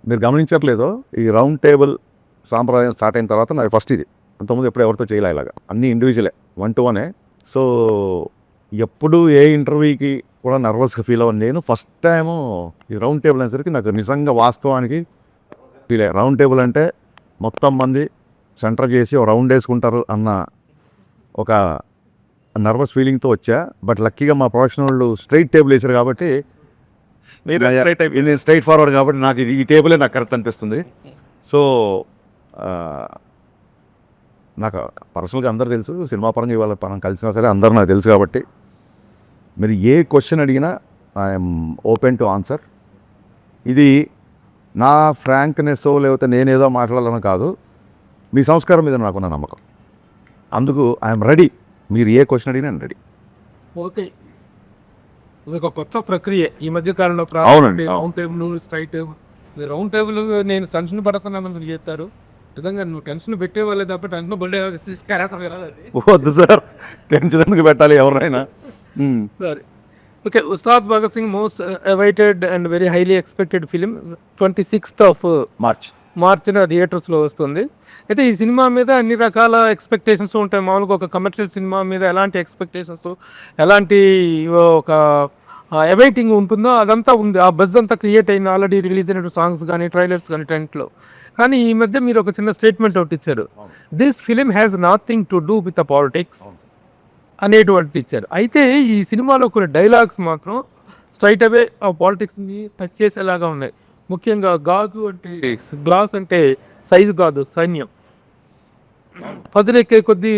మీరు గమనించట్లేదో ఈ round table సాంప్రదాయం స్టార్ట్ అయిన తర్వాత నాకు ఫస్ట్ ఇది. అంతకుముందు ఎప్పుడు ఎవరితో చేయలే ఇలాగా, అన్నీ ఇండివిజువలే, 1-to-1. సో ఎప్పుడు ఏ ఇంటర్వ్యూకి కూడా నర్వస్గా ఫీల్ అవ్వను నేను. ఫస్ట్ టైము ఈ రౌండ్ టేబుల్ అనేసరికి నాకు నిజంగా వాస్తవానికి ఫీల్ అయ్యా. రౌండ్ టేబుల్ అంటే మొత్తం మంది సెంటర్ చేసి ఒక రౌండ్ వేసుకుంటారు అన్న ఒక నర్వస్ ఫీలింగ్తో వచ్చా. బట్ లక్కీగా మా ప్రొడక్షన్ వాళ్ళు స్ట్రైట్ టేబుల్ వేసారు కాబట్టి, ఇది స్ట్రైట్ ఫార్వర్డ్ కాబట్టి నాకు ఈ టేబులే నాకు కరెక్ట్ అనిపిస్తుంది. సో నాకు పర్సనల్గా అందరు తెలుసు, సినిమా పరంగా ఇవాళ మనం కలిసినా సరే అందరూ నాకు తెలుసు కాబట్టి మీరు ఏ క్వశ్చన్ అడిగినా ఐఎమ్ ఓపెన్ టు ఆన్సర్. ఇది నా ఫ్రాంక్నెస్ లేకపోతే నేనేదో మాట్లాడాలని కాదు, మీ సంస్కారం మీద నాకున్న నమ్మకం. అందుకు ఐఎమ్ రెడీ. మీరు ఏ క్వశ్చన్ అడిగినా నేను రెడీ. ఓకే, ఇది ఒక కొత్త ప్రక్రియ ఈ మధ్య కాలంలో. అవునండి. Round table, straight table. Round table నేను టెన్షన్ పడతానని చెప్తారు. నిజంగా నువ్వు టెన్షన్ పెట్టేవాళ్ళే తప్ప టెన్షన్ పడే వద్దు సార్, టెన్షన్ ఎందుకు పెట్టాలి ఎవరైనా. సరే, okay. Ustaad Bhagat Singh most awaited and very highly expected film 26th మార్చిన థియేటర్స్లో వస్తుంది. అయితే ఈ సినిమా మీద అన్ని రకాల ఎక్స్పెక్టేషన్స్ ఉంటాయి. మామూలుగా ఒక కమర్షియల్ సినిమా మీద ఎలాంటి ఎక్స్పెక్టేషన్స్, ఎలాంటి ఒక అవైటింగ్ ఉంటుందో అదంతా ఉంది. ఆ బజ్ అంతా క్రియేట్ అయింది ఆల్రెడీ రిలీజ్ అయిన సాంగ్స్ కానీ, ట్రైలర్స్ కానీ, టెంట్లో. కానీ ఈ మధ్య మీరు ఒక చిన్న స్టేట్మెంట్ ఒకటి ఇచ్చారు, this film has nothing to do with the politics అనేటువంటిది ఇచ్చారు. అయితే ఈ సినిమాలో కొన్ని డైలాగ్స్ మాత్రం స్ట్రైట్ అవే ఆ పాలిటిక్స్ని టచ్ చేసేలాగా ఉన్నాయి. ముఖ్యంగా గాజు అంటే గ్లాస్ అంటే సైజు కాదు, సైన్యం. పదునెక్కే కొద్దీ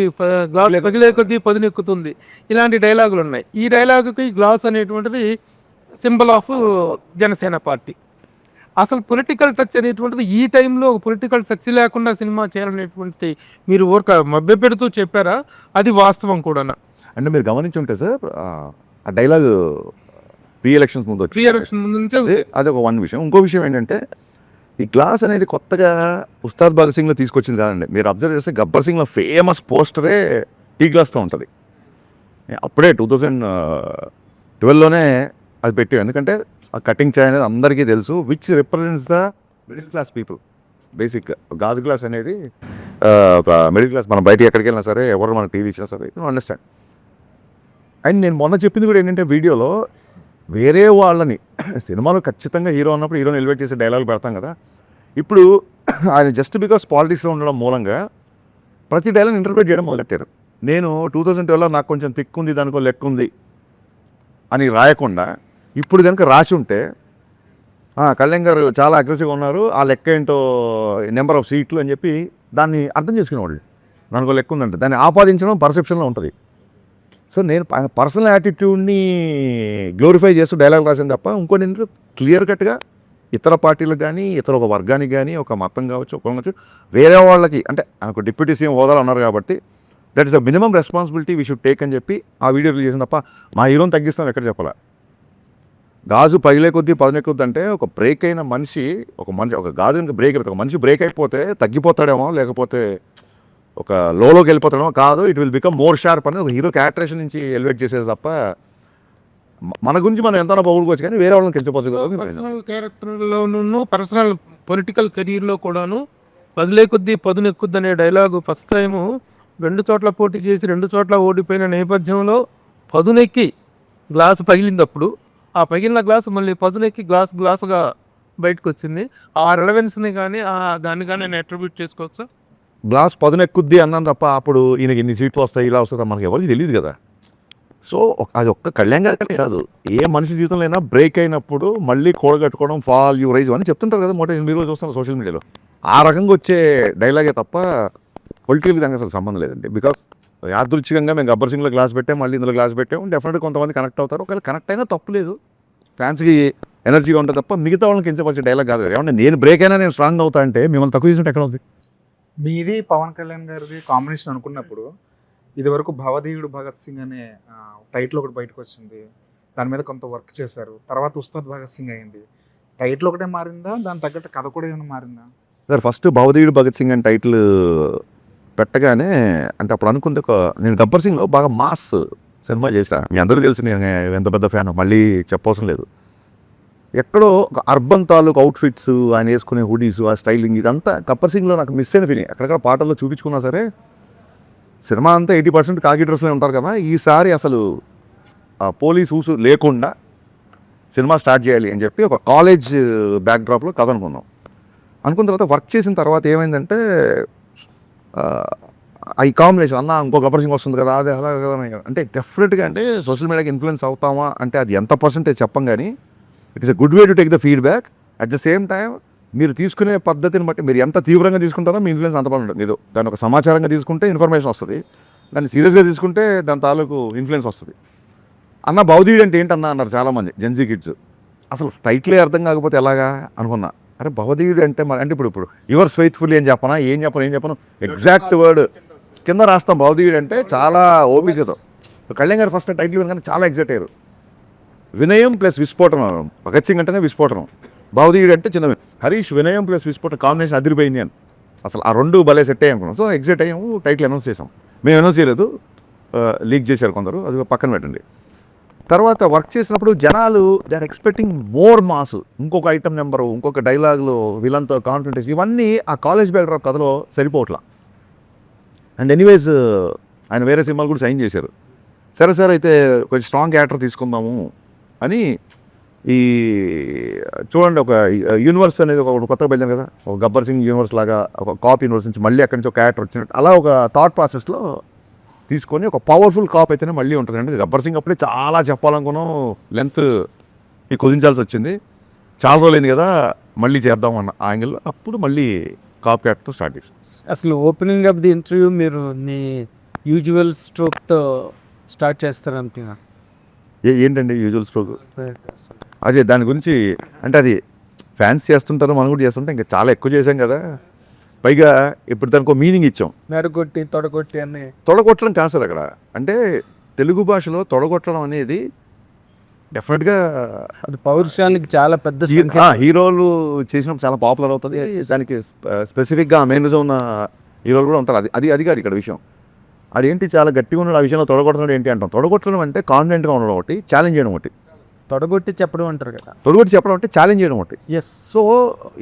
గ్లాస్ పగిలే కొద్దీ పదునెక్కుతుంది. ఇలాంటి డైలాగులు ఉన్నాయి. ఈ డైలాగుకి గ్లాస్ అనేటువంటిది సింబల్ ఆఫ్ జనసేన పార్టీ. అసలు పొలిటికల్ టచ్ అనేటువంటిది ఈ టైంలో పొలిటికల్ టచ్ లేకుండా సినిమా చేయాలనేటువంటిది మీరు ఊరిక మభ్య పెడుతూ చెప్పారా? అది వాస్తవం కూడా అంటే మీరు గమనించి ఉంటే సార్, ఆ డైలాగ్ ప్రీ ఎలక్షన్స్ ముందు నుంచి అది ఒక వన్ విషయం. ఇంకో విషయం ఏంటంటే, ఈ గ్లాస్ అనేది కొత్తగా ఉస్తాద్ భగత్ సింగ్లో తీసుకొచ్చింది కాదండి. మీరు అబ్జర్వ్ చేస్తే గబ్బర్ సింగ్లో ఫేమస్ పోస్టరే టీ గ్లాస్తో ఉంటుంది. అప్పుడే 2012లోనే అది పెట్టాం. ఎందుకంటే ఆ కటింగ్ చాయ్ అనేది అందరికీ తెలుసు, which represents the middle class people. బేసిక్గా గాజు గ్లాస్ అనేది ఒక మిడిల్ క్లాస్. మనం బయటికి ఎక్కడికి వెళ్ళినా సరే, ఎవరు మనకు టీవీ ఇచ్చినా సరే, అండర్స్టాండ్. అండ్ నేను మొన్న చెప్పింది కూడా ఏంటంటే, వీడియోలో వేరే వాళ్ళని సినిమాలో ఖచ్చితంగా హీరో అన్నప్పుడు హీరోని ఎలివేట్ చేసే డైలాగులు పెడతాం కదా. ఇప్పుడు ఆయన జస్ట్ బికాస్ పాలిటిక్స్లో ఉండడం మూలంగా ప్రతి డైలాగ్ ఇంటర్ప్రిట్ చేయడం మొదలెట్టారు. నేను 2012లో నాకు కొంచెం తిక్కుంది, దానికో లెక్క ఉంది అని రాయకుండా ఇప్పుడు కనుక రాసి ఉంటే, కళ్యాణ్ గారు చాలా అగ్రెసివ్గా ఉన్నారు, ఆ లెక్క ఏంటో నెంబర్ ఆఫ్ సీట్లు అని చెప్పి దాన్ని అర్థం చేసుకునేవాళ్ళు. దానికో లెక్క ఉందంటే దాన్ని ఆపాదించడం పర్సెప్షన్లో ఉంటుంది. సో నేను పర్సనల్ యాటిట్యూడ్ని గ్లోరిఫై చేస్తూ డైలాగ్ రాసాను తప్ప ఇంకోటి ఏంటంటే, క్లియర్ కట్గా ఇతర పార్టీలకు కానీ, ఇతర ఒక వర్గానికి కానీ, ఒక మతం కావచ్చు, ఒక కావచ్చు, వేరే వాళ్ళకి అంటే ఒక డిప్యూటీ సీఎం హోదాలో ఉన్నారు కాబట్టి that is the minimum responsibility we should take అని చెప్పి ఆ వీడియో రిలీజ్ చేసిన తప్ప మా హీరోని తగ్గిస్తాం ఎక్కడ చెప్పాలా. గాజు పగిలే కొద్దీ పదునెక్కుద్ది అంటే, ఒక బ్రేక్ అయిన మనిషి, ఒక గాజు బ్రేక్ అయిపోతే, ఒక మనిషి బ్రేక్ అయిపోతే తగ్గిపోతాడేమో, లేకపోతే ఒక లోకి వెళ్ళిపోతాడేమో కాదు, it will become more sharp అనేది ఒక హీరో క్యారెక్టరేషన్ నుంచి ఎలివేట్ చేసేది తప్ప మన గురించి మనం ఎంతైనా బాగుకోవచ్చు కానీ వేరే వాళ్ళని తెలిసిపోతుంది. పర్సనల్ క్యారెక్టర్లోనూ పర్సనల్ పొలిటికల్ కెరీర్లో కూడాను పదిలే కొద్దీ పదునెక్కుద్ది అనే డైలాగు ఫస్ట్ టైము 2 చోట్ల పోటీ చేసి 2 చోట్ల ఓడిపోయిన నేపథ్యంలో పదునెక్కి గ్లాసు పగిలినప్పుడు ఆ పగిలిన గ్లాసు మళ్ళీ పదునెక్కి గ్లాసుగా బయటకు వచ్చింది. ఆ రెలవెన్స్ని కానీ దాన్ని కానీ నేను అట్రిబ్యూట్ చేసుకోవచ్చు. గ్లాస్ పదునెక్కుద్ది అన్నాను తప్ప అప్పుడు ఈయనకి ఇన్ని సీట్లు వస్తాయి, ఇలా వస్తుంది మనకి ఎవరికి తెలియదు కదా. సో అది ఒక్క కళ్యాణ్ గారికి కాదు, ఏ మనిషి జీవితంలో అయినా బ్రేక్ అయినప్పుడు మళ్ళీ కూడగట్టుకోవడం, ఫాల్ యూ రైజ్ అని చెప్తుంటారు కదా. మీరు రోజు చూస్తున్నారు సోషల్ మీడియాలో, ఆ రకంగా వచ్చే డైలాగే తప్ప పొలిటికల్ దానికి అసలు సంబంధం లేదండి. బికాస్ యాదృచ్ఛికంగా మేము గబ్బర్ సింగ్లో గ్లాస్ పెట్టాం, మళ్ళీ ఇందులో గ్లాస్ పెట్టాం, డెఫినెట్గా కొంతమంది కనెక్ట్ అవుతారు. ఒకవేళ కనెక్ట్ అయినా తప్పు లేదు, ఫ్యాన్స్కి ఎనర్జీగా ఉంటుంది తప్ప మిగతా వాళ్ళకి కించపరిచే డైలాగ్ కాదు. ఏమన్నా నేను బ్రేక్ అయినా నేను స్ట్రాంగ్ అవుతా అంటే మిమ్మల్ని తక్కువ చేసినట్టు ఎక్కడ ఉంది? మీది పవన్ కళ్యాణ్ గారిది కాంబినేషన్ అనుకున్నప్పుడు ఇది వరకు భవదీయుడు భగత్ సింగ్ అనే టైటిల్ ఒకటి బయటకు వచ్చింది, దాని మీద కొంత వర్క్ చేశారు. తర్వాత ఉస్తాద్ భగత్ సింగ్ అయింది. టైటిల్ ఒకటే మారిందా, దాని తగ్గట్టు కథ కూడా ఏమైనా మారిందా? సార్ ఫస్ట్ భవదీయుడు భగత్ సింగ్ అని టైటిల్ పెట్టగానే అంటే అప్పుడు అనుకుంది, నేను గబ్బర్ సింగ్లో బాగా మాస్ సినిమా చేశాను. మీ అందరూ తెలుసు నేను ఎంత పెద్ద ఫ్యాన్, మళ్ళీ చెప్పవసరం లేదు. ఎక్కడో ఒక అర్బన్ తాలూకు అవుట్ఫిట్స్ ఆయన వేసుకునే హుడీస్ ఆ స్టైలింగ్ ఇదంతా గబ్బర్ సింగ్లో నాకు మిస్ అయిన ఫీలింగ్. ఎక్కడెక్కడ పాటల్లో చూపించుకున్నా సరే సినిమా అంతా 80% కాకి డ్రెస్లో ఉంటారు కదా, ఈసారి అసలు ఆ పోలీస్ ఊసు లేకుండా సినిమా స్టార్ట్ చేయాలి అని చెప్పి ఒక కాలేజ్ బ్యాక్డ్రాప్లో కథ అనుకున్న తర్వాత వర్క్ చేసిన తర్వాత ఏమైందంటే ఈ కాంబినేషన్ అన్న ఇంకో గబ్బర్ సింగ్ వస్తుంది కదా అదే అలా కదా అంటే డెఫినెట్గా అంటే సోషల్ మీడియాకి ఇన్ఫ్లుయెన్స్ అవుతామా అంటే అది ఎంత పర్సెంటేజ్ చెప్పం కానీ it is a good way to take the feedback. At the same time మీరు తీసుకునే పద్ధతిని బట్టి మీరు ఎంత తీవ్రంగా తీసుకుంటారో మీ ఇన్ఫ్లుయెన్స్ అంత పని ఉంటుంది. మీరు దాన్ని ఒక సమాచారంగా తీసుకుంటే ఇన్ఫర్మేషన్ వస్తుంది, దాన్ని సీరియస్గా తీసుకుంటే దాని తాలూకు ఇన్ఫ్లుయెన్స్ వస్తుంది. అన్న భౌదీయుడు అంటే ఏంటన్నా అన్నారు చాలామంది జెన్జీ కిడ్స్. అసలు టైటిలే అర్థం కాకపోతే ఎలాగా అనుకున్నా. అరే భౌదీయుడు అంటే మరి అంటే ఇప్పుడు యువర్స్ ఫెయిత్ఫుల్లీ అని చెప్పనా, ఏం చెప్పను ఎగ్జాక్ట్ వర్డ్ కింద రాస్తాం. భౌదీయుడు అంటే చాలా ఓపికతో కళ్యాణ్ గారు ఫస్ట్ టైటిల్ వినగానే చాలా ఎగ్జైట్ అయ్యారు. వినయం ప్లస్ విస్ఫోటనం, భగత్ సింగ్ అంటేనే విస్ఫోటనం, భౌదీయుడు అంటే చిన్న హరీష్ వినయం ప్లస్ విస్ఫోటనం కాంబినేషన్ అదిరిపోయింది అని అసలు ఆ రెండు భలే సెట్ అయ్యాం అనుకున్నాం. సో ఎగ్జైట్ అయ్యాము, టైటిల్ అనౌన్స్ చేసాం. మేము అనౌన్స్ చేయలేదు, లీక్ చేశారు కొందరు, అది పక్కన పెట్టండి. తర్వాత వర్క్ చేసినప్పుడు జనాలు they are expecting more mass, ఇంకొక ఐటమ్ నెంబరు, ఇంకొక డైలాగులు, విలన్తో కాన్ఫిడెన్స్, ఇవన్నీ ఆ కాలేజ్ బ్యాక్డ్రాప్ కథలో సరిపోవట్లా. అండ్ ఎనీవేస్ ఆయన వేరే సినిమాలు కూడా సైన్ చేశారు. సరే సార్ అయితే కొంచెం స్ట్రాంగ్ యాక్టర్ తీసుకుందాము అని ఈ చూడండి ఒక యూనివర్స్ అనేది ఒక కొత్తగా వెళ్ళాను కదా, ఒక గబ్బర్ సింగ్ యూనివర్స్ లాగా ఒక కాప్ యూనివర్స్ నుంచి మళ్ళీ అక్కడి నుంచి ఒక క్యారెక్టర్ వచ్చినట్టు అలా ఒక థాట్ ప్రాసెస్లో తీసుకొని ఒక పవర్ఫుల్ కాప్ అయితేనే మళ్ళీ ఉంటుంది. అంటే గబ్బర్ సింగ్ అప్పుడే చాలా చెప్పాలనుకున్నాం, లెంత్ కుదించాల్సి వచ్చింది. చాలా రోజులైంది కదా మళ్ళీ చేద్దామన్న యాంగిల్లో అప్పుడు మళ్ళీ కాప్ క్యారెక్టర్ స్టార్ట్ చేసాం. అసలు ఓపెనింగ్ ఆఫ్ ది ఇంటర్వ్యూ మీరు నీ యూజువల్ స్ట్రోక్తో స్టార్ట్ చేస్తారనుకున్నా. ఏంటండి యూజువల్ స్ట్రోక్? అదే దాని గురించి అంటే అది ఫ్యాన్స్ చేస్తుంటారు, మనం కూడా చేస్తుంటాం, ఇంకా చాలా ఎక్కువ చేసాం కదా. పైగా ఇప్పుడు దానికి ఒక మీనింగ్ ఇచ్చాం, మెరగొట్టి తొడగొట్టి అని. తొడగొట్టడం కాదు సార్ అక్కడ. అంటే తెలుగు భాషలో తొడగొట్టడం అనేది డెఫినెట్గా అది పౌరుషానికి చాలా పెద్ద హీరోలు చేసినప్పుడు చాలా పాపులర్ అవుతుంది. దానికి స్పెసిఫిక్గా మేనరిజం ఉన్న హీరోలు కూడా ఉంటారు. అది కాదు ఇక్కడ విషయం. అదేంటి చాలా గట్టిగా ఉన్నాడు ఆ విషయంలో తొడగొట్టడం ఏంటి అంటాం. తొడగొట్టడం అంటే కాన్ఫిడెంట్గా ఉండడం ఒకటి, ఛాలెంజ్ చేయడం ఒకటి. తొడగొట్టి చెప్పడం అంటారు కదా, తొడగొట్టి చెప్పడం అంటే ఛాలెంజ్ చేయడం ఒకటి. ఎస్. సో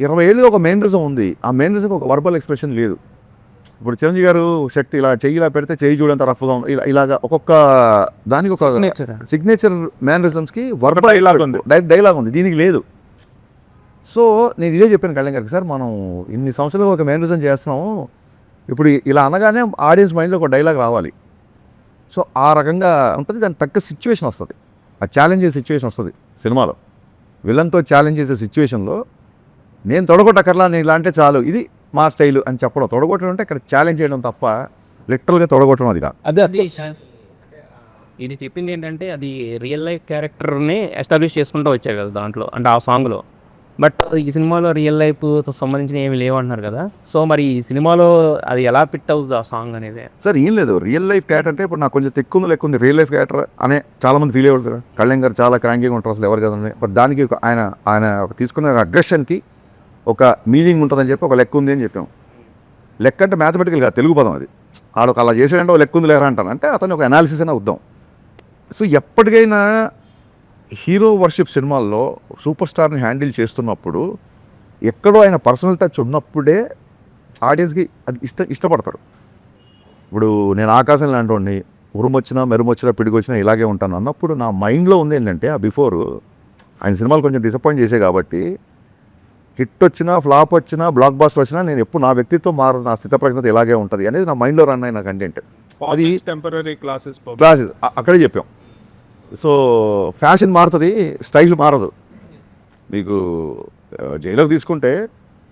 20 ఏళ్ళుగా ఒక మేనరిజం ఉంది, ఆ మేనరిజంకి ఒక వర్బల్ ఎక్స్ప్రెషన్ లేదు. ఇప్పుడు చిరంజీవి గారు శక్తి ఇలా చెయ్యి ఇలా పెడితే చెయ్యి చూడంత రఫ్గా ఉంది, ఇలాగా ఒక్కొక్క దానికి ఒక సిగ్నేచర్ మేనరిజమ్స్కి వర్బల్ డైలాగ్ ఉంది, దీనికి లేదు. సో నేను ఇదే చెప్పాను కళ్యాణ్ గారికి, సార్ మనం ఇన్ని సంవత్సరాలుగా ఒక మేనరిజం చేస్తున్నాము, ఇప్పుడు ఇలా అనగానే ఆడియన్స్ మైండ్లో ఒక డైలాగ్ రావాలి. సో ఆ రకంగా ఉంటుంది, దానికి తగ్గ సిచ్యువేషన్ వస్తుంది, ఆ ఛాలెంజ్ చేసే సిచ్యువేషన్ వస్తుంది సినిమాలో. విలన్తో ఛాలెంజ్ చేసే సిచ్యువేషన్లో నేను తొడగొట్టకర్లా, నేను ఇలా అంటే చాలు, ఇది మా స్టైలు అని చెప్పడం. తొడగొట్టడం అంటే ఇక్కడ ఛాలెంజ్ చేయడం తప్ప లిటరల్గా తొడగొట్టడం అది కాదు. అది ఇది చెప్పింది ఏంటంటే అది రియల్ లైఫ్ క్యారెక్టర్ని ఎస్టాబ్లిష్ చేసుకుంటూ వచ్చారు కదా దాంట్లో, అంటే ఆ సాంగ్లో. బట్ ఈ సినిమాలో రియల్ లైఫ్తో సంబంధించిన ఏమి లేవు అంటున్నారు కదా. సో మరి ఈ సినిమాలో అది ఎలా ఫిట్ అవుతుంది ఆ సాంగ్ అనేది? సార్ ఏం లేదు, రియల్ లైఫ్ క్యారెక్టర్ అంటే ఇప్పుడు నాకు కొంచెం తెక్కుంది లెక్కుంది రియల్ లైఫ్ క్యారెక్టర్ అనే చాలామంది ఫీల్ అయ్యారు కదా. కళ్యాణ్ గారు చాలా క్రాంకీగా ఉంటారు అసలు ఎవరు కదండి. బట్ దానికి ఆయన తీసుకునే అగ్రెషన్కి ఒక మీనింగ్ ఉంటుందని చెప్పి ఒక లెక్క ఉంది అని చెప్పాం. లెక్క అంటే మ్యాథమెటికల్ కాదు, తెలుగు పదం అది. ఆడొక అలా చేసాడంటే ఒక లెక్క ఉంది లేరా అంటాను, అంటే అతను ఒక అనాలిసిస్ అయినా వద్దాం. సో ఎప్పటికైనా హీరో వర్షిప్ సినిమాల్లో సూపర్ స్టార్ని హ్యాండిల్ చేస్తున్నప్పుడు ఎక్కడో ఆయన పర్సనల్ టచ్ ఉన్నప్పుడే ఆడియన్స్కి అది ఇష్టపడతారు. ఇప్పుడు నేను ఆకాశం లాంటి వాడిని, ఉరుమొచ్చినా మెరుమొచ్చినా పిడిగొచ్చినా ఇలాగే ఉంటాను అన్నప్పుడు నా మైండ్లో ఉంది ఏంటంటే ఆ బిఫోర్ ఆయన సినిమాలు కొంచెం డిసప్పాయింట్ చేసే కాబట్టి హిట్ వచ్చినా ఫ్లాప్ వచ్చినా బ్లాక్ బాస్టర్ వచ్చినా నేను ఎప్పుడు నా వ్యక్తిత్వం మారదు, నా స్థితప్రజ్ఞత ఇలాగే ఉంటుంది అనేది నా మైండ్లో రన్ అయిన కంటెంట్. అది టెంపరీ క్లాసెస్ అక్కడే చెప్పాం. సో ఫ్యాషన్ మారుతుంది, స్టైల్ మారదు. మీకు జైలర్ తీసుకుంటే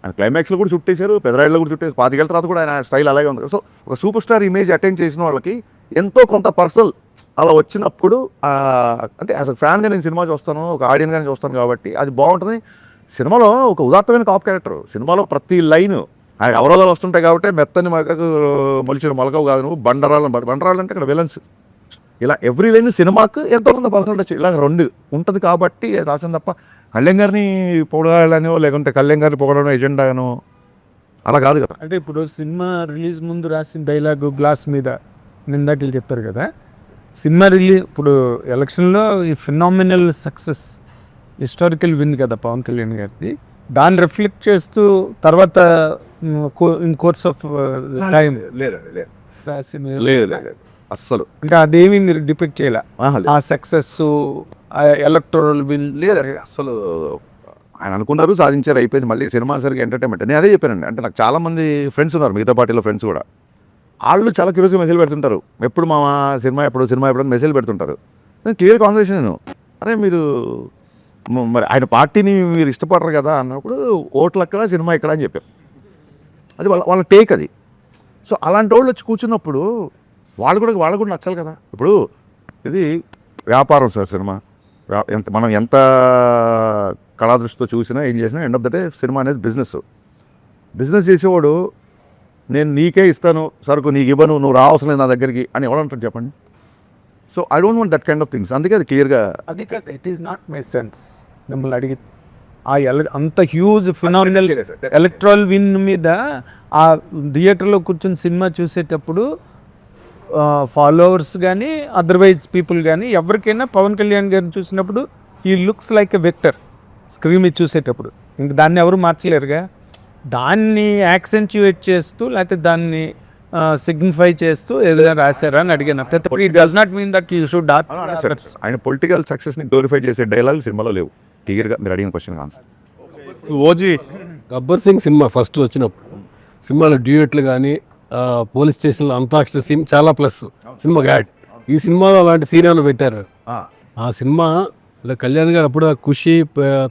ఆయన క్లైమాక్స్లో కూడా చుట్టేశారు, పెదరాయిల్లో కూడా చుట్టేసి 25 ఏళ్ళ తర్వాత కూడా ఆయన స్టైల్ అలాగే ఉంది. సో ఒక సూపర్ స్టార్ ఇమేజ్ అటెండ్ చేసిన వాళ్ళకి ఎంతో కొంత పర్సనల్ అలా వచ్చినప్పుడు అంటే అసలు ఫ్యాన్గా నేను సినిమా చూస్తాను, ఒక ఆడియన్గానే చూస్తాను కాబట్టి అది బాగుంటుంది. సినిమాలో ఒక ఉదాత్తమైన కాప్ క్యారెక్టర్, సినిమాలో ప్రతి లైన్ ఆయన అవరోధాలు వస్తుంటాయి కాబట్టి మెత్తని మగకు మొలిచిన మొలకవు కాదు నువ్వు బండరాళ్ళు అంటే ఇక్కడ విలన్స్, ఇలా ఎవ్రీ లైన్ సినిమాకు ఎంతో కొంత పర్సనల్ టచ్ ఇలా రెండు ఉంటుంది కాబట్టి రాసిన తప్ప కళ్యాణ్ గారిని పొగడాలనో లేకుంటే కళ్యాణ్ గారిని పొగడనో ఎజెండానో అలా కాదు కదా. అంటే ఇప్పుడు సినిమా రిలీజ్ ముందు రాసిన డైలాగు గ్లాస్ మీద నిందాకలు చెప్పారు కదా, సినిమా రిలీజ్ ఇప్పుడు ఎలక్షన్లో ఈ ఫినామినల్ సక్సెస్ హిస్టారికల్ విన్ కదా పవన్ కళ్యాణ్ గారిది, దాన్ని రిఫ్లెక్ట్ చేస్తూ తర్వాత ఇన్ కోర్స్ ఆఫ్ టైం లేదు లేదు లేదు అస్సలు అంటే అదేమి మీరు డిపెక్ట్ చేయాల ఆ సక్సెస్ ఎలక్టోరల్ విన్ లేదు అసలు ఆయన అనుకున్నారు సాధించారు అయిపోయింది. మళ్ళీ సినిమా సరిగ్గా ఎంటర్టైన్మెంట్ నేను అదే చెప్పానండి. అంటే నాకు చాలామంది ఫ్రెండ్స్ ఉన్నారు, మిగతా పార్టీలో ఫ్రెండ్స్ కూడా. వాళ్ళు చాలా క్యూరియస్గా మెసేజ్ పెడుతుంటారు, ఎప్పుడు మా సినిమా ఎప్పుడు మెసేజ్ పెడుతుంటారు. నేను క్లియర్ కాన్వర్సేషన్ నేను, అరే మీరు మరి ఆయన పార్టీని మీరు ఇష్టపడరు కదా అన్నప్పుడు ఓట్లు అక్కడ సినిమా ఇక్కడ అని చెప్పారు. అది వాళ్ళ టేక్ అది. సో అలాంటి వాళ్ళు వచ్చి కూర్చున్నప్పుడు వాళ్ళు కూడా నచ్చాలి కదా. ఇప్పుడు ఇది వ్యాపారం సార్ సినిమా. మనం ఎంత కళాదృష్టితో చూసినా ఏం చేసినా end of the day cinema అనేది బిజినెస్ చేసేవాడు నేను నీకే ఇస్తాను సరుకు, నీకు ఇవ్వను, నువ్వు రావసరం లేదు నా దగ్గరికి అని ఎవడంటారు చెప్పండి. So I don't want that kind of things. అందుకే అది క్లియర్గా అది కాదు, it is not my sense. మిమ్మల్ని అడిగి అంత హ్యూజ్ ఫినామినల్ ఎలక్ట్రల్ విన్ మీద ఆ థియేటర్లో కూర్చొని సినిమా చూసేటప్పుడు ఫాలోవర్స్ కానీ అదర్వైజ్ పీపుల్ కానీ ఎవరికైనా పవన్ కళ్యాణ్ గారిని చూసినప్పుడు ఈ looks like a vector screen మీద చూసేటప్పుడు. ఇంక దాన్ని ఎవరు మార్చలేరుగా. దాన్ని యాక్సెంచుయేట్ చేస్తూ లేకపోతే దాన్ని సిగ్నిఫై చేస్తూ ఏదైనా రాశారా అని అడిగాను. It does not mean that you should ఆయన పొలిటికల్ సక్సెస్ని గ్లోరిఫై చేసే డైలాగ్ సినిమాలో లేవు. క్లియర్గా మీరు అడిగిన question answer. OG Gabbar Singh cinema first వచ్చినప్పుడు సినిమాలో డ్యూయెట్లు కానీ పోలీస్ స్టేషన్లో అంతాక్షరి సీన్ చాలా ప్లస్ సినిమా యాడ్. ఈ సినిమాలో అలాంటి సీన్ ఏమైనా పెట్టారు? ఆ సినిమా కళ్యాణ్ గారు అప్పుడు ఖుషి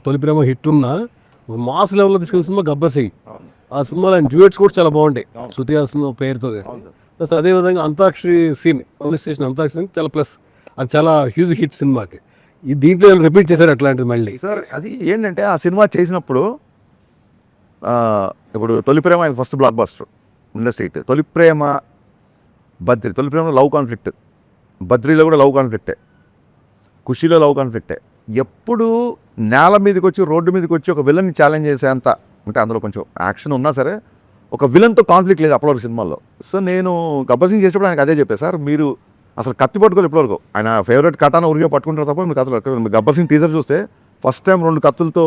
తొలి ప్రేమ హిట్ ఉన్న మాస్ లెవెల్లో తీసుకున్న సినిమా గబ్బర్ సింగ్. ఆ సినిమాలో ఆయన డ్యూయెట్స్ కూడా చాలా బాగుంటాయి శృతి హాసన్ పేరుతో. ప్లస్ అదేవిధంగా antakshari scene police station antakshari scene చాలా ప్లస్, అది చాలా హ్యూజ్ హిట్ సినిమాకి. ఈ దీంట్లో రిపీట్ చేశారు అట్లాంటిది మళ్ళీ. సార్ అది ఏంటంటే ఆ సినిమా చేసినప్పుడు ఇప్పుడు తొలి ప్రేమ ఆయన ఫస్ట్ బ్లాక్ బస్టర్ ఇండస్ట్రీ. తొలి ప్రేమ తొలి ప్రేమలో లవ్ కాన్ఫ్లిక్ట్, బద్రీలో కూడా లవ్ కాన్ఫ్లిక్టే, ఖుషీలో లవ్ కాన్ఫ్లిక్టే. ఎప్పుడు నేల మీదకి వచ్చి రోడ్డు మీదకి వచ్చి ఒక విలన్ని ఛాలెంజ్ చేసేంత, అంటే అందులో కొంచెం యాక్షన్ ఉన్నా సరే ఒక విలన్తో కాన్ఫ్లిక్ట్ లేదు అప్పటివరకు సినిమాల్లో. సో నేను గబ్బర్ సింగ్ చేసేప్పుడు ఆయనకు అదే చెప్పాను, సార్ మీరు అసలు కత్తి పట్టుకోవాలి ఇప్పటివరకు. ఆయన ఫేవరెట్ కటాన ఉరిగా పట్టుకుంటారు తప్ప మీరు కత్తులు. గబ్బర్ సింగ్ టీజర్ చూస్తే ఫస్ట్ టైం 2 కత్తులతో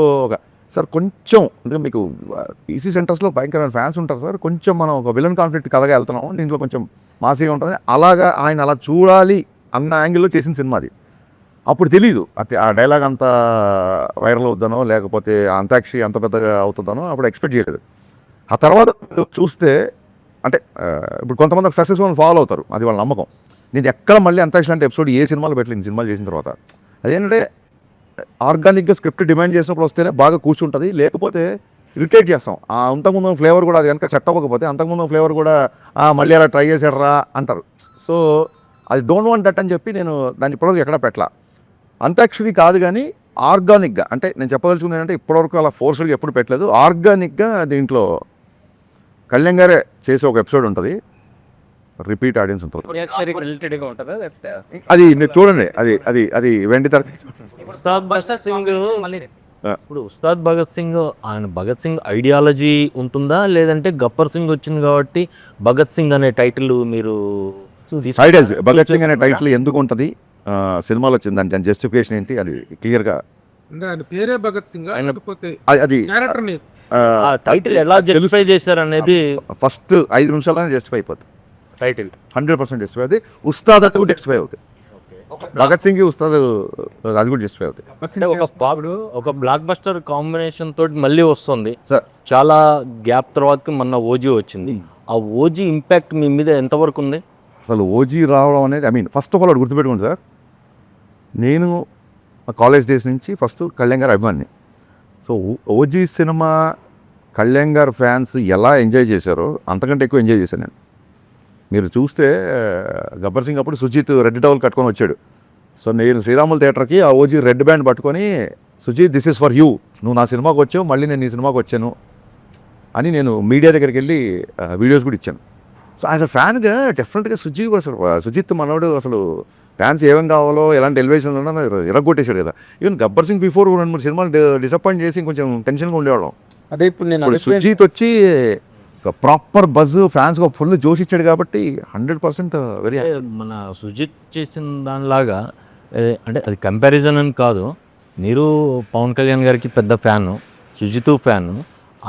సార్ కొంచెం అంటే మీకు ఈసీ సెంటర్స్లో భయంకరమైన ఫ్యాన్స్ ఉంటారు సార్, కొంచెం మనం ఒక విలన్ కాన్ఫ్లిక్ట్ కథగా వెళ్తున్నాం, దీంట్లో కొంచెం మాసిగా ఉంటుంది, అలాగా ఆయన అలా చూడాలి అన్న యాంగిల్లో చేసిన సినిమా అది. అప్పుడు తెలీదు ఆ డైలాగ్ అంత వైరల్ అవుతానో లేకపోతే అంతాక్షరి అంత పెద్దగా అవుతుందానో అప్పుడు ఎక్స్పెక్ట్ చేయలేదు. ఆ తర్వాత చూస్తే అంటే ఇప్పుడు కొంతమంది సక్సెస్ఫుల్ ఫాలో అవుతారు, అది వాళ్ళ నమ్మకం. నేను ఎక్కడ మళ్ళీ అంతాక్షరి అంటే ఎపిసోడ్ ఏ సినిమాలో పెట్టలేదు సినిమాలు చేసిన తర్వాత. అదేంటంటే ఆర్గానిక్గా స్క్రిప్ట్ డిమాండ్ చేసినప్పుడు వస్తేనే బాగా కూర్చుంటుంది, లేకపోతే ఇరిటేట్ చేస్తాం. ఆ అంతకుముందు ఫ్లేవర్ కూడా అది కనుక సెట్ అవ్వకపోతే అంతకుముందు ఫ్లేవర్ కూడా మళ్ళీ అలా ట్రై చేసాడరా అంటారు. సో అది డోంట్ వాంట్ దట్ అని చెప్పి నేను దాన్ని ఇప్పటివరకు ఎక్కడ పెట్టలా. అంతాక్షరి కాదు కానీ ఆర్గానిక్గా, అంటే నేను చెప్పదలుచుకుంది ఏంటంటే ఇప్పటివరకు అలా ఫోర్స్గా ఎప్పుడు పెట్టలేదు. ఆర్గానిక్గా దీంట్లో కళ్యాణ్ గారే చేసే ఒక ఎపిసోడ్ ఉంటుంది, రిపీట్ ఆడియన్స్ ఉంటుంది. అది మీరు చూడండి, అది అది అది వెండి తర. ఉస్తాద్ భగత్ సింగ్ ఇప్పుడు ఉస్తాద్ భగత్ సింగ్ ఆయన భగత్ సింగ్ ఐడియాలజీ ఉంటుందా, లేదంటే గబ్బర్ సింగ్ వచ్చింది కాబట్టి భగత్ సింగ్ అనే టైటిల్ మీరు ఐడియాలజీ భగత్ సింగ్ అనే టైటిల్ ఎందుకు ఉంటుంది సినిమాలో వచ్చింది, దాని జస్టిఫికేషన్ ఏంటి అది క్లియర్గా. పేరే భగత్ సింగ్ అది టైటిల్ ఎలా జస్టిఫై చేశారు అనేది ఫస్ట్ 5 నిమిషాలనే జస్టిఫై అయిపోతుంది. టైటిల్ 100% జస్టిఫై అవుతుంది. ఉస్తాద్ అది కూడా జస్టిఫై అవుతుంది. భగత్ సింగ్ ఉస్తాద్ అది కూడా జస్టిఫై అవుతుంది. ఒక బ్లాక్ బస్టర్ కాంబినేషన్ తోటి మళ్ళీ వస్తుంది సార్. చాలా గ్యాప్ తర్వాత మొన్న ఓజీ వచ్చింది. ఆ ఓజీ ఇంపాక్ట్ మీ మీద ఎంతవరకు ఉంది? అసలు ఓజీ రావడం అనేది ఫస్ట్ ఆఫ్ ఆల్ అది గుర్తుపెట్టుకోండి సార్, నేను కాలేజ్ డేస్ నుంచి ఫస్ట్ కళ్యాణ్ గారు అభిమాని. సో ఓజీ సినిమా కళ్యాణ్ గారు ఫ్యాన్స్ ఎలా ఎంజాయ్ చేశారో అంతకంటే ఎక్కువ ఎంజాయ్ చేశాను నేను. మీరు చూస్తే గబ్బర్ సింగ్ అప్పుడు సుజిత్ రెడ్ టవల్ కట్టుకొని వచ్చాడు. సో నేను శ్రీరాములు థియేటర్కి ఆ ఓజీ రెడ్ బ్యాండ్ పట్టుకొని, Sujeeth this is for you, నువ్వు నా సినిమాకి వచ్చావు, మళ్ళీ నేను నీ సినిమాకి వచ్చాను అని నేను మీడియా దగ్గరికి వెళ్ళి వీడియోస్ కూడా ఇచ్చాను. సో యాజ్ అ ఫ్యాన్గా డెఫినెట్గా సుజిత్ మనోడు అసలు ఫ్యాన్స్ ఏమేం కావాలో ఎలాంటి ఎలివేషన్ ఉన్నా ఇరగొట్టేశాడు కదా. ఈవెన్ గబ్బర్ సింగ్ బిఫోర్ 2-3 సినిమాలు డిసప్పాయింట్ చేసి కొంచెం టెన్షన్గా ఉండేవాళ్ళం. అదే ఇప్పుడు నేను సుజిత్ వచ్చి ప్రాపర్ బజ్ ఫ్యాన్స్ ఫుల్ జోష్ ఇచ్చాడు కాబట్టి 100% వెరీ. మన సుజిత్ చేసిన దానిలాగా అంటే అది కంపారిజన్ అని కాదు, మీరు పవన్ కళ్యాణ్ గారికి పెద్ద ఫ్యాను, సుజిత్ ఫ్యాను.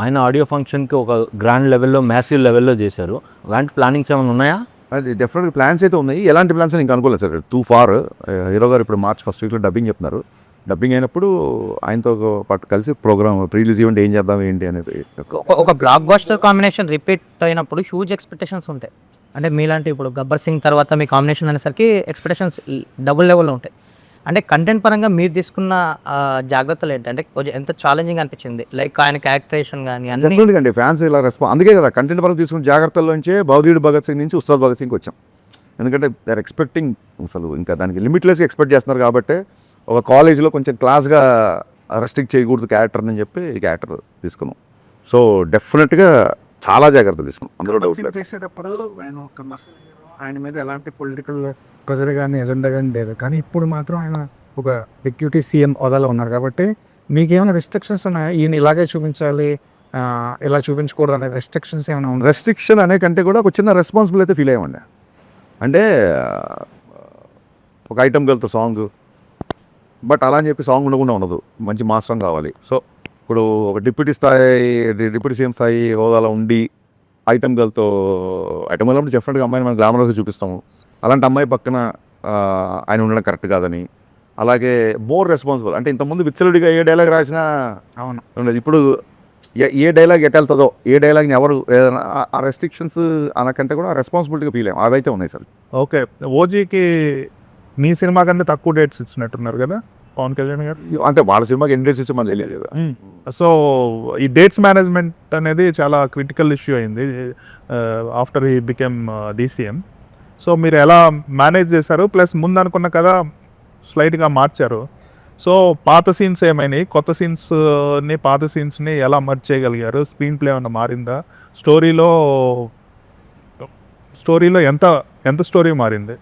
ఆయన ఆడియో ఫంక్షన్కి ఒక గ్రాండ్ లెవెల్లో, మ్యాసివ్ లెవెల్లో చేశారు. అలాంటి ప్లానింగ్స్ ఏమైనా ఉన్నాయా? అది డెఫినెట్గా ప్లాన్స్ అయితే ఉన్నాయి. ఎలాంటి ప్లాన్స్ అని ఇంకా అనుకోలేదు సార్. Two far. హీరో గారు ఇప్పుడు మార్చ్ ఫస్ట్ వీక్లో డబ్బింగ్ చెప్తున్నారు. డబ్బింగ్ అయినప్పుడు ఆయనతో పాటు కలిసి ప్రోగ్రామ్ ప్రీలీజ్ ఈవెంట్ ఏం చేద్దాం ఏంటి అనేది. ఒక బ్లాక్ బస్టర్ కాంబినేషన్ రిపీట్ అయినప్పుడు హ్యూజ్ ఎక్స్పెక్టేషన్స్ ఉంటాయి. అంటే మీలాంటి ఇప్పుడు గబ్బర్ సింగ్ తర్వాత మీ కాంబినేషన్ అనేసరికి ఎక్స్పెక్టేషన్స్ డబుల్ లెవెల్లో ఉంటాయి. అంటే కంటెంట్ పరంగా మీరు తీసుకున్న జాగ్రత్తలు ఏంటంటే కొంచెం ఎంత ఛాలెంజింగ్ అనిపించింది, లైక్ ఆయన క్యారెక్టరేషన్ కానీ అన్ని. డెఫినెట్గా అండి, ఫ్యాన్స్ ఇలా రెస్పాన్స్. అందుకే కదా కంటెంట్ పరంగా తీసుకున్న జాగ్రత్తల్లోంచే భవదీయుడు భగత్ సింగ్ నుంచి ఉస్తాద్ భగత్ సింగ్కి వచ్చాం. ఎందుకంటే దే ఆర్ ఎక్స్పెక్టింగ్, అసలు ఇంకా దానికి లిమిట్లెస్గా ఎక్స్పెక్ట్ చేస్తున్నారు కాబట్టి ఒక కాలేజీలో కొంచెం క్లాస్గా రెస్ట్రిక్ట్ చేయకూడదు క్యారెక్టర్ని చెప్పి ఈ క్యారెక్టర్ తీసుకున్నాం. సో డెఫినెట్గా చాలా జాగ్రత్త తీసుకున్నాం, అందులో డౌట్ లేదు. చేసేటప్పుడు ఆయన మీద ఎలాంటి పొలిటికల్ ప్రెజర్ కానీ ఎజెండా కానీ లేదు, కానీ ఇప్పుడు మాత్రం ఆయన ఒక డిప్యూటీ సీఎం హోదాలో ఉన్నారు కాబట్టి మీకేమైనా రెస్ట్రిక్షన్స్ ఉన్నాయా? ఈయన ఇలాగే చూపించాలి, ఇలా చూపించకూడదు అనే రెస్ట్రిక్షన్స్ ఏమైనా ఉన్నాయి? రెస్ట్రిక్షన్ అనే కంటే కూడా ఒక చిన్న రెస్పాన్సిబుల్ అయితే ఫీల్ అయ్యామండి. అంటే ఒక ఐటమ్ గర్ల్తో సాంగ్, బట్ అలా అని చెప్పి సాంగ్ ఉండకుండా ఉండదు, మంచి మాస్ సాంగ్ కావాలి. సో ఇప్పుడు ఒక డిప్యూటీ సీఎం స్థాయి హోదాలో ఉండి ఐటమ్ గర్ల్తో ఐటమ్ గర్ల్ అంటే డెఫినెట్గా అమ్మాయిని మనం గ్లామరస్గా చూపిస్తాము. అలాంటి అమ్మాయి పక్కన ఆయన ఉండడం కరెక్ట్ కాదని. అలాగే మోర్ రెస్పాన్సిబుల్, అంటే ఇంతకుముందు విచ్చలుడిగా ఏ డైలాగ్ రాసినా అవును ఉండేది. ఇప్పుడు ఏ డైలాగ్ ఎట్టెళ్తుందో, ఏ డైలాగ్ని ఎవరు ఏదైనా ఆ రెస్ట్రిక్షన్స్ అనకంటే కూడా రెస్పాన్సిబిలిటీగా ఫీల్ అయ్యాం. అవైతే ఉన్నాయి సార్. ఓకే, ఓజీకి మీ సినిమా కంటే తక్కువ డేట్స్ ఇచ్చినట్టున్నారు కదా పవన్ కళ్యాణ్ గారు. అంటే వాళ్ళ సినిమాకి ఎన్ని డేట్స్ ఇచ్చి మనకు తెలియదు. సో ఈ డేట్స్ మేనేజ్మెంట్ అనేది చాలా క్రిటికల్ ఇష్యూ అయింది after he became DCM. So మీరు ఎలా మేనేజ్ చేశారు? ప్లస్ ముందు అనుకున్న కదా స్లైట్గా మార్చారు. సో పాత సీన్స్ ఏమైనాయి, కొత్త సీన్స్ని పాత సీన్స్ని ఎలా మర్జ్ చేయగలిగారు? స్క్రీన్ ప్లే ఏమన్నా మారిందా? స్టోరీలో ఎంత స్టోరీ మారింది?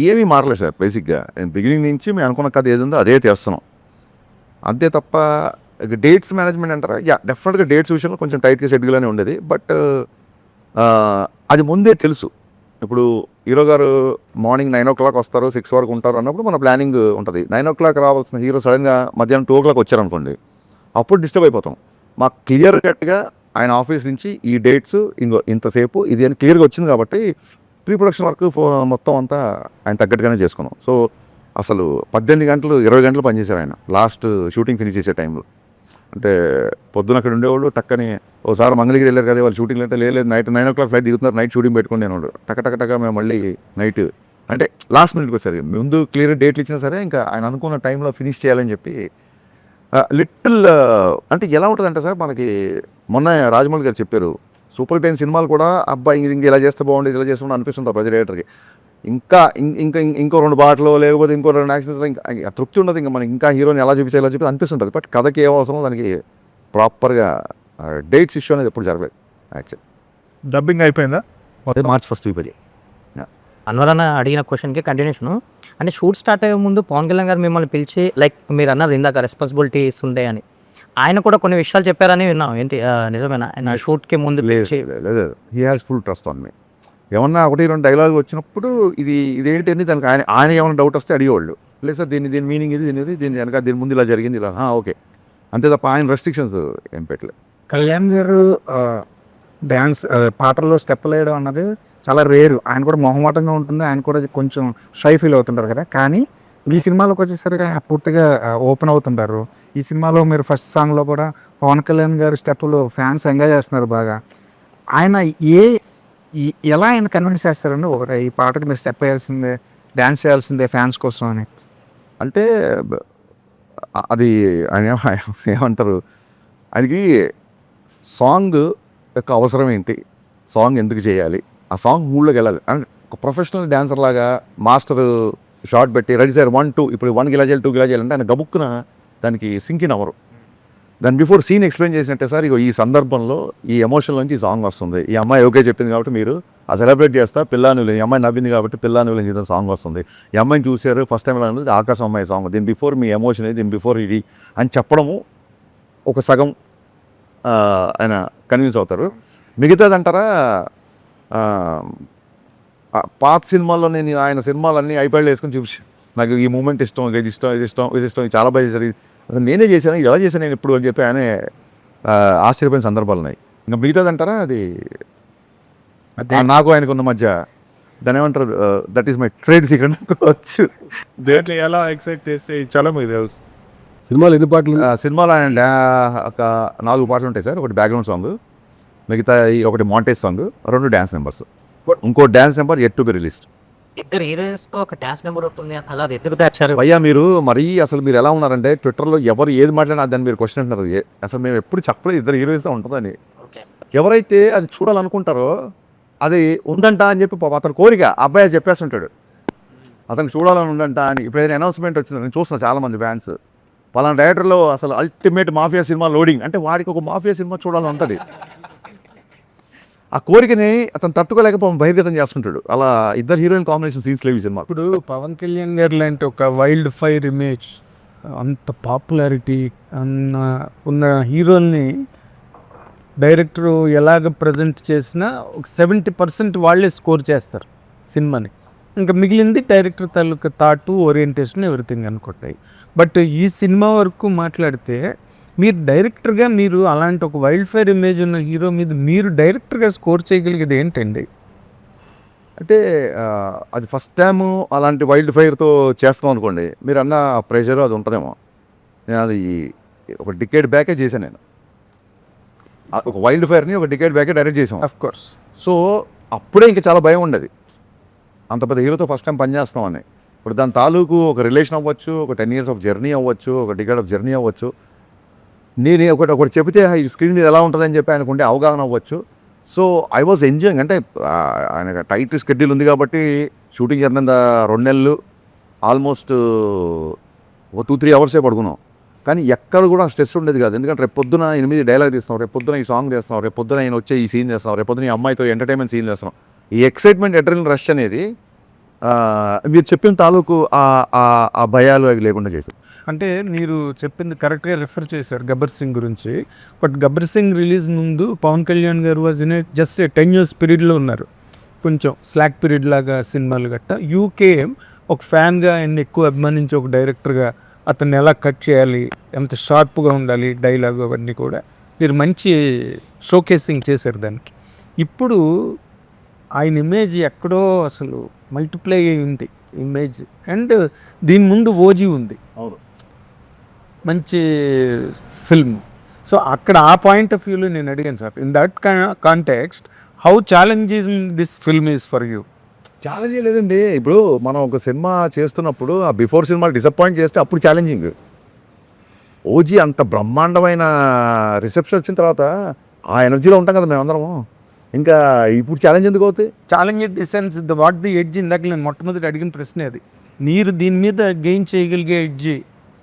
ఏమీ మారలేదు సార్. బేసిక్గా బిగినింగ్ నుంచి మేము అనుకున్న కథ ఏది ఉందో అదే చేస్తున్నాం అంతే తప్ప డేట్స్ మేనేజ్మెంట్ అంటారా? డెఫినెట్గా డేట్స్ విషయంలో కొంచెం టైట్గా షెడ్యూల్గానే ఉండేది. బట్ అది ముందే తెలుసు. ఇప్పుడు హీరో గారు మార్నింగ్ 9 o'clock వస్తారు, 6 వరకు ఉంటారు అన్నప్పుడు మన ప్లానింగ్ ఉంటుంది. 9 o'clock రావాల్సిన హీరో సడన్గా మధ్యాహ్నం 2 o'clock వచ్చారనుకోండి, అప్పుడు డిస్టర్బ్ అయిపోతాం. మాకు క్లియర్ కట్గా ఆయన ఆఫీస్ నుంచి ఈ డేట్స్ ఇంతసేపు ఇది అని క్లియర్గా వచ్చింది కాబట్టి ప్రీ ప్రొడక్షన్ వర్క్ మొత్తం అంతా ఆయన తగ్గట్టుగానే చేసుకున్నాం. సో అసలు 18 గంటలు 20 గంటలు పనిచేశారు ఆయన లాస్ట్ షూటింగ్ ఫినిష్ చేసే టైంలో. అంటే పొద్దున అక్కడ ఉండేవాళ్ళు, టక్కని ఒకసారి మంగళగిరి వెళ్ళారు కదా వాళ్ళు షూటింగ్ అంటే లేదు నైట్ 9 o'clock ఫ్లైట్ దిగుతున్నారు, నైట్ షూటింగ్ పెట్టుకుని నేను టక్క మేము మళ్ళీ నైట్ అంటే లాస్ట్ మినిట్కి వచ్చారు. ముందు క్లియర్ డేట్లు ఇచ్చినా సరే ఇంకా ఆయన అనుకున్న టైంలో ఫినిష్ చేయాలని చెప్పి లిటిల్ అంటే ఎలా ఉంటుందంటే సార్, మనకి మొన్న రాజమౌళి గారు చెప్పారు సూపర్ 10 సినిమాలు కూడా అబ్బాయి ఇంక ఇలా చేస్తే బాగుండేది, ఇలా చేస్తుంటే అనిపిస్తుంటారు ప్రతి డైరెక్టర్కి. ఇంకో 2 పాటలు లేకపోతే ఇంకో 2 యాక్షన్స్లో ఇంకా తృప్తి ఉండదు. ఇంకా మనకి ఇంకా హీరోని ఎలా చూపించాలి ఎలా చూపించి అనిపిస్తుంటుంది. బట్ కథకి ఏం అవసరం దానికి ప్రాపర్గా డేట్స్ ఇష్యూ అనేది ఎప్పుడు జరగలేదు. యాక్చువల్లీ డబ్బింగ్ అయిపోయిందా? మార్చ్ ఫస్ట్ వీక్ అది. అన్వర్ అన్న అడిగిన క్వశ్చన్కి కంటిన్యూషన్. అంటే షూట్ స్టార్ట్ అయ్యే ముందు పవన్ కళ్యాణ్ గారు మిమ్మల్ని పిలిచి లైక్ మీరు అన్నారు ఇందాక రెస్పాన్సిబిలిటీస్ ఉంటాయి అని, ఆయన కూడా కొన్ని విషయాలు చెప్పారని విన్నాం. ఏంటి నిజమేనా? ఆయన షూట్కి ముందు పిలిచి లేదు, he has full trust on me. ఏమన్నా 1-2 డైలాగ్ వచ్చినప్పుడు ఇదేంటి అని దానికి ఆయన ఏమైనా డౌట్ వస్తే అడిగేవాళ్ళు. లేదు సార్ దీని మీనింగ్ దీని వెనక దీని ముందు ఇలా జరిగింది ఇలా ఓకే అంతే తప్ప ఆయన రెస్ట్రిక్షన్స్ ఏం పెట్టలేదు. కళ్యాణ్ గారు డ్యాన్స్ పాటల్లో స్టెప్పులు వేయడం అన్నది చాలా రేరు. ఆయన కూడా మొహమాటంగా ఉంటుంది, ఆయన కూడా కొంచెం షై ఫీల్ అవుతుంటారు కదా. కానీ ఈ సినిమాలోకి వచ్చేసరికి ఆయన పూర్తిగా ఓపెన్ అవుతుంటారు. ఈ సినిమాలో మీరు ఫస్ట్ సాంగ్లో కూడా పవన్ కళ్యాణ్ గారు స్టెప్పులు ఫ్యాన్స్ ఎంజాయ్ చేస్తున్నారు బాగా. ఆయన ఎలా ఆయన కన్విన్స్ చేస్తారండి ఈ పాటకి మీరు స్టెప్ వేయాల్సిందే, డ్యాన్స్ చేయాల్సిందే ఫ్యాన్స్ కోసం అని? అంటే అది ఆయన ఏమంటారు, ఆయనకి సాంగ్ యొక్క అవసరం ఏంటి, సాంగ్ ఎందుకు చేయాలి, ఆ సాంగ్ మూడ్లోకి వెళ్ళాలి. అండ్ ఒక ప్రొఫెషనల్ డ్యాన్సర్ లాగా మాస్టర్ షార్ట్ పెట్టి రెడీ సార్ 1 2 ఇప్పుడు 1 గిలా చేయాలి 2 గిలా చేయాలంటే ఆయన గబుక్కున దానికి సింకిన్ అవ్వరు. దాని బిఫోర్ సీన్ ఎక్స్ప్లెయిన్ చేసినట్టే సార్ ఇగో ఈ సందర్భంలో ఈ ఎమోషన్ నుంచి ఈ సాంగ్ వస్తుంది, ఈ అమ్మాయి ఓకే చెప్పింది కాబట్టి మీరు ఆ సెలబ్రేట్ చేస్తా పిల్లానులు, ఈ అమ్మాయి నవ్వింది కాబట్టి పిల్లానులు చేసిన సాంగ్ వస్తుంది, ఈ అమ్మాయిని చూశారు ఫస్ట్ టైం ఎలా ఉంది ఆకాశం అమ్మాయి సాంగ్, దీని బిఫోర్ మీ ఎమోషన్ దీని బిఫోర్ ఇది అని చెప్పడము ఒక సగం ఆయన కన్విన్స్ అవుతారు. మిగతాదంటారా పాత సినిమాల్లో నేను ఆయన సినిమాలన్నీ ఐప్యాడ్లో వేసుకొని నాకు ఈ మూమెంట్ ఇష్టం, ఇది ఇష్టం, ఇది ఇష్టం, ఇది ఇష్టం, ఇది చాలా బాగా చేశారు, అసలు నేనే చేశాను, ఇది ఎలా చేశాను నేను ఇప్పుడు అని చెప్పి ఆయన ఆశ్చర్యపోయిన సందర్భాలు ఉన్నాయి. ఇంకా మిగతాది అంటారా, అది నాకు ఆయనకు ఉన్న మధ్య దాని ఏమంటారు, that is my trade secret వచ్చు. దేంట్లో ఎలా ఎక్సైట్ చేస్తే చాలా మీకు తెలుసు. సినిమాలు ఎన్ని పాటలు? సినిమాలో ఆయన ఒక 4 పాటలు ఉంటాయి సార్. ఒకటి బ్యాక్గ్రౌండ్ సాంగ్, మిగతా ఒకటి మాంటేజ్ సాంగ్, 2 డ్యాన్స్ నెంబర్స్, ఇంకో dance number at to be released. ఇద్దరు హీరోయిన్స్ ఒక డాన్స్ నెంబర్ ఉంటుంది, అలా ఎందుకు దాచారు? భయ్యా మీరు మరీ అసలు మీరు ఎలా ఉన్నారంటే ట్విట్టర్లో ఎవరు ఏది మాట్లాడినా దాన్ని మీరు క్వశ్చన్ అంటున్నారు. అసలు మేము ఎప్పుడు చెప్పలేదు ఇద్దరు హీరోయిన్స్ ఉంటుందని. ఎవరైతే అది చూడాలనుకుంటారో అది ఉందంట అని చెప్పి అతని కోరిక అబ్బాయి చెప్పేస్తుంటాడు, అతను చూడాలని ఉందంట అని. ఇప్పుడు ఏదైనా అనౌన్స్మెంట్ వచ్చింది, నేను చూస్తున్నాను చాలామంది ఫ్యాన్స్, పలానా డైరెక్టర్లో అసలు అల్టిమేట్ మాఫియా సినిమా లోడింగ్ అంటే వాడికి ఒక మాఫియా సినిమా చూడాలని ఉంటుంది. ఆ కోరికని అతను తట్టుకోలేకపోతే బహిర్గతం చేస్తుంటాడు. అలా ఇద్దరు హీరోయిన్ కాంబినేషన్ సీన్స్ లేవు ఈ సినిమా. ఇప్పుడు పవన్ కళ్యాణ్ గారు లాంటి ఒక వైల్డ్ ఫైర్ ఇమేజ్, అంత పాపులారిటీ ఉన్న హీరోల్ని డైరెక్టర్ ఎలాగ ప్రజెంట్ చేసినా ఒక 70% వాళ్ళే స్కోర్ చేస్తారు సినిమాని. ఇంకా మిగిలింది డైరెక్టర్ తాలూకా థాటు, ఓరియంటేషన్, ఎవ్రీథింగ్ అనుకుంటాయి. బట్ ఈ సినిమా వరకు మాట్లాడితే మీరు డైరెక్టర్గా మీరు అలాంటి ఒక వైల్డ్ ఫైర్ ఇమేజ్ ఉన్న హీరో మీద మీరు డైరెక్టర్గా స్కోర్ చేయగలిగేది ఏంటండి? అంటే అది ఫస్ట్ టైము అలాంటి వైల్డ్ ఫైర్తో చేస్తాం అనుకోండి, మీరు అన్న ప్రెషర్ అది ఉంటుందేమో. నేను అది ఒక డికేడ్ బ్యాకే చేశాను. నేను ఒక వైల్డ్ ఫైర్ని ఒక డికేడ్ బ్యాకే డైరెక్ట్ చేసాం. Of course. సో అప్పుడే ఇంకా చాలా భయం ఉండేది, అంత పెద్ద హీరోతో ఫస్ట్ టైం పనిచేస్తాం అని. ఇప్పుడు దాని తాలూకు ఒక రిలేషన్ అవ్వచ్చు, ఒక 10 years ఆఫ్ జర్నీ అవ్వచ్చు, ఒక డికేడ్ ఆఫ్ జర్నీ అవ్వచ్చు. నేను ఒకటి చెబితే ఈ స్క్రీన్ మీద ఎలా ఉంటుందని చెప్పి ఆయనకుంటే అవగాహన అవ్వచ్చు. So I was enjoying. అంటే ఆయన టైట్ షెడ్యూల్ ఉంది కాబట్టి షూటింగ్ జరిగిన 2 నెలలు ఆల్మోస్ట్ ఒక 2-3 hours పడుకున్నాం. కానీ ఎక్కడ కూడా స్ట్రెస్ ఉండేది కాదు. ఎందుకంటే రేపు పొద్దున 8 డైలాగ్ తీస్తాం, రేపు పొద్దున ఈ సాంగ్ చేస్తాం, రేపు పొద్దున ఆయన వచ్చే ఈ సీన్ చేస్తాం, రేపు పొద్దున ఈ అమ్మాయితో ఎంటర్టైన్మెంట్ సీన్ చేస్తాం. ఈ ఎక్సైట్మెంట్, అడ్రినల్ రష్ అనేది మీరు చెప్పిన తాలూకు ఆ భయాలు అవి లేకుండా చేశారు. అంటే మీరు చెప్పింది కరెక్ట్గా రిఫర్ చేశారు గబ్బర్ సింగ్ గురించి. బట్ గబ్బర్ సింగ్ రిలీజ్ ముందు పవన్ కళ్యాణ్ గారు వాజ్ ఇన్ జస్ట్ 10 years పీరియడ్లో ఉన్నారు. కొంచెం స్లాక్ పీరియడ్ లాగా సినిమాలు గట్ట. యూకే ఒక ఫ్యాన్గా ఆయన ఎక్కువ అభిమానించి ఒక డైరెక్టర్గా అతన్ని ఎలా కట్ చేయాలి, ఎంత షార్ప్గా ఉండాలి డైలాగ్, అవన్నీ కూడా మీరు మంచి షోకేసింగ్ చేశారు దానికి. ఇప్పుడు ఆయన ఇమేజ్ ఎక్కడో అసలు మల్టిప్లై అయి ఉంది ఇమేజ్. అండ్ దీని ముందు ఓజీ ఉంది, అవును, మంచి ఫిల్మ్. సో అక్కడ ఆ పాయింట్ ఆఫ్ వ్యూలో నేను అడిగాను sir, in that context how challenging this film is for you? Challenge లేదండి. ఇప్పుడు మనం ఒక సినిమా చేస్తున్నప్పుడు ఆ బిఫోర్ సినిమాలు డిసప్పాయింట్ చేస్తే అప్పుడు ఛాలెంజింగ్. ఓజీ అంత బ్రహ్మాండమైన రిసెప్షన్ వచ్చిన తర్వాత ఆ ఎనర్జీలో ఉంటాం కదా మేమందరము. ఇంకా ఇప్పుడు ఛాలెంజ్ ఎందుకు అవుతాయి? Challenge in the sense what the edge, ఇందాక నేను మొట్టమొదటి అడిగిన ప్రశ్న అది. మీరు దీని మీద గెయిన్ చేయగలిగే ఎడ్జ్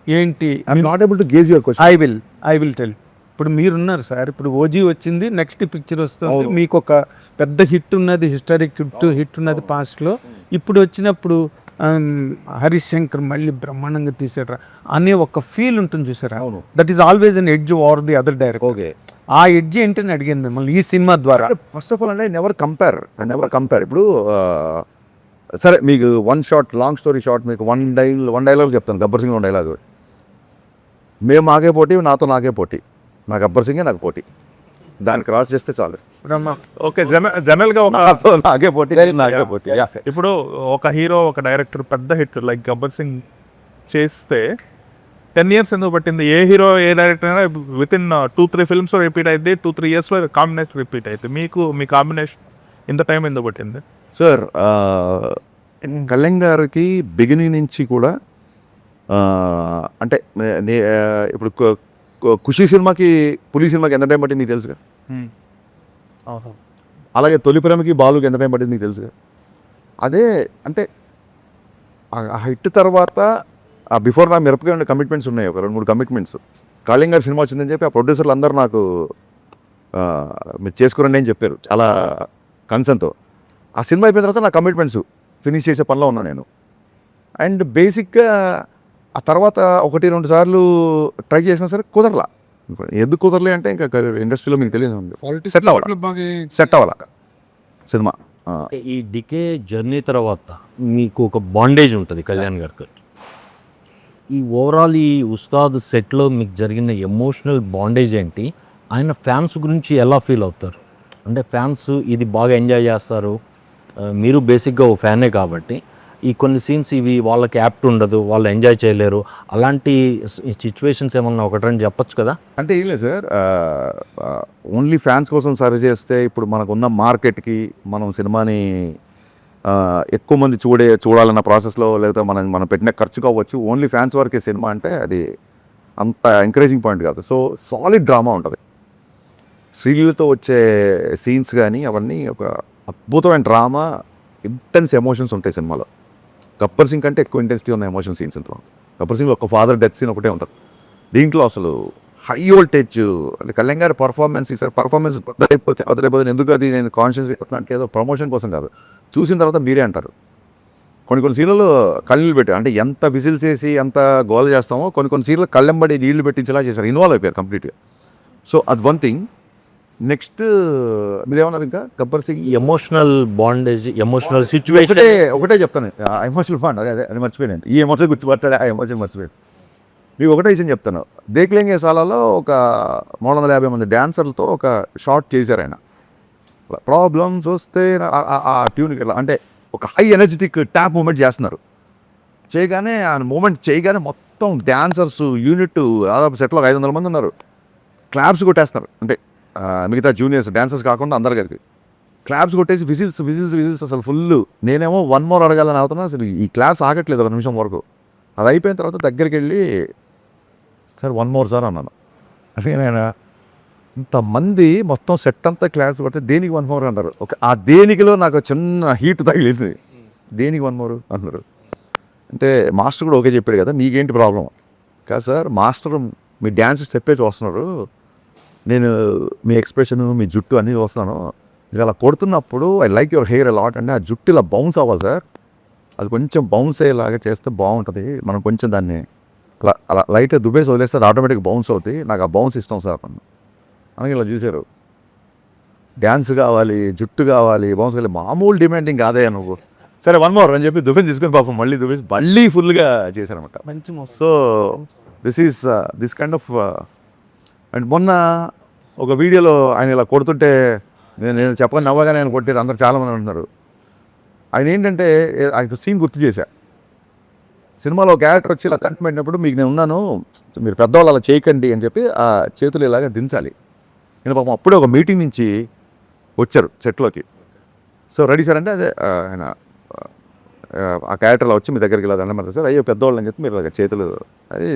ఏంటి? I'm not able to gauge your question. I will tell. ఇప్పుడు మీరున్నారు సార్, ఇప్పుడు ఓజీ వచ్చింది, నెక్స్ట్ పిక్చర్ వస్తుంది, మీకు ఒక పెద్ద హిట్ ఉన్నది, హిస్టారిక్ హిట్ ఉన్నది పాస్ట్లో. ఇప్పుడు వచ్చినప్పుడు హరీష్ శంకర్ మళ్ళీ బ్రహ్మాండంగా తీసారా అనే ఒక ఫీల్ ఉంటుంది చూసారా, that is always an edge over the other director. Okay, ఆ ఎడ్జ్ ఏంటని అడిగాను మిమ్మల్ని ఈ సినిమా ద్వారా. ఫస్ట్ ఆఫ్ ఆల్ అంటే నెవర్ కంపేర్. ఇప్పుడు సరే మీకు one shot, long story short, మీకు వన్ డైలాగ్ చెప్తాను. గబ్బర్ సింగ్ 1 dialogue. మేము మాకే పోటీ, నాతో నాకే పోటీ, నా గబ్బర్ సింగే నాకు పోటీ, దాన్ని క్రాస్ చేస్తే చాలు. ఓకే, జనరల్గా నాకే పోటీ, నాకే పోటీ. ఇప్పుడు ఒక హీరో, ఒక డైరెక్టర్ పెద్ద హిట్ లైక్ గబ్బర్ సింగ్ చేస్తే 10 years ఎందుకు పట్టింది? ఏ హీరో, ఏ డైరెక్టర్ అయినా విత్ ఇన్ 2-3 films రిపీట్ అయితే 2-3 yearsలో కాంబినేషన్ రిపీట్ అయితే మీ కాంబినేషన్ ఇంత టైం ఎందుకు పట్టింది? సార్ కళ్యాణ్ గారికి బిగినింగ్ నుంచి కూడా అంటే ఇప్పుడు ఖుషీ సినిమాకి, పులి సినిమాకి ఎంత టైం పట్టింది నీకు తెలుసుగా. అలాగే తొలి ప్రేమకి, బాలుకి ఎంత టైం పట్టింది నీకు తెలుసుగా. అదే అంటే ఆ హిట్ తర్వాత ఆ బిఫోర్ నా మిరపకాయ ఉండే కమిట్మెంట్స్ ఉన్నాయి, ఒక 2-3 కమిట్మెంట్స్. కళ్యాణ్ గారి సినిమా వచ్చిందని చెప్పి ఆ ప్రొడ్యూసర్లు అందరూ నాకు మీరు చేసుకురండి అని చెప్పారు చాలా కన్సర్న్తో. ఆ సినిమా అయిపోయిన తర్వాత నా కమిట్మెంట్స్ ఫినిష్ చేసే పనిలో ఉన్నాను నేను. అండ్ బేసిక్గా ఆ తర్వాత 1-2 సార్లు ట్రై చేసినా సరే కుదరలా. ఎందుకు కుదరలే అంటే ఇంకా ఇండస్ట్రీలో మీకు తెలియదు, సెట్ అవ్వాలా సినిమా. ఈ డికే జర్నీ తర్వాత మీకు ఒక బాండేజ్ ఉంటుంది కళ్యాణ్ గారికి. ఈ ఓవరాల్ ఈ ఉస్తాద్ సెట్లో మీకు జరిగిన ఎమోషనల్ బాండేజ్ ఏంటి? ఆయన ఫ్యాన్స్ గురించి ఎలా ఫీల్ అవుతారు? అంటే ఫ్యాన్స్ ఇది బాగా ఎంజాయ్ చేస్తారు, మీరు బేసిక్గా ఓ ఫ్యానే కాబట్టి ఈ కొన్ని సీన్స్ ఇవి వాళ్ళకి యాప్ట్ ఉండదు, వాళ్ళు ఎంజాయ్ చేయలేరు, అలాంటి సిచ్యువేషన్స్ ఏమన్నా ఒకటి రెండు చెప్పొచ్చు కదా? అంటే ఏం లేదు సార్, ఓన్లీ ఫ్యాన్స్ కోసం సర్వ్ చేస్తే ఇప్పుడు మనకున్న మార్కెట్కి మనం సినిమాని ఎక్కువ మంది చూడాలన్న ప్రాసెస్లో, లేకపోతే మనం పెట్టిన ఖర్చు కావచ్చు, ఓన్లీ ఫ్యాన్స్ వరకే సినిమా అంటే అది అంత ఎంకరేజింగ్ పాయింట్ కాదు. సో సాలిడ్ డ్రామా ఉంటుంది, శ్రీలీలతో వచ్చే సీన్స్ కానీ అవన్నీ ఒక అద్భుతమైన డ్రామా, ఇంటెన్స్ ఎమోషన్స్ ఉంటాయి సినిమాలో. గబ్బర్ సింగ్ కంటే ఎక్కువ ఇంటెన్సిటీ ఉన్న ఎమోషన్ సీన్స్ ఇంట్లో. గబ్బర్ సింగ్లో ఒక ఫాదర్ డెత్ సీన్ ఒకటే ఉంటుంది, దీంట్లో అసలు హై వోల్టేజ్. అంటే కళ్యాణ్ గారి పర్ఫార్మెన్స్ ఈసారి పర్ఫార్మెన్స్ వదిలేకపోతే ఎందుకు అది నేను కాన్షియస్ అంటే ఏదో ప్రమోషన్ కోసం కాదు, చూసిన తర్వాత మీరే అంటారు. కొన్ని సీన్లలో కళ్ళు పెట్టి, అంటే ఎంత విజిల్స్ వేసి ఎంత గోల చేస్తామో కొన్ని సీన్లు కళ్ళెంబడి నీళ్లు పెట్టించేలా చేశారు, ఇన్వాల్వ్ అయిపోయారు కంప్లీట్గా. సో అది వన్ థింగ్. నెక్స్ట్ మీరేమన్నారు ఇంకా Gabbar Singh emotional bondage, emotional situation ఒకటే చెప్తాను, ఎమోషనల్ బాండ్ అది మర్చిపోయాను, ఈ ఎమోషన్ గుర్తుపట్టాడు, ఆ ఎమోషన్ మర్చిపోయాను. మీకు ఒకటే విషయం చెప్తాను, దేక్లేంగే సాలాలో ఒక 350 మంది డ్యాన్సర్లతో ఒక షార్ట్ చేశారు ఆయన. ప్రాబ్లమ్స్ వస్తే ఆ ట్యూన్కి వెళ్ళా అంటే ఒక హై ఎనర్జెటిక్ ట్యాప్ మూమెంట్ చేస్తున్నారు. చేయగానే ఆ మూమెంట్ చేయగానే మొత్తం డ్యాన్సర్స్ యూనిట్ దాదాపు సెట్లో 500 మంది ఉన్నారు, క్లాప్స్ కొట్టేస్తున్నారు. అంటే మిగతా జూనియర్స్ డ్యాన్సర్స్ కాకుండా అందరు కలిపి క్లాప్స్ కొట్టేసి విజిల్స్ అసలు ఫుల్. నేనేమో 1 more అడగాలని అవుతున్నా, అసలు ఈ క్లాప్స్ ఆగట్లేదు 1 నిమిషం వరకు. అది అయిపోయిన తర్వాత దగ్గరికి వెళ్ళి సార్ 1 more సార్ అన్నాను. అంటే నేను ఇంతమంది మొత్తం సెట్ అంతా క్లాప్స్ కొడితే దేనికి 1 more అన్నారు. ఓకే, ఆ దేనికిలో నాకు చిన్న హీట్ తగిలింది, దేనికి 1 more అన్నారు. అంటే మాస్టర్ కూడా ఓకే చెప్పాడు కదా, నీకేంటి ప్రాబ్లం కాదు సార్, మాస్టర్ మీ డ్యాన్స్ స్టెప్పే చూస్తున్నారు, నేను మీ ఎక్స్ప్రెషన్ మీ జుట్టు అన్నీ చూస్తున్నాను, మీరు అలా కొడుతున్నప్పుడు I like your hair a lot అంటే ఆ జుట్టు ఇలా బౌన్స్ అవ్వాలి సార్, అది కొంచెం బౌన్స్ అయ్యేలాగా చేస్తే బాగుంటుంది, మనం కొంచెం దాన్ని అలా లైట్గా దుబ్బేసి వదిలేస్తే అది ఆటోమేటిక్గా బౌన్స్ అవుతుంది, నాకు ఆ బౌన్స్ ఇష్టం సార్ అని ఇలా చూశారు. డ్యాన్స్ కావాలి, జుట్టు కావాలి, బౌన్స్ కావాలి, మామూలు డిమాండింగ్ కాదే నువ్వు, సరే 1 more అని చెప్పి దుబ్బేసి తీసుకొని పాపం మళ్ళీ ఫుల్గా చేశారనమాట. మంచి so this kind of. And మొన్న ఒక వీడియోలో ఆయన ఇలా కొడుతుంటే నేను చెప్పని నవ్వగానే ఆయన కొట్టారు, అందరు చాలామంది అంటున్నారు. ఆయన ఏంటంటే ఆయన సీన్ గుర్తు చేశా, సినిమాలో ఒక క్యారెక్టర్ వచ్చి ఇలా కంటి పెట్టినప్పుడు మీకు నేను ఉన్నాను, మీరు పెద్దవాళ్ళు అలా చేయకండి అని చెప్పి ఆ చేతులు ఇలాగా దించాలి. నేను పాపం అప్పుడే ఒక మీటింగ్ నుంచి వచ్చారు సెట్లోకి. సో రెడీ సార్ అంటే అదే ఆయన ఆ క్యారెక్టర్లో వచ్చి మీ దగ్గరికి ఇలా దండం పెడతారు సార్, అయ్యో పెద్దవాళ్ళు అని చెప్పి మీరు ఇలాగ చేతులు, అది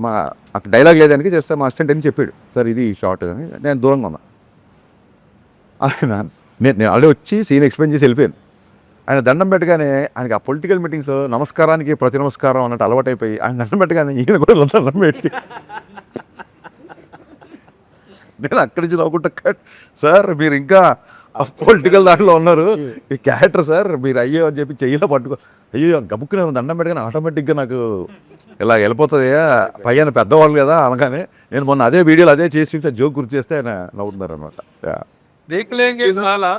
మా అక్కడ డైలాగ్ లేదానికి చేస్తే మా అసిస్టెంట్ అని చెప్పాడు సార్ ఇది షార్ట్ అని. నేను దూరంగా ఉన్నా, నేను ఆల్రెడీ వచ్చి సీన్ ఎక్స్ప్లెయిన్ చేసి వెళ్ళిపోయాను. ఆయన దండం పెట్టగానే ఆయనకి ఆ పొలిటికల్ మీటింగ్స్ నమస్కారానికి ప్రతి నమస్కారం అన్నట్టు అలవాటైపోయి ఆయన దండం పెట్టగానే ఈయన కూడా దండం పెట్టి నేను అక్కడి నుంచి నవ్వుకుంటా, సార్ మీరు ఇంకా పొలిటికల్ దాంట్లో ఉన్నారు, ఈ క్యారెక్టర్ సార్ మీరు అయ్యో అని చెప్పి చెయ్యిలో పట్టుకో, అయ్యో గబుక్కునే దండం పెట్టగానే ఆటోమేటిక్గా నాకు ఇలా వెళ్ళిపోతుంది, పైన పెద్దవాళ్ళు కదా అనగానే నేను మొన్న అదే వీడియోలో అదే చేసి జోక్ గుర్తు చేస్తే ఆయన నవ్వుతున్నారు అనమాట. దేక్లేంగే సాలా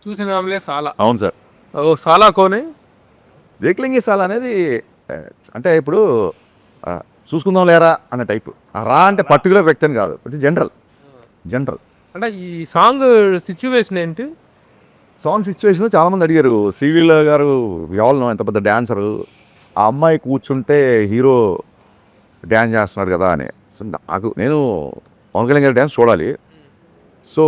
చూసినాంలే సాలా. అవును సార్, ఓ సాలా కోనే దేక్లేంగే సాలా అనేది అంటే ఇప్పుడు చూసుకుందాం లేరా అనే టైపు. రా అంటే పర్టికులర్ వ్యక్తి అని కాదు, ఇది జనరల్. అంటే ఈ సాంగ్ సిచ్యువేషన్ ఏంటి? సాంగ్ సిచ్యువేషన్ చాలామంది అడిగారు, శ్రీలీల గారు ఎవరు ఎంత పెద్ద డ్యాన్సరు, ఆ అమ్మాయి కూర్చుంటే హీరో డ్యాన్స్ చేస్తున్నాడు కదా అని. సో నేను పవన్ కళ్యాణ్ గారి డ్యాన్స్ చూడాలి. సో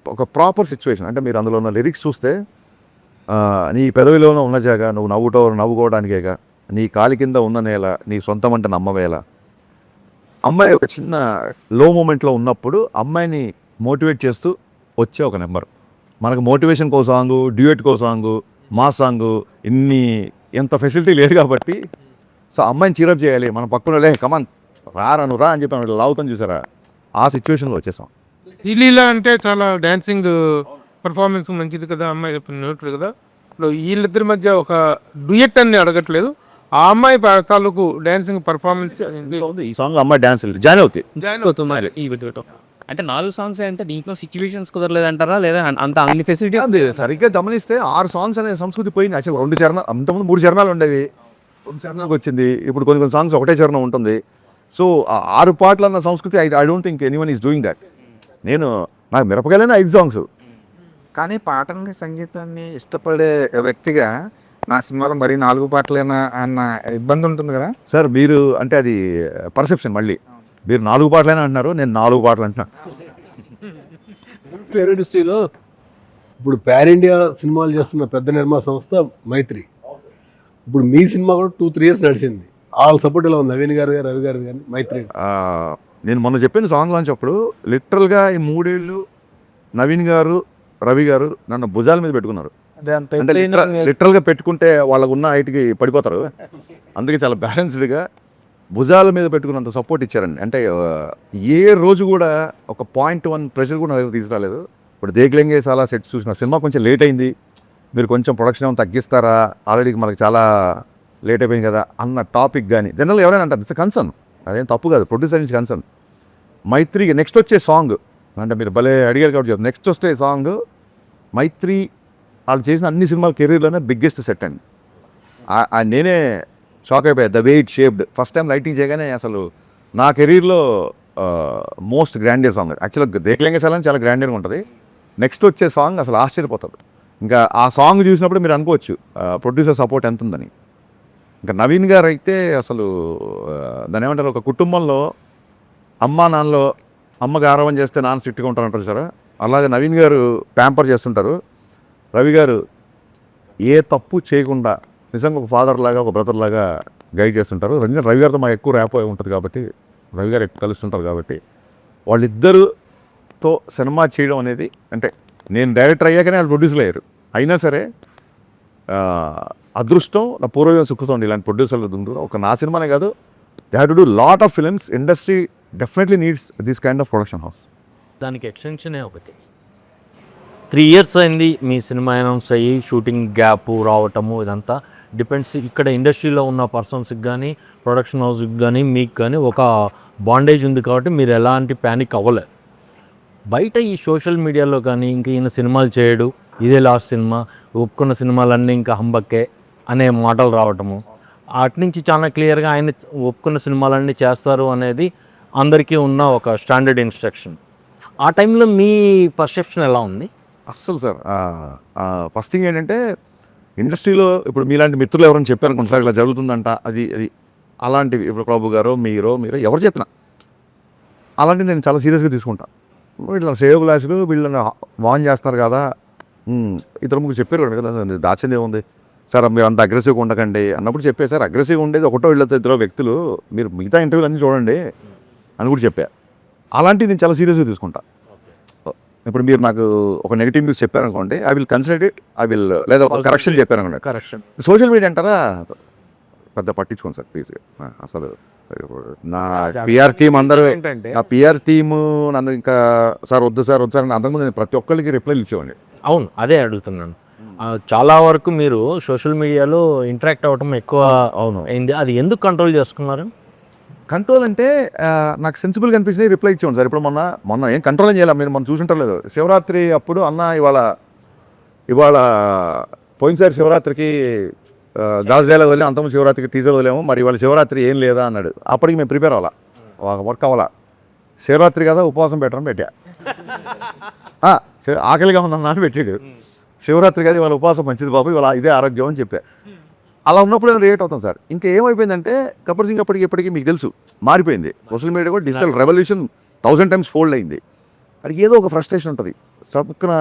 ఒక ప్రాపర్ సిచ్యువేషన్ అంటే మీరు అందులో ఉన్న లిరిక్స్ చూస్తే నీ పెదవిలోనే ఉన్న జాగా నువ్వు నవ్వుకోవడానికేగా, నీ కాలి కింద ఉన్న నేల నీ సొంతం అంటే నమ్మవేళ. అమ్మాయి ఒక చిన్న లో మూమెంట్లో ఉన్నప్పుడు అమ్మాయిని మోటివేట్ చేస్తూ వచ్చే ఒక నెంబర్. మనకు మోటివేషన్ కో సాంగు, డ్యూయెట్ కో సాంగు, మా సాంగు ఎంత ఫెసిలిటీ లేదు కాబట్టి సో అమ్మాయిని చీరప్ చేయాలి, మన పక్కన లే కమాన్ రా అని చెప్పి లావుతాం చూసారా, ఆ సిచ్యువేషన్లో వచ్చేసాం. శ్రీలీల అంటే చాలా డాన్సింగ్ పర్ఫార్మెన్స్ మంచిది కదా, అమ్మాయి చెప్పినట్లు కదా. ఇప్పుడు వీళ్ళిద్దరి మధ్య ఒక డ్యూయెట్ అని అడగట్లేదు, ఆ అమ్మాయి తాలూకు డాన్సింగ్ పర్ఫార్మెన్స్ ఈ సాంగ్ అమ్మాయి డాన్స్ జాయిన్ అవుతాయి. జాయిన్ అవుతుంది. అంటే 4 సాంగ్స్ అంటే దీంట్లో సిచ్యువేషన్స్ కుదరలేదంటారా, లేదా అంత అన్ని ఫెసిలిటీ? అది సరిగ్గా గమనిస్తే 6 సాంగ్స్ అనే సంస్కృతి పోయింది. అసలు 2 చరణాలు, అంతకుముందు 3 చరణాలు ఉండేవి, 2 చరణాలకు వచ్చింది. ఇప్పుడు కొన్ని కొన్ని సాంగ్స్ ఒకటే చరణం ఉంటుంది. సో 6 పాటలు అన్న సంస్కృతి I don't think anyone is doing that. నాకు మిరపకాయలైనా 5 సాంగ్స్. కానీ పాటల్ని సంగీతాన్ని ఇష్టపడే వ్యక్తిగా నా సినిమాలో మరీ 4 పాటలేనా అన్న ఇబ్బంది ఉంటుంది కదా సార్ మీరు అంటే అది పర్సెప్షన్. మళ్ళీ మీరు 4 పాటలైనా అంటున్నారు, నేను 4 పాటలు అంటున్నా. పేరు ఇండస్ట్రీలో ఇప్పుడు పాన్ ఇండియా సినిమాలు చేస్తున్న పెద్ద నిర్మాణ సంస్థ మైత్రి. ఇప్పుడు మీ సినిమా కూడా 2-3 ఇయర్స్ నడిచింది. వాళ్ళ సపోర్ట్ ఎలా ఉంది? నవీన్ గారు, రవి గారు కానీ మైత్రి. నేను మొన్న చెప్పిన సాంగ్ లాంచ్ అప్పుడు లిటరల్గా ఈ 3 ఏళ్ళు నవీన్ గారు, రవి గారు నన్ను భుజాల మీద పెట్టుకున్నారు. అంటే లిటరల్గా పెట్టుకుంటే వాళ్ళకు ఉన్న హైట్కి పడిపోతారు. అందుకే చాలా బ్యాలెన్స్డ్గా భుజాల మీద పెట్టుకున్నంత సపోర్ట్ ఇచ్చారండి. అంటే ఏ రోజు కూడా ఒక 0.1 ప్రెషర్ కూడా నా దగ్గర తీసుకురాలేదు. ఇప్పుడు దేగ్లెంగే చాలా సెట్స్ చూసిన సినిమా కొంచెం లేట్ అయింది, మీరు కొంచెం ప్రొడక్షన్ ఏమైనా తగ్గిస్తారా, ఆల్రెడీ మనకు చాలా లేట్ అయిపోయింది కదా అన్న టాపిక్ కానీ జనరల్గా ఎవరైనా అంటారు. ఇట్స్ కన్సర్న్, అదేం తప్పు కాదు, ప్రొడ్యూసర్ నుంచి కన్సర్న్. మైత్రికి నెక్స్ట్ వచ్చే సాంగ్ అంటే మీరు భలే అడిగారు కాబట్టి చెప్తారు. నెక్స్ట్ వచ్చే సాంగ్ మైత్రి వాళ్ళు చేసిన అన్ని సినిమాల కెరీర్లోనే బిగ్గెస్ట్ సెట్ అండి. నేనే షాక్ అయిపోయా, the way it shaped. First time lighting చేయగానే అసలు నా కెరీర్లో మోస్ట్ గ్రాండియర్ సాంగ్. యాక్చువల్గా దేక్లేంగే సాలని చాలా గ్రాండియర్గా ఉంటుంది. నెక్స్ట్ వచ్చే సాంగ్ అసలు ఆశ్చర్యపోతుంది. ఇంకా ఆ సాంగ్ చూసినప్పుడు మీరు అనుకోవచ్చు ప్రొడ్యూసర్ సపోర్ట్ ఎంత ఉందని. ఇంకా నవీన్ గారు అయితే అసలు దాని ఏమంటారు, ఒక కుటుంబంలో అమ్మ నాన్నలో అమ్మకి ఆరవం చేస్తే నాన్న స్ట్రిక్ట్గా ఉంటారంటారు సార్, అలాగే నవీన్ గారు ప్యాంపర్ చేస్తుంటారు. రవి గారు ఏ తప్పు చేయకుండా నిజంగా ఒక ఫాదర్ లాగా, ఒక బ్రదర్ లాగా గైడ్ చేస్తుంటారు. రవి గారితో మాకు ఎక్కువ ర్యాప్ ఉంటుంది కాబట్టి, రవి గారు ఎక్కువ కలుస్తుంటారు కాబట్టి, వాళ్ళిద్దరుతో సినిమా చేయడం అనేది, అంటే నేను డైరెక్టర్ అయ్యాకనే వాళ్ళు ప్రొడ్యూసర్లు అయ్యారు. అయినా సరే అదృష్టం నా పూర్వజం సుఖుతోండి ఇలాంటి ప్రొడ్యూసర్లు ఉంది. ఒక నా సినిమానే కాదు, they have to do lot of films. Industry definitely needs this kind of production house. దానికి ఎక్స్టెన్షనే ఒకటి. 3 ఇయర్స్ అయింది మీ సినిమా అనౌన్స్ అయ్యి, షూటింగ్ గ్యాప్ రావటము, ఇదంతా డిపెండ్స్. ఇక్కడ ఇండస్ట్రీలో ఉన్న పర్సన్స్కి కానీ, ప్రొడక్షన్ హౌస్కి కానీ, మీకు కానీ ఒక బాండేజ్ ఉంది కాబట్టి మీరు ఎలాంటి ప్యానిక్ అవ్వలేదు. బయట ఈ సోషల్ మీడియాలో కానీ ఇంక ఈయన సినిమాలు చేయడు, ఇదే లాస్ట్ సినిమా, ఒప్పుకున్న సినిమాలన్నీ ఇంకా హంబక్కే అనే మాటలు రావటము, అటు నుంచి చాలా క్లియర్గా ఆయన ఒప్పుకున్న సినిమాలన్నీ చేస్తారు అనేది అందరికీ ఉన్న ఒక స్టాండర్డ్ ఇన్స్ట్రక్షన్. ఆ టైంలో మీ పర్సెప్షన్ ఎలా ఉంది? అస్సలు సార్ ఫస్ట్ థింగ్ ఏంటంటే, ఇండస్ట్రీలో ఇప్పుడు మీలాంటి మిత్రులు ఎవరైనా చెప్పారనుకోండి సార్ ఇలా జరుగుతుందంట, అది అలాంటివి ఇప్పుడు ప్రభు గారో మీరు ఎవరు చెప్పినా అలాంటివి నేను చాలా సీరియస్గా తీసుకుంటాను. వీళ్ళని సేవ్ గ్లాసులు వీళ్ళని వాన్ చేస్తున్నారు కదా, ఇతర ముగ్గురు చెప్పారు కదా, దాచింది ఏముంది సార్, మీరు అంత అగ్రెసివ్గా ఉండకండి అన్నప్పుడు చెప్పే సార్, అగ్రెసివ్గా ఉండేది ఒకటో వీళ్ళతో ఇద్దరు వ్యక్తులు, మీరు మిగతా ఇంటర్వ్యూలు అన్నీ చూడండి అని కూడా చెప్పా. అలాంటివి నేను చాలా సీరియస్గా తీసుకుంటా. ఇప్పుడు మీరు నాకు ఒక నెగిటివ్ న్యూస్ చెప్పారనుకోండి, ఐ విల్ కన్సిడర్ ఇట్, లేదా ఒక కరెక్షన్ చెప్పారనుకోండి, కరెక్షన్. సోషల్ మీడియా అంటారా పెద్ద పట్టించుకోండి సార్ ప్లీజ్. అసలు నా పిఆర్ టీం అందరూ, నా పిఆర్ టీము నన్ను ఇంకా సార్ వద్దు సార్ అని అంతకుముందు నేను ప్రతి ఒక్కరికి రిప్లైలు ఇచ్చేవాడిని. అవును, అదే అడుగుతున్నాను. చాలా వరకు మీరు సోషల్ మీడియాలో ఇంటరాక్ట్ అవ్వటం ఎక్కువ అయింది, అది ఎందుకు కంట్రోల్ చేసుకున్నారు? కంట్రోల్ అంటే నాకు సెన్సిబుల్గా అనిపించింది, రిప్లై ఇచ్చేవాడు సార్. ఇప్పుడు మొన్న ఏం కంట్రోల్ ఏం చేయాలి, మీరు మనం చూసుంటారు లేదు, శివరాత్రి అప్పుడు అన్న ఇవాళ పోయినసారి శివరాత్రికి గాజు డైలాగ్ వదిలే, అంతకుముందు శివరాత్రికి టీజర్ వదిలేము, మరి ఇవాళ శివరాత్రి ఏం లేదా అన్నాడు. అప్పటికి మేము ప్రిపేర్ అవ్వాలా, వర్క్ అవ్వాలా. శివరాత్రి కదా ఉపవాసం పెట్టడం పెట్టా, ఆకలిగా ఉందన్నా అని పెట్టాడు. శివరాత్రి కదా ఇవాళ ఉపవాసం మంచిది బాబు, ఇవాళ ఇదే ఆరోగ్యం అని చెప్పా. అలా ఉన్నప్పుడు ఏమైనా రియాక్ట్ అవుతాం సార్. ఇంకా ఏమైపోయిందంటే గబ్బర్ సింగ్ అప్పటికి మీకు తెలుసు మారిపోయింది. సోషల్ మీడియా కూడా డిజిటల్ రెవల్యూషన్ 1000 times ఫోల్డ్ అయింది. అది ఏదో ఒక ఫ్రస్ట్రేషన్ ఉంటుంది, సబ్కున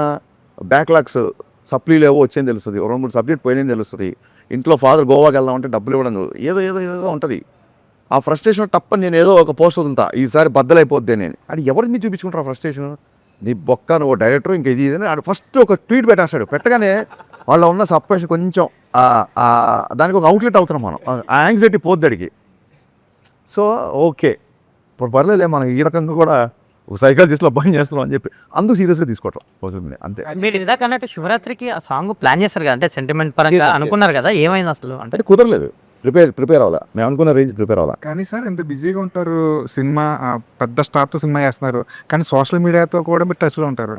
బ్యాక్లాగ్స్ సప్లీలు ఏవో వచ్చేది తెలుస్తుంది, 2-3 సబ్జెక్ట్ పోయినని తెలుస్తుంది, ఇంట్లో ఫాదర్ గోవాకి వెళ్దామంటే డబ్బులు ఇవ్వడం ఏదో ఉంటుంది. ఆ ఫ్రస్ట్రేషన్ తప్పని నేను ఏదో ఒక పోస్ట్ వదులుతా, ఈసారి బద్దలైపోద్ది నేను. అది ఎవరికి మీరు చూపించుకుంటారు ఆ ఫ్రస్ట్రేషన్? నీ బొక్క నువ్వు డైరెక్టర్ ఇంకా ఇది అని ఆడు ఫస్ట్ ఒక ట్వీట్ పెట్టేస్తాడు. పెట్టగానే వాళ్ళ ఉన్న సప్రెషన్ కొంచెం దానికి ఒక అవుట్లెట్ అవుతున్నాం మనం, ఆ యాంగ్జైటీ పోద్ది అడిగి. సో ఓకే ఇప్పుడు పర్లేదులే, మనం ఈ రకంగా కూడా ఒక సైకాలజిస్ట్లో అబ్బాయి చేస్తున్నాం అని చెప్పి అందుకు సీరియస్గా తీసుకోవటం సోషల్ మీడియా అంతే. మీరు ఇందాక అన్నట్టు శివరాత్రికి ఆ సాంగ్ ప్లాన్ చేస్తారు కదా, అంటే సెంటిమెంట్ పరంగా అనుకున్నారు కదా, ఏమైంది అసలు? అంటే కుదరలేదు. ప్రిపేర్ అవ్వాలా, మేము అనుకున్న రేంజ్ ప్రిపేర్ అవ్వాలా. కానీ సార్ ఎంత బిజీగా ఉంటారు, సినిమా పెద్ద స్టార్తో సినిమా చేస్తున్నారు, కానీ సోషల్ మీడియాతో కూడా మీరు టచ్లో ఉంటారు.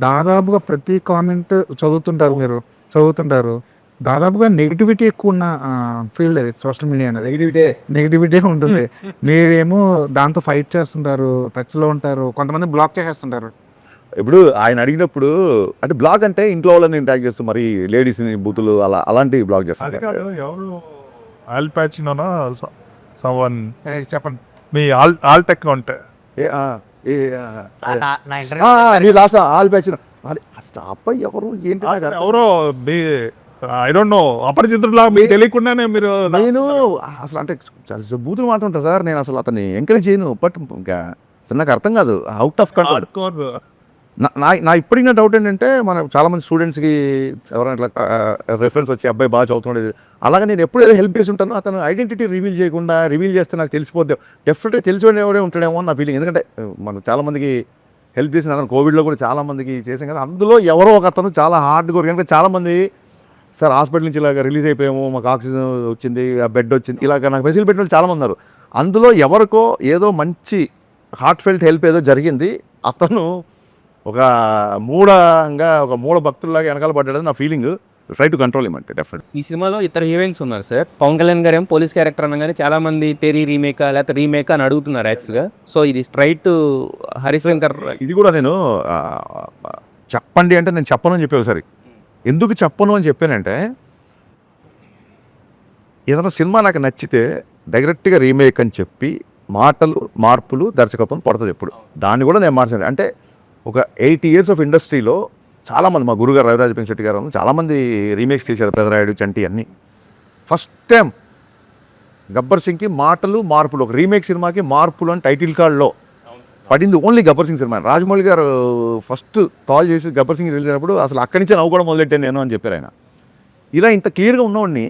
దాదాపుగా ప్రతి కామెంట్ చదువుతుంటారు. దాదాపుగా నెగిటివిటీ ఎక్కువ ఉన్న ఫీల్డ్ అది సోషల్ మీడియా అనేది. నెగిటివిటీ ఉంటుంది. మీరేమో దాంతో ఫైట్ చేస్తుంటారు, టచ్లో ఉంటారు, కొంతమంది బ్లాక్ చేసేస్తుంటారు. ఇప్పుడు ఆయన అడిగినప్పుడు అంటే బ్లాగ్ అంటే ఇంట్లో వాళ్ళని ఇంటాక్ట్ చేస్తూ మరి లేడీస్ని బూతులు అలాంటి బ్లాగ్ అది చేస్తారు. కాదు, ఎవరు ఆల్ ప్యాచినోనా సమ్వన్ చెప్పండి. మీ ఆల్ టెక్ ఉంటే నా ఇంటర్వ్యూ లాస్ట్ ఆల్ బ్యాచ్ అబ్బాయి ఎవరు ఏంటి నాకు అర్థం ఎవరో మీ ఐ డోంట్ నో అపరిచితులా మీకు తెలియకుండానే మీరు నేను అసలు అంటే బూతులు మాట్లాడుంటా సార్, నేను అసలు అతన్ని ఎంకరేజ్ చేయను. బట్ ఇంకా అసలు నాకు అర్థం కాదు, అవుట్ ఆఫ్ కంట్రోల్. hardcore. నా ఇప్పటికి నా డౌట్ ఏంటంటే మన చాలామంది స్టూడెంట్స్కి ఎవరైనా ఇట్లా రెఫరెన్స్ వచ్చి అబ్బాయి బాగా చదువుతుండేది, అలాగే నేను ఎప్పుడు ఏదో హెల్ప్ చేసి ఉంటాను, అతను ఐడెంటిటీ రివీల్ చేస్తే నాకు తెలిసిపోద్ది. డెఫినెట్గా తెలిసిపోయినవాడే ఉంటాడేమో అని నా ఫీలింగ్. ఎందుకంటే మనం చాలామందికి హెల్ప్ చేసిన అతను కోవిడ్లో కూడా చాలామందికి చేసాం కదా, అందులో ఎవరో ఒక అతను చాలా హార్డ్ వర్క్. ఎందుకంటే చాలామంది సార్ హాస్పిటల్ నుంచి ఇలాగ రిలీజ్ అయిపోయాము, మాకు ఆక్సిజన్ వచ్చింది, ఆ బెడ్ వచ్చింది, ఇలాగ నాకు మెసేజ్ పెట్టిన వాళ్ళు చాలామంది ఉన్నారు. అందులో ఎవరికో ఏదో మంచి హార్ట్ ఫెల్ట్ హెల్ప్ ఏదో జరిగింది, అతను ఒక మూఢ భక్తుల్లాగా వెనకాల పడ్డాడని నా ఫీలింగ్. ట్రై టు కంట్రోల్ ఇమంటే డెఫినెట్. ఈ సినిమాలో ఇతర హీరోయిన్స్ ఉన్నారు సార్. పవన్ కళ్యాణ్ గారు ఏమో పోలీస్ క్యారెక్టర్ అనగానే చాలా మంది తెరీ రీమేకా లేకపోతే రీమేకా అని అడుగుతున్నారు యాక్చువల్గా. సో ఇది స్ట్రైట్ హరిశంకర్. ఇది కూడా నేను చెప్పండి అంటే నేను చెప్పను అని చెప్పి ఒకసారి. ఎందుకు చెప్పను అని చెప్పానంటే, ఏదైనా సినిమా నాకు నచ్చితే డైరెక్ట్గా రీమేక్ అని చెప్పి మార్పులు దర్శకత్వం పడుతుంది ఎప్పుడు. దాన్ని కూడా నేను మార్చాను. అంటే ఒక 8 years ఆఫ్ ఇండస్ట్రీలో చాలామంది, మా గురుగారు రవిరాజ పెంశెట్టి గారు చాలామంది రీమేక్స్ చేశారు, పెదరాయుడు, చంటి అన్నీ. ఫస్ట్ టైం గబ్బర్ సింగ్కి మార్పులు, ఒక రీమేక్ సినిమాకి మార్పులు అని టైటిల్ కార్డ్లో పడింది ఓన్లీ గబ్బర్ సింగ్ సినిమా. రాజమౌళి గారు ఫస్ట్ కాల్ చేసి గబ్బర్ సింగ్ రిలీజ్ అయినప్పుడు అసలు అక్కడి నుంచే నవ్వు కూడా మొదలెట్టాను నేను అని చెప్పారు ఆయన. ఇలా ఇంత క్లియర్గా ఉన్నవాడిని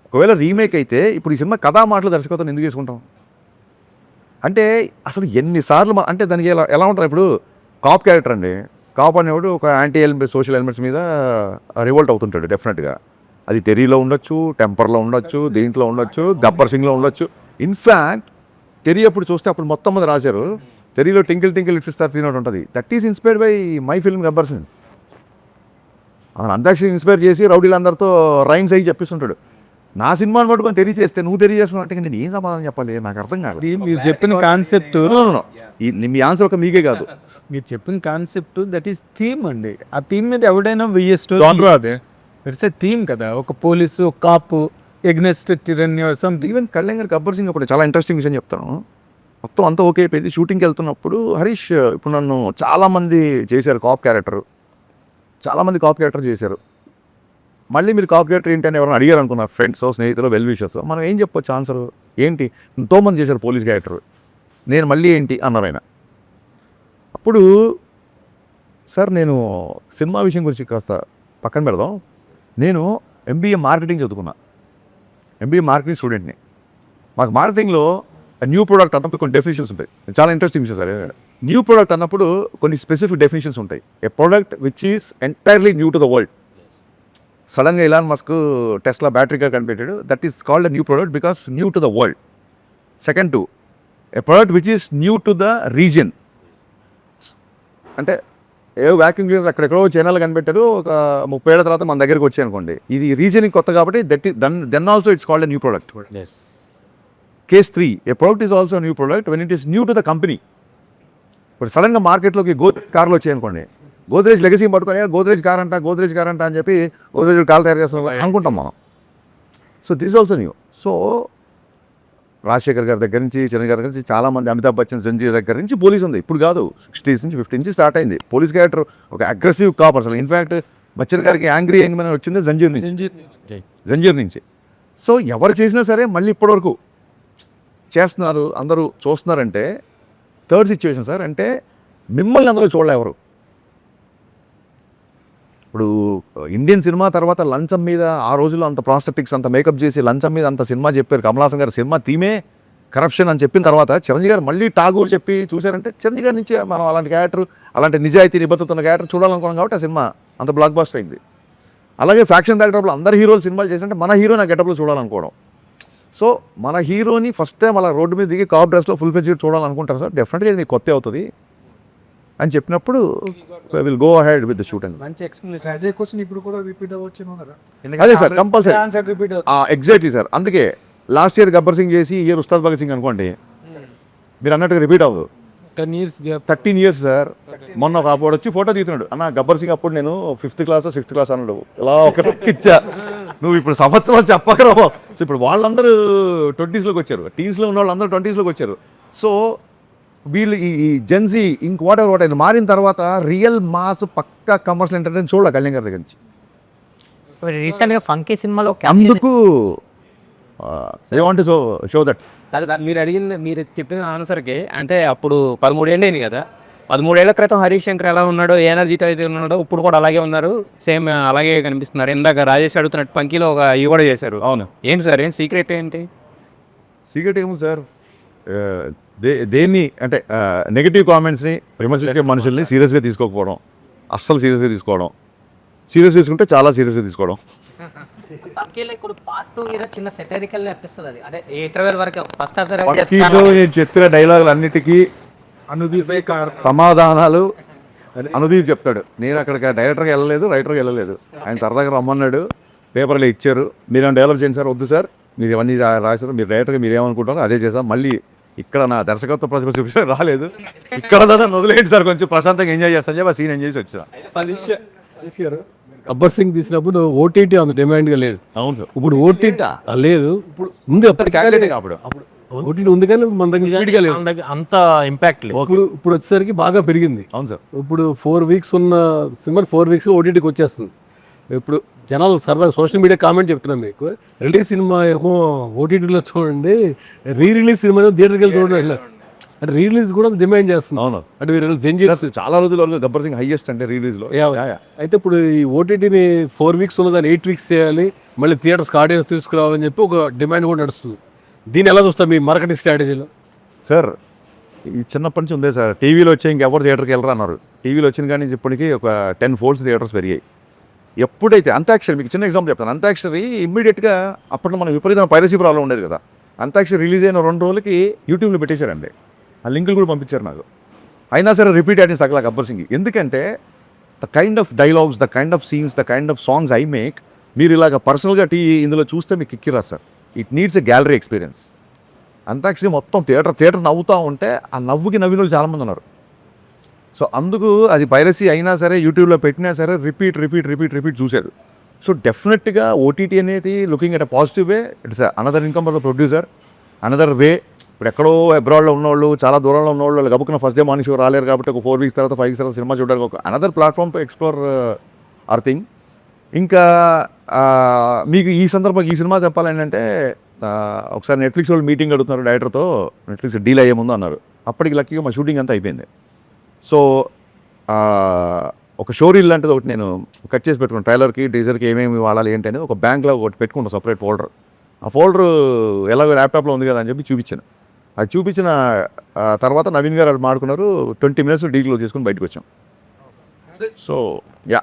ఒకవేళ రీమేక్ అయితే ఇప్పుడు ఈ సినిమా కథా మాటలు దర్శకత్వం ఎందుకు చేసుకుంటాం అంటే అసలు ఎన్నిసార్లు అంటే దానికి ఎలా ఉంటారు. ఇప్పుడు కాప్ క్యారెక్టర్ అండి, కాప్ అనేవాడు ఒక యాంటీ ఎలిమెంట్ సోషల్ ఎలిమెంట్స్ మీద రివోల్ట్ అవుతుంటాడు డెఫినెట్గా. అది తెరీలో ఉండొచ్చు, టెంపర్లో ఉండొచ్చు, దీంట్లో ఉండొచ్చు, గబ్బర్ సింగ్లో ఉండొచ్చు. ఇన్ఫ్యాక్ట్ తెరీ అప్పుడు చూస్తే అప్పుడు మొత్తం మంది రాశారు, తెరీలో twinkle twinkle little star three ఉంటుంది, that is inspired by my film Gabbar Singh. అతను అంతాక్షరి ఇన్స్పైర్ చేసి రౌడీలందరితో రైమ్స్ అయ్యి చెప్పిస్తుంటాడు. నా సినిమాని పట్టుకొని తెలియజేస్తే నువ్వు తెలియజేస్తున్నట్టు నేను ఏం సమాధానం చెప్పాలి, నాకు అర్థం కాదు. మీరు చెప్పిన కాన్సెప్ట్, మీ ఆన్సర్ ఒక మీకే కాదు, మీరు చెప్పిన కాన్సెప్ట్ దట్ ఈస్ థీమ్ అండి. ఆ థీమ్ మీద ఎవడైనా వెయ్యస్టో Genre అదే. ఇట్స్ ఏ థీమ్ కదా. ఒక పోలీసు, ఒక కాపు, ఎగ్నెస్ట్ టిరన్యూ సంథింగ్. ఈవెన్ కళ్యాణ్ గారు గబ్బర్ సింగ్ అప్పుడు చాలా ఇంట్రెస్టింగ్ విషయం చెప్తాను. మొత్తం అంతా ఓకే అయిపోయింది. షూటింగ్కి వెళ్తున్నప్పుడు హరీష్ ఇప్పుడు నన్ను చాలామంది చేశారు కాప్ క్యారెక్టర్, చాలామంది కాప్ క్యారెక్టర్ చేశారు. మళ్ళీ మీరు కాప్ క్యారెక్టర్ ఏంటి అని ఎవరైనా అడిగారు అనుకున్నారు, ఫ్రెండ్స్, స్నేహితులు, వెల్ విషర్స్, మనం ఏం చెప్పొచ్చు ఆన్సర్ ఏంటి? ఎంతోమంది చేశారు పోలీస్ క్యారెక్టర్, నేను మళ్ళీ ఏంటి అన్నారు ఆయన. అప్పుడు సార్ నేను సినిమా విషయం గురించి కాస్త పక్కన పెడదాం. నేను MBA మార్కెటింగ్ చదువుకున్నా, MBA మార్కెటింగ్ స్టూడెంట్ని. మాకు మార్కెటింగ్లో న్యూ ప్రోడక్ట్ అన్నప్పుడు కొన్ని డెఫినేషన్స్ ఉంటాయి. చాలా ఇంట్రెస్టింగ్ విషయం సార్. న్యూ ప్రోడక్ట్ అన్నప్పుడు కొన్ని స్పెసిఫిక్ డెఫినేషన్స్ ఉంటాయి. A product which is entirely new to the world. సడన్గా Elon Musk Tesla battery car కనిపెట్టాడు, that is called a new product because new to the world. Second to a product which is new to the region. అంటే a vacuum cleaners అక్కడెక్కడో చైనాలో కనిపెట్టారు, ఒక 30 ఏళ్ల తర్వాత మన దగ్గరికి వచ్చాయి అనుకోండి, ఇది రీజియన్కి కొత్త కాబట్టి then also it's called a new product. Case 3, a product is also new product when it is new to the company. ఇప్పుడు సడన్గా మార్కెట్లోకి గోద్రేజ్ కార్లు వచ్చాయి అనుకోండి, గోద్రేజ్ లెగసీ పట్టుకొని గోద్రేజ్ కార్ అంట అని చెప్పి గోద్రేజ్ కార్ తయారు చేస్తాం అనుకుంటాం మనం. So this also new. So Rajasekhar గారి దగ్గర నుంచి, చిరంజీవి గారి దగ్గర నుంచి, చాలామంది, అమితాబ్ బచ్చన్, సంజయ్ దగ్గర నుంచి పోలీస్ ఉంది. ఇప్పుడు కాదు, 60s నుంచి 50s నుంచి స్టార్ట్ అయింది పోలీస్ క్యారెక్టర్. ఒక అగ్రెసివ్ కాప్ అసలు. ఇన్ఫ్యాక్ట్ బచ్చన్ గారికి యాంగ్రీ యంగ్ మ్యాన్ వచ్చింది జంజీర్ నుంచి. సో ఎవరు చేసినా సరే మళ్ళీ ఇప్పటివరకు చేస్తున్నారు, అందరూ చూస్తున్నారంటే థర్డ్ సిచ్యువేషన్ సార్. అంటే మిమ్మల్ని అందరూ చూడలే ఎవరు. ఇప్పుడు ఇండియన్ సినిమా తర్వాత లంచం మీద ఆ రోజుల్లో అంత ప్రాస్టెటిక్స్ అంత మేకప్ చేసి లంచం మీద అంత సినిమా చెప్పారు. కమలాసన్ గారు సినిమా థీమే కరప్షన్ అని చెప్పిన తర్వాత చిరంజీవి గారు మళ్ళీ ఠాగూర్ చెప్పి చూశారంటే చిరంజీవి గారి నుంచి మనం అలాంటి క్యారెక్టర్, అలాంటి నిజాయితీ నిబద్ధత ఉన్న క్యారెక్టర్ చూడాలనుకున్నాం కాబట్టి ఆ సినిమా అంత బ్లాక్ బస్టర్ అయింది. అలాగే ఫ్యాక్షన్ బ్యాక్డ్రాప్లో అందరు హీరోలు సినిమాలు చేసినట్టే మన హీరో నా గెటప్లో చూడాలనుకోవడం. సో మన హీరోని ఫస్ట్ టైం అలా రోడ్డు మీద దిగి కాప్ డ్రెస్లో ఫుల్ ఫ్లెడ్జ్డ్ చూడాలనుకుంటారు సార్, డెఫినెట్గా ఇది కొత్త అవుతుంది అని చెప్పినప్పుడు will go ahead with the shoot and మంచి ఎక్స్ప్లెనేషన్. అదే క్వశ్చన్ ఇప్పుడు కూడా రిపీట్ అవ్వచ్చు కదా. అదే sir compulsory answer repeat exactly sir. అందుకే లాస్ట్ ఇయర్ గబ్బర్ సింగ్ చేసి ఈ ఇయర్ ఉస్తాద్ భగత్ సింగ్ అనుకోండి, మీరు అన్నట్టుగా రిపీట్ అవ్వదు. 10 years గ్యాప్. 13 years sir. మొన్న ఒక అప్పుడు వచ్చి ఫోటో తీస్తున్నాడు, అన్న గబ్బర్ సింగ్ అప్పుడు నేను 5th క్లాస్ 6th క్లాస్ అన్నాడు, ఇలా ఒక ఇచ్చా. నువ్వు ఇప్పుడు సంవత్సరాలు చెప్పకరా. సో ఇప్పుడు వాళ్ళందరూ 20sలోకి వచ్చారు, టీన్స్లో ఉన్న వాళ్ళందరూ 20sలోకి వచ్చారు. సో వీళ్ళు ఈ జెన్సీ ఇంక వాట్ ఎవర్ మారిన తర్వాత రియల్ మాస్ పక్కా కమర్షియల్ ఎంటర్టైన్మెంట్ చూడాలి కళ్యాణ్ గారి దగ్గర నుంచి. రీసెంట్గా ఫంకీ సినిమాలో అందుకు I want to show that. మీరు అడిగింది, మీరు చెప్పిన ఆన్సర్కి అంటే అప్పుడు 13 ఏళ్ళు అయింది కదా, 13 ఏళ్ల క్రితం హరీష్ శంకర్ ఎలా ఉన్నాడో, ఏ ఎనర్జీతో అయితే ఉన్నాడో ఇప్పుడు కూడా అలాగే ఉన్నారు, సేమ్ అలాగే కనిపిస్తున్నారు. ఇందాక రాజేష్ అడుగుతున్నట్టు పంకీలో ఒక ఇవి కూడా చేశారు. అవును, ఏంటి సార్, ఏం సీక్రెట్ ఏంటి? సీక్రెట్ ఏమో సార్, దేన్ని అంటే నెగిటివ్ కామెంట్స్ని విమర్శించే మనుషుల్ని సీరియస్గా తీసుకోకపోవడం, అస్సలు సీరియస్గా తీసుకోవడం, సీరియస్ తీసుకుంటే చాలా సీరియస్గా తీసుకోవడం. ఇప్పుడు పార్ట్ 2 మీద చిన్న సెటరికల్ అనిపిస్తుంది అది, అంటే ఇంటర్వెల్ వరకు ఫస్ట్ నేను చెప్పిన డైలాగులు అన్నిటికీ అనుదీప్ సమాధానాలు అనుదీప్ చెప్తాడు. నేను అక్కడికి డైరెక్టర్గా వెళ్ళలేదు, రైటర్గా వెళ్ళలేదు, ఆయన సరదాగా రమ్మన్నాడు, పేపర్లో ఇచ్చారు, మీరు డెవలప్ చేయండి సార్. వద్దు సార్, మీరు ఇవన్నీ రాశారు, మీరు డైరెక్టర్గా మీరు ఏమనుకుంటారో అదే చేస్తాం. మళ్ళీ ఇక్కడ నా దర్శకత్వ ప్రతిభ చూపించడం రాలేదు, ఇక్కడ దాకా వదిలేండి సార్, కొంచెం ప్రశాంతంగా ఎంజాయ్ చేస్తాను చెప్పి ఆ సీన్ ఎంజాయ్ చేసి వచ్చా. గబ్బర్ సింగ్ తీసినప్పుడు ఓటీటీ అంత డిమాండ్గా లేదు. అవును, ఇప్పుడు ఓటీటీ లేదు, ఇప్పుడు ఉంది అప్పుడు ఓటీటీ ఉంది కానీ మన దగ్గర immediate గా లేదు. అంత ఇంపాక్ట్ లేదు. ఇప్పుడు వచ్చేసరికి బాగా పెరిగింది. అవును సార్. ఇప్పుడు 4 weeks ఉన్న సినిమా 4 weeks ఓటీటీకి వచ్చేస్తుంది. ఇప్పుడు జనాలు సరదాగా సోషల్ మీడియా కామెంట్ చెప్తున్నాం, మీకు రిలీజ్ సినిమా ఏమో ఓటీటీలో చూడండి, రిలీజ్ సినిమా థియేటర్కి వెళ్ళి చూడండి వెళ్ళారు అంటే రిలీజ్ కూడా డిమాండ్ చేస్తుంది. అవును, అంటే మీరు చాలా రోజుల వరకు గబ్బర్ సింగ్ హైయెస్ట్ అంటే రిలీజ్లో. అయితే ఇప్పుడు ఈ ఓటీటీని 4 weeks ఉన్నదాన్ని 8 weeks చేయాలి, మళ్ళీ థియేటర్స్కి ఆడియన్స్ తీసుకురావాలని చెప్పి ఒక డిమాండ్ కూడా నడుస్తుంది. దీన్ని ఎలా చూస్తాం మీ మార్కెటింగ్ స్ట్రాటజీలో? సార్ ఈ చిన్నప్పటి నుంచి ఉందే సార్, టీవీలో వచ్చే ఇంకెవరు థియేటర్కి వెళ్ళరు అన్నారు, టీవీలో వచ్చిన కానీ నుంచి ఇప్పటికీ ఒక 10 folds థియేటర్స్ పెరిగాయి. ఎప్పుడైతే అంతాక్షరి, మీకు చిన్న ఎగ్జాంపుల్ చెప్తాను, అంతాక్షరి ఇమ్మీడియట్గా అప్పట్లో మనం విపరీతమైన పైరసీ ప్రాబ్లం ఉండేది కదా, అంతాక్షరి రిలీజ్ అయిన 2 రోజులకి యూట్యూబ్లో పెట్టేశారండి, ఆ లింకులు కూడా పంపించారు నాకు. అయినా సరే రిపీట్ ఆడియన్స్ తగ్గలా గబ్బర్ సింగ్. ఎందుకంటే the kind of dialogues, the kind of scenes, the kind of songs I make, మీరు ఇలాగ పర్సనల్గా ఇందులో చూస్తే మీకు కిక్కిరా sir. It needs a gallery experience. Antakshari మొత్తం థియేటర్ నవ్వుతూ ఉంటే ఆ నవ్వుకి నవ్విన వాళ్ళు చాలామంది ఉన్నారు. సో అందుకు అది పైరసీ అయినా సరే యూట్యూబ్లో పెట్టినా సరే రిపీట్ చూశారు. సో డెఫినెట్గా ఓటీటీ అనేది looking at a positive way, it's another income for the producer, another way. ఇప్పుడు ఎక్కడో అబ్రాడ్లో ఉన్నవాళ్ళు, చాలా దూరంలో ఉన్నవాళ్ళు, వాళ్ళు గబుక్కున ఫస్ట్ డే మార్నింగ్ షో రాలేరు కాబట్టి ఒక 4 weeks తర్వాత 5 weeks తర్వాత సినిమా చూడడానికి ఒక another platform to explore hour thing. ఇంకా మీకు ఈ సందర్భంగా ఈ సినిమా చెప్పాలంటే ఒకసారి నెట్ఫ్లిక్స్ వాళ్ళు మీటింగ్ అడుగుతున్నారు డైరెక్టర్తో, నెట్ఫ్లిక్స్ డీల్ అయ్యే ముందు అన్నారు. అప్పటికి లక్కీగా మా షూటింగ్ అంతా అయిపోయింది. సో ఒక షో రీల్ లాంటిది ఒకటి నేను కట్ చేసి పెట్టుకున్నాను, ట్రైలర్కి టీజర్కి ఏమేమి వాడాలి ఏంటి అనేది ఒక బ్యాంక్లో ఒకటి పెట్టుకుంటాను, సపరేట్ ఫోల్డర్. ఆ ఫోల్డర్ ఎలాగో ల్యాప్టాప్లో ఉంది కదా అని చెప్పి చూపించాను. అది చూపించిన తర్వాత నవీన్ గారు అది మాడుకున్నారు, 20 minutes డీ క్లోజ్ చేసుకుని బయటకు వచ్చాం. సో యా,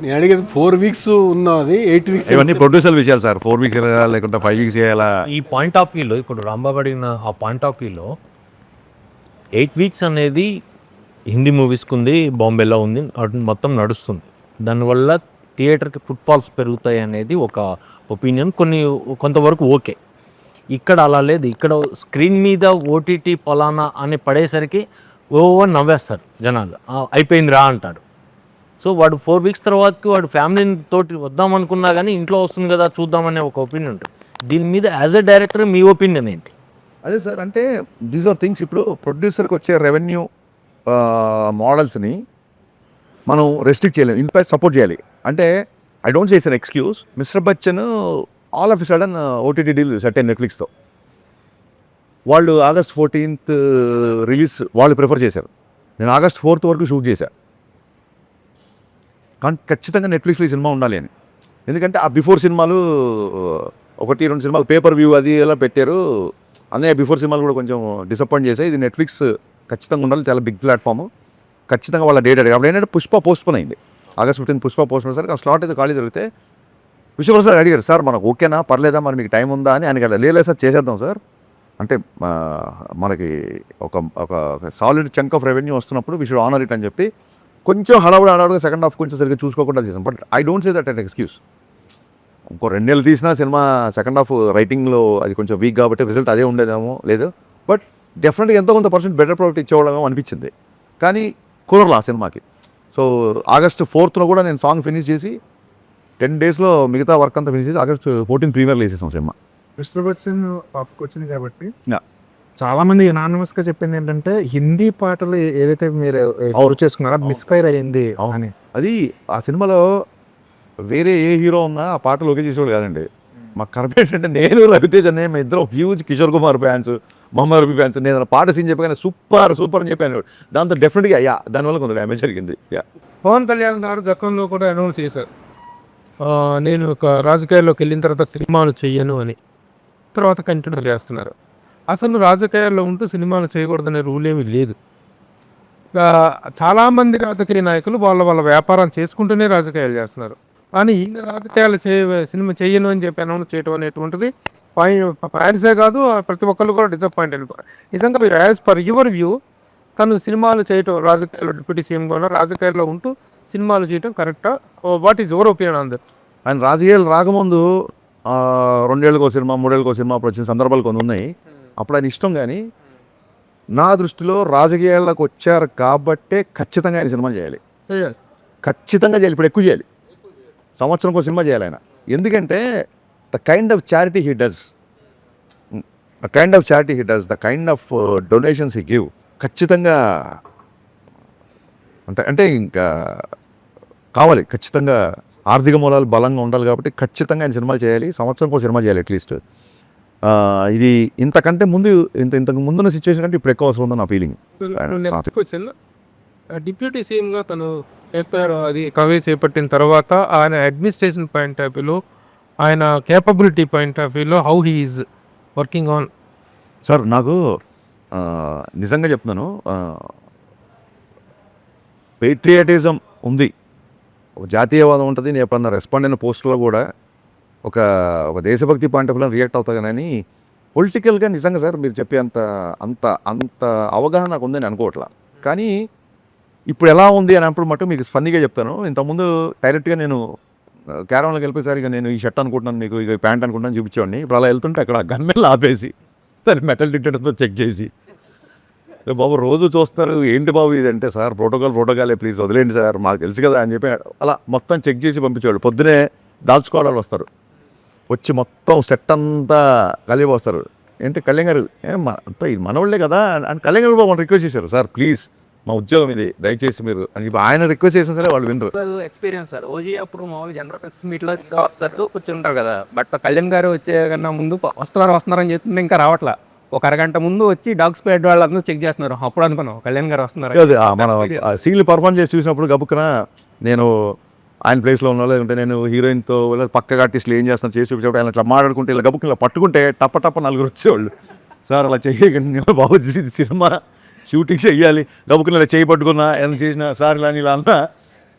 నేను అడిగేది 4 weeks ఉన్నది 8 weeks ఇవన్నీ ప్రొడ్యూసర్ విషయాలు సార్. 4 weeks చేయాలా లేకుంటే 5 weeks చేయాలా, ఈ పాయింట్ ఆఫ్ వ్యూలో ఇప్పుడు రాంబాబు అడిగిన ఆ పాయింట్ ఆఫ్ వ్యూలో 8 weeks అనేది హిందీ మూవీస్కి ఉంది, బాంబేలో ఉంది, మొత్తం నడుస్తుంది. దానివల్ల థియేటర్కి ఫుట్ఫాల్స్ పెరుగుతాయి అనేది ఒక ఒపీనియన్, కొంతవరకు ఓకే. ఇక్కడ అలా లేదు, ఇక్కడ స్క్రీన్ మీద ఓటీటీ పలానా అని పడేసరికి ఓవర్ నవ్వేస్తారు జనాలు, అయిపోయింది రా అంటాడు. సో వాడు 4 weeks తర్వాతకి వాడు ఫ్యామిలీ తోటి వద్దామనుకున్నా కానీ ఇంట్లో వస్తుంది కదా చూద్దామనే ఒక ఒపీనియన్ ఉంటుంది. దీని మీద as a director me opinion ఏంటి? అదే సార్, అంటే దీస్ ఆర్ థింగ్స్. ఇప్పుడు ప్రొడ్యూసర్కి వచ్చే రెవెన్యూ మోడల్స్ని మనం రెస్ట్రిక్ట్ చేయలేము, ఇన్ఫాక్ట్ సపోర్ట్ చేయాలి. అంటే I don't say it's an excuse. Mister Bachchan all of a sudden OTT deal set అయిన నెట్ఫ్లిక్స్తో. వాళ్ళు August 14th రిలీజ్ వాళ్ళు ప్రిఫర్ చేశారు, నేను August 4th వరకు షూట్ చేశాను. కానీ ఖచ్చితంగా నెట్ఫ్లిక్స్లో ఈ సినిమా ఉండాలి అని. ఎందుకంటే ఆ బిఫోర్ సినిమాలు 1-2 సినిమాలు పేపర్ వ్యూ అది ఎలా పెట్టారు, అనే బిఫోర్ సినిమాలు కూడా కొంచెం డిసప్పాయింట్ చేశాయి. ఇది నెట్ఫ్లిక్స్ ఖచ్చితంగా ఉండాలి, చాలా బిగ్ ప్లాట్ఫామ్. ఖచ్చితంగా వాళ్ళ డేట్ అడిగి అప్పుడు ఏంటంటే పుష్ప పోస్ట్పోన్ అయింది, August 15th పుష్ప పోస్ట్పోన్ సరికి ఆ స్లాట్ అయితే ఖాళీ జరిగితే విశ్వప్రసాద్ అడిగారు, సార్ మనకు ఓకేనా పర్లేదా మరి మీకు టైం ఉందా అని ఆయన లేదు సార్ చేసేద్దాం సార్, అంటే మనకి ఒక ఒక సాలిడ్ చంక్ ఆఫ్ రెవెన్యూ వస్తున్నప్పుడు వి షుడ్ ఆనర్ ఇట్ అని చెప్పి కొంచెం హడావుడిగా సెకండ్ హాఫ్ కొంచెం సరిగ్గా చూసుకోకుండా చేసాం. But I don't say that an excuse. ఇంకో 2 నెలలు తీసినా సినిమా సెకండ్ హాఫ్ రైటింగ్లో అది కొంచెం వీక్ కాబట్టి రిజల్ట్ అదే ఉండేదేమో లేదు, బట్ డెఫినెట్గా ఎంతో కొంత పర్సెంట్ బెటర్ ప్రోడక్ట్ ఇచ్చేవాళ్ళమేమో అనిపించింది. కానీ కుదరలా ఆ సినిమాకి. సో August 4th కూడా నేను సాంగ్ ఫినిష్ చేసి 10 daysలో మిగతా వర్క్ అంతా ఫినిష్ చేసి August 14 ప్రీమియర్లో వేసేసాం సినిమా. మిస్టర్ బచ్చన్ టాప్కి వచ్చింది కాబట్టి Yeah. చాలా మంది యునానిమస్ గా చెప్పింది ఏంటంటే హిందీ పాటలు ఏదైతే మీరు ఎవరు చేసుకున్నారో మిస్ఫైర్ అయ్యింది అని. అది ఆ సినిమాలో వేరే ఏ హీరో ఉన్నా ఆ పాటలు ఓకే చేసేవాళ్ళు కాదండి. మాకు కరెక్ట్ ఏంటంటే నేను రవితేజ్ అనే మేము ఇద్దరం huge Kishore Kumar fans, Mohammed Rafi fans. నేను పాట సీన్ చెప్పగానే సూపర్ అని చెప్పాను. దాంతో డెఫినెట్గా దానివల్ల కొంత డ్యామేజ్ జరిగింది. పవన్ కళ్యాణ్ గారు గతంలో కూడా అనౌన్స్ చేశారు, నేను ఒక రాజకీయాల్లోకి వెళ్ళిన తర్వాత సినిమాలు చెయ్యను అని. తర్వాత కంటిన్యూ చేస్తున్నారు. అసలు రాజకీయాల్లో ఉంటూ సినిమాలు చేయకూడదనే రూల్ ఏమీ లేదు. చాలామంది రాజకీయ నాయకులు వాళ్ళ వ్యాపారం చేసుకుంటూనే రాజకీయాలు చేస్తున్నారు. కానీ ఈయన రాజకీయాలు సినిమా చేయను అని చెప్పి అనౌన్స్ చేయడం అనేటువంటిది ఫ్యాన్సే కాదు, ప్రతి ఒక్కళ్ళు కూడా డిసప్పాయింట్ అయిపోయారు. నిజంగా మీరు యాజ్ పర్ యువర్ వ్యూ తను సినిమాలు చేయటం, రాజకీయాల్లో డిప్యూటీ సీఎంగా ఉన్న రాజకీయాల్లో ఉంటూ సినిమాలు చేయటం కరెక్టా? What is your opinion on that? ఆయన రాజకీయాలు రాకముందు 2 ఏళ్ళకో సినిమా 3 ఏళ్ళకో సినిమా అప్పుడు వచ్చిన సందర్భాలు కొన్ని ఉన్నాయి. అప్పుడు ఆయన ఇష్టం. కానీ నా దృష్టిలో రాజకీయాల్లోకి వచ్చారు కాబట్టే ఖచ్చితంగా ఆయన సినిమా చేయాలి, ఖచ్చితంగా చేయాలి. ఇప్పుడు ఎక్కువ చేయాలి, సంవత్సరంకో సినిమా చేయాలి ఆయన. ఎందుకంటే the kind of charity he does, the kind of donations he give ఖచ్చితంగా అంటే ఇంకా కావాలి. ఖచ్చితంగా ఆర్థిక మూలాలు బలంగా ఉండాలి కాబట్టి ఖచ్చితంగా ఆయన సినిమాలు చేయాలి, సంవత్సరంకో సినిమా చేయాలి అట్లీస్ట్. ఇది ఇంతకంటే ముందు ఇంతకు ముందున్న సిచ్యువేషన్ కంటే ఇప్పుడు ఎక్కువ అవసరం ఉందని నా ఫీలింగ్. నెక్స్ట్ క్వశ్చన్, డిప్యూటీ సీఎంగా తను చెప్పారు, అది కవే చేపట్టిన తర్వాత ఆయన అడ్మినిస్ట్రేషన్ పాయింట్ ఆఫ్ వ్యూలో, ఆయన కేపబిలిటీ పాయింట్ ఆఫ్ వ్యూలో how he is working on? Sir నాకు నిజంగా చెప్తున్నాను, పేట్రియాటిజం ఉంది, ఒక జాతీయవాదం ఉంటుంది. నేను ఎప్పుడన్నా రెస్పాండ్ అయిన పోస్టులో కూడా ఒక దేశభక్తి పాయింట్ ఆఫ్ వ్యూలో రియాక్ట్ అవుతా. కానీ పొలిటికల్గా నిజంగా సార్ మీరు చెప్పే అంత అవగాహన నాకు ఉందని అనుకోవట్లా. కానీ ఇప్పుడు ఎలా ఉంది అని అప్పుడు మటు మీకు ఫన్నీగా చెప్తాను. ఇంతకుముందు డైరెక్ట్గా నేను క్యారవన్లోకి వెళ్ళిపోయేసరికి నేను ఈ షర్ట్ అనుకుంటున్నాను, మీకు ఇక ప్యాంట్ అనుకుంటున్నాను చూపించేవాడిని. ఇప్పుడు అలా వెళ్తుంటే అక్కడ గన్మెన్లు ఆపేసి దాన్ని మెటల్ డిటెక్టర్తో చెక్ చేసి, బాబు రోజు చూస్తారు ఏంటి బాబు ఇది అంటే, సార్ ప్రోటోకాలే ప్లీజ్ వదిలేండి సార్ మాకు తెలుసు కదా అని చెప్పి అలా మొత్తం చెక్ చేసి పంపించేవాడు. పొద్దునే దాల్చుకోవడాలు వస్తారు, వచ్చి మొత్తం సెట్ అంతా కలిపి వస్తారు. ఏంటి కళ్యాణ్ గారు అంతా ఇది మనవాళ్ళే కదా అని కళ్యాణ్ గారు బాబు రిక్వెస్ట్ చేశారు, సార్ ప్లీజ్ మా ఉద్యోగం ఇది దయచేసి మీరు అని చెప్పి ఆయన రిక్వెస్ట్ చేసిన సరే వాళ్ళు వినరు. ఎక్స్పీరియన్స్ సార్, ఓజీ అప్పుడు మామూలు జనరల్ ప్రెస్ మీట్లో కూర్చుంటారు కదా, బట్ కళ్యాణ్ గారు వచ్చే కన్నా ముందు వస్తున్నారని చెప్తుంటే ఇంకా రావట్లా. ఒక అరగంట ముందు వచ్చి డాగ్ స్క్వాడ్ వాళ్ళందరూ చెక్ చేస్తున్నారు. అప్పుడు అనుకున్నాం కళ్యాణ్ గారు వస్తున్నారు. మన సీన్లు పర్ఫార్మ్ చేసి చూసినప్పుడు గబుక్కున నేను ఆయన ప్లేస్లో ఉన్నా, లేదంటే నేను హీరోయిన్తో పక్కగా ఆర్టిస్టులు ఏం చేస్తాను చేసి చూపించేప్పుడు ఆయన ఇట్లా మాట్లాడుకుంటే ఇలా గబుక్కున ఇలా పట్టుకుంటే టప్ప 4 వచ్చేవాళ్ళు. సార్ అలా చేయకండి బాబు, ఇది సినిమా షూటింగ్ చెయ్యాలి, గబుక్కున ఇలా చేయి పట్టుకున్నా ఏమైనా చేసినా సార్ ఇలా అంతా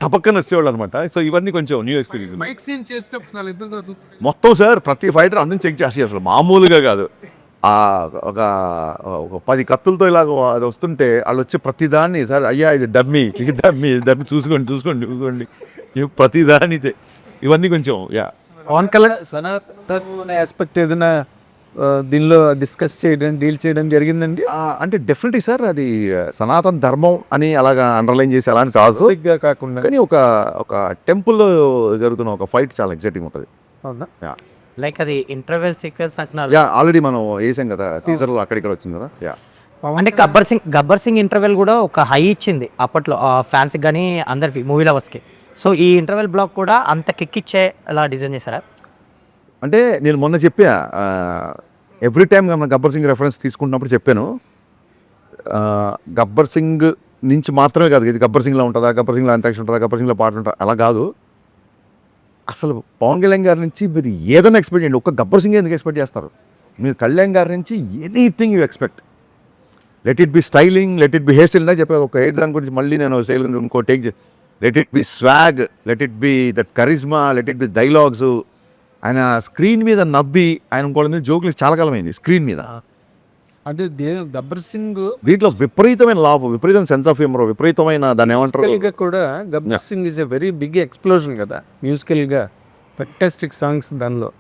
టపక్కన వచ్చేవాళ్ళు అనమాట. సో ఇవన్నీ కొంచెం న్యూ ఎక్స్పీరియన్స్. మైక్ సీన్ చేసేటప్పుడు మొత్తం సార్ ప్రతి ఫైటర్ అందరిని చెక్ చేసి అసలు మామూలుగా కాదు. ఒక 10 కత్తులతో ఇలాగ అది వస్తుంటే వాళ్ళు వచ్చి ప్రతిదాన్ని, సార్ అయ్యా ఇది డమ్మీ చూసుకోండి ప్రతిదాన్ని ఇవన్నీ కొంచెం పవన్ కళ్యాణ్ సనాతన ఆస్పెక్ట్ ఏదైనా దీనిలో డిస్కస్ చేయడం డీల్ చేయడం జరిగిందండి? అంటే డెఫినెట్లీ సార్ అది సనాతన ధర్మం అని అలాగా అండర్లైన్ చేసి అలాంటి కాదు కాకుండా, కానీ ఒక టెంపుల్లో జరుగుతున్న ఒక ఫైట్ చాలా ఎగ్జైటింగ్ ఉంటుంది. అవునా? లైక్ అది ఇంటర్వెల్ సీక్వెన్స్ అంటున్నారు. ఆల్రెడీ మనం వేసాం కదా టీజర్లో, అక్కడిక్కడ వచ్చింది కదా. అంటే గబ్బర్ సింగ్ ఇంటర్వెల్ కూడా ఒక హై ఇచ్చింది అప్పట్లో ఫ్యాన్స్కి కానీ అందరికి, మూవీ లవర్స్కి. సో ఈ ఇంటర్వెల్ బ్లాక్ కూడా అంత కిక్ ఇచ్చే అలా డిజైన్ చేశారా? అంటే నేను మొన్న చెప్పా, ఎవ్రీ టైం మనం గబ్బర్ సింగ్ రెఫరెన్స్ తీసుకుంటున్నప్పుడు చెప్పాను, గబ్బర్ సింగ్ నుంచి మాత్రమే కాదు ఇది గబ్బర్ సింగ్లో ఉంటుందా, గబ్బర్ సింగ్లో అంటాక్షన్ ఉంటుందా, గబ్బర్ సింగ్లో పాట ఉంటుందా, అలా కాదు. అసలు పవన్ కళ్యాణ్ గారి నుంచి మీరు ఏదైనా ఎక్స్పెక్ట్ చేయండి, ఒక్క గబ్బర్ సింగ్ ఎందుకు ఎక్స్పెక్ట్ చేస్తారు మీరు? కళ్యాణ్ గారి నుంచి anything you expect. Let it be styling, let it be hair style. చెప్పాను ఒక హెయిర్ దాని గురించి మళ్ళీ నేను స్టైల్ ఇంకో take. Let it be swag, let it be that charisma, let it be dialogues, ఆయన స్క్రీన్ మీద నవ్వి ఆయన ఇంకోళ్ళ మీద జోకులు చాలా కాలమైంది స్క్రీన్ మీద. అంటే గబ్బర్ సింగ్ దీంట్లో విపరీతమైన లాభం, విపరీతమైన సెన్స్ ఆఫ్ హ్యూమర్, విపరీతమైన దాన్ని ఏమంటారు గా కూడా Gabbar Singh is a very big explosion కదా మ్యూజికల్గా, ఫెంటాస్టిక్ సాంగ్స్ దానిలో.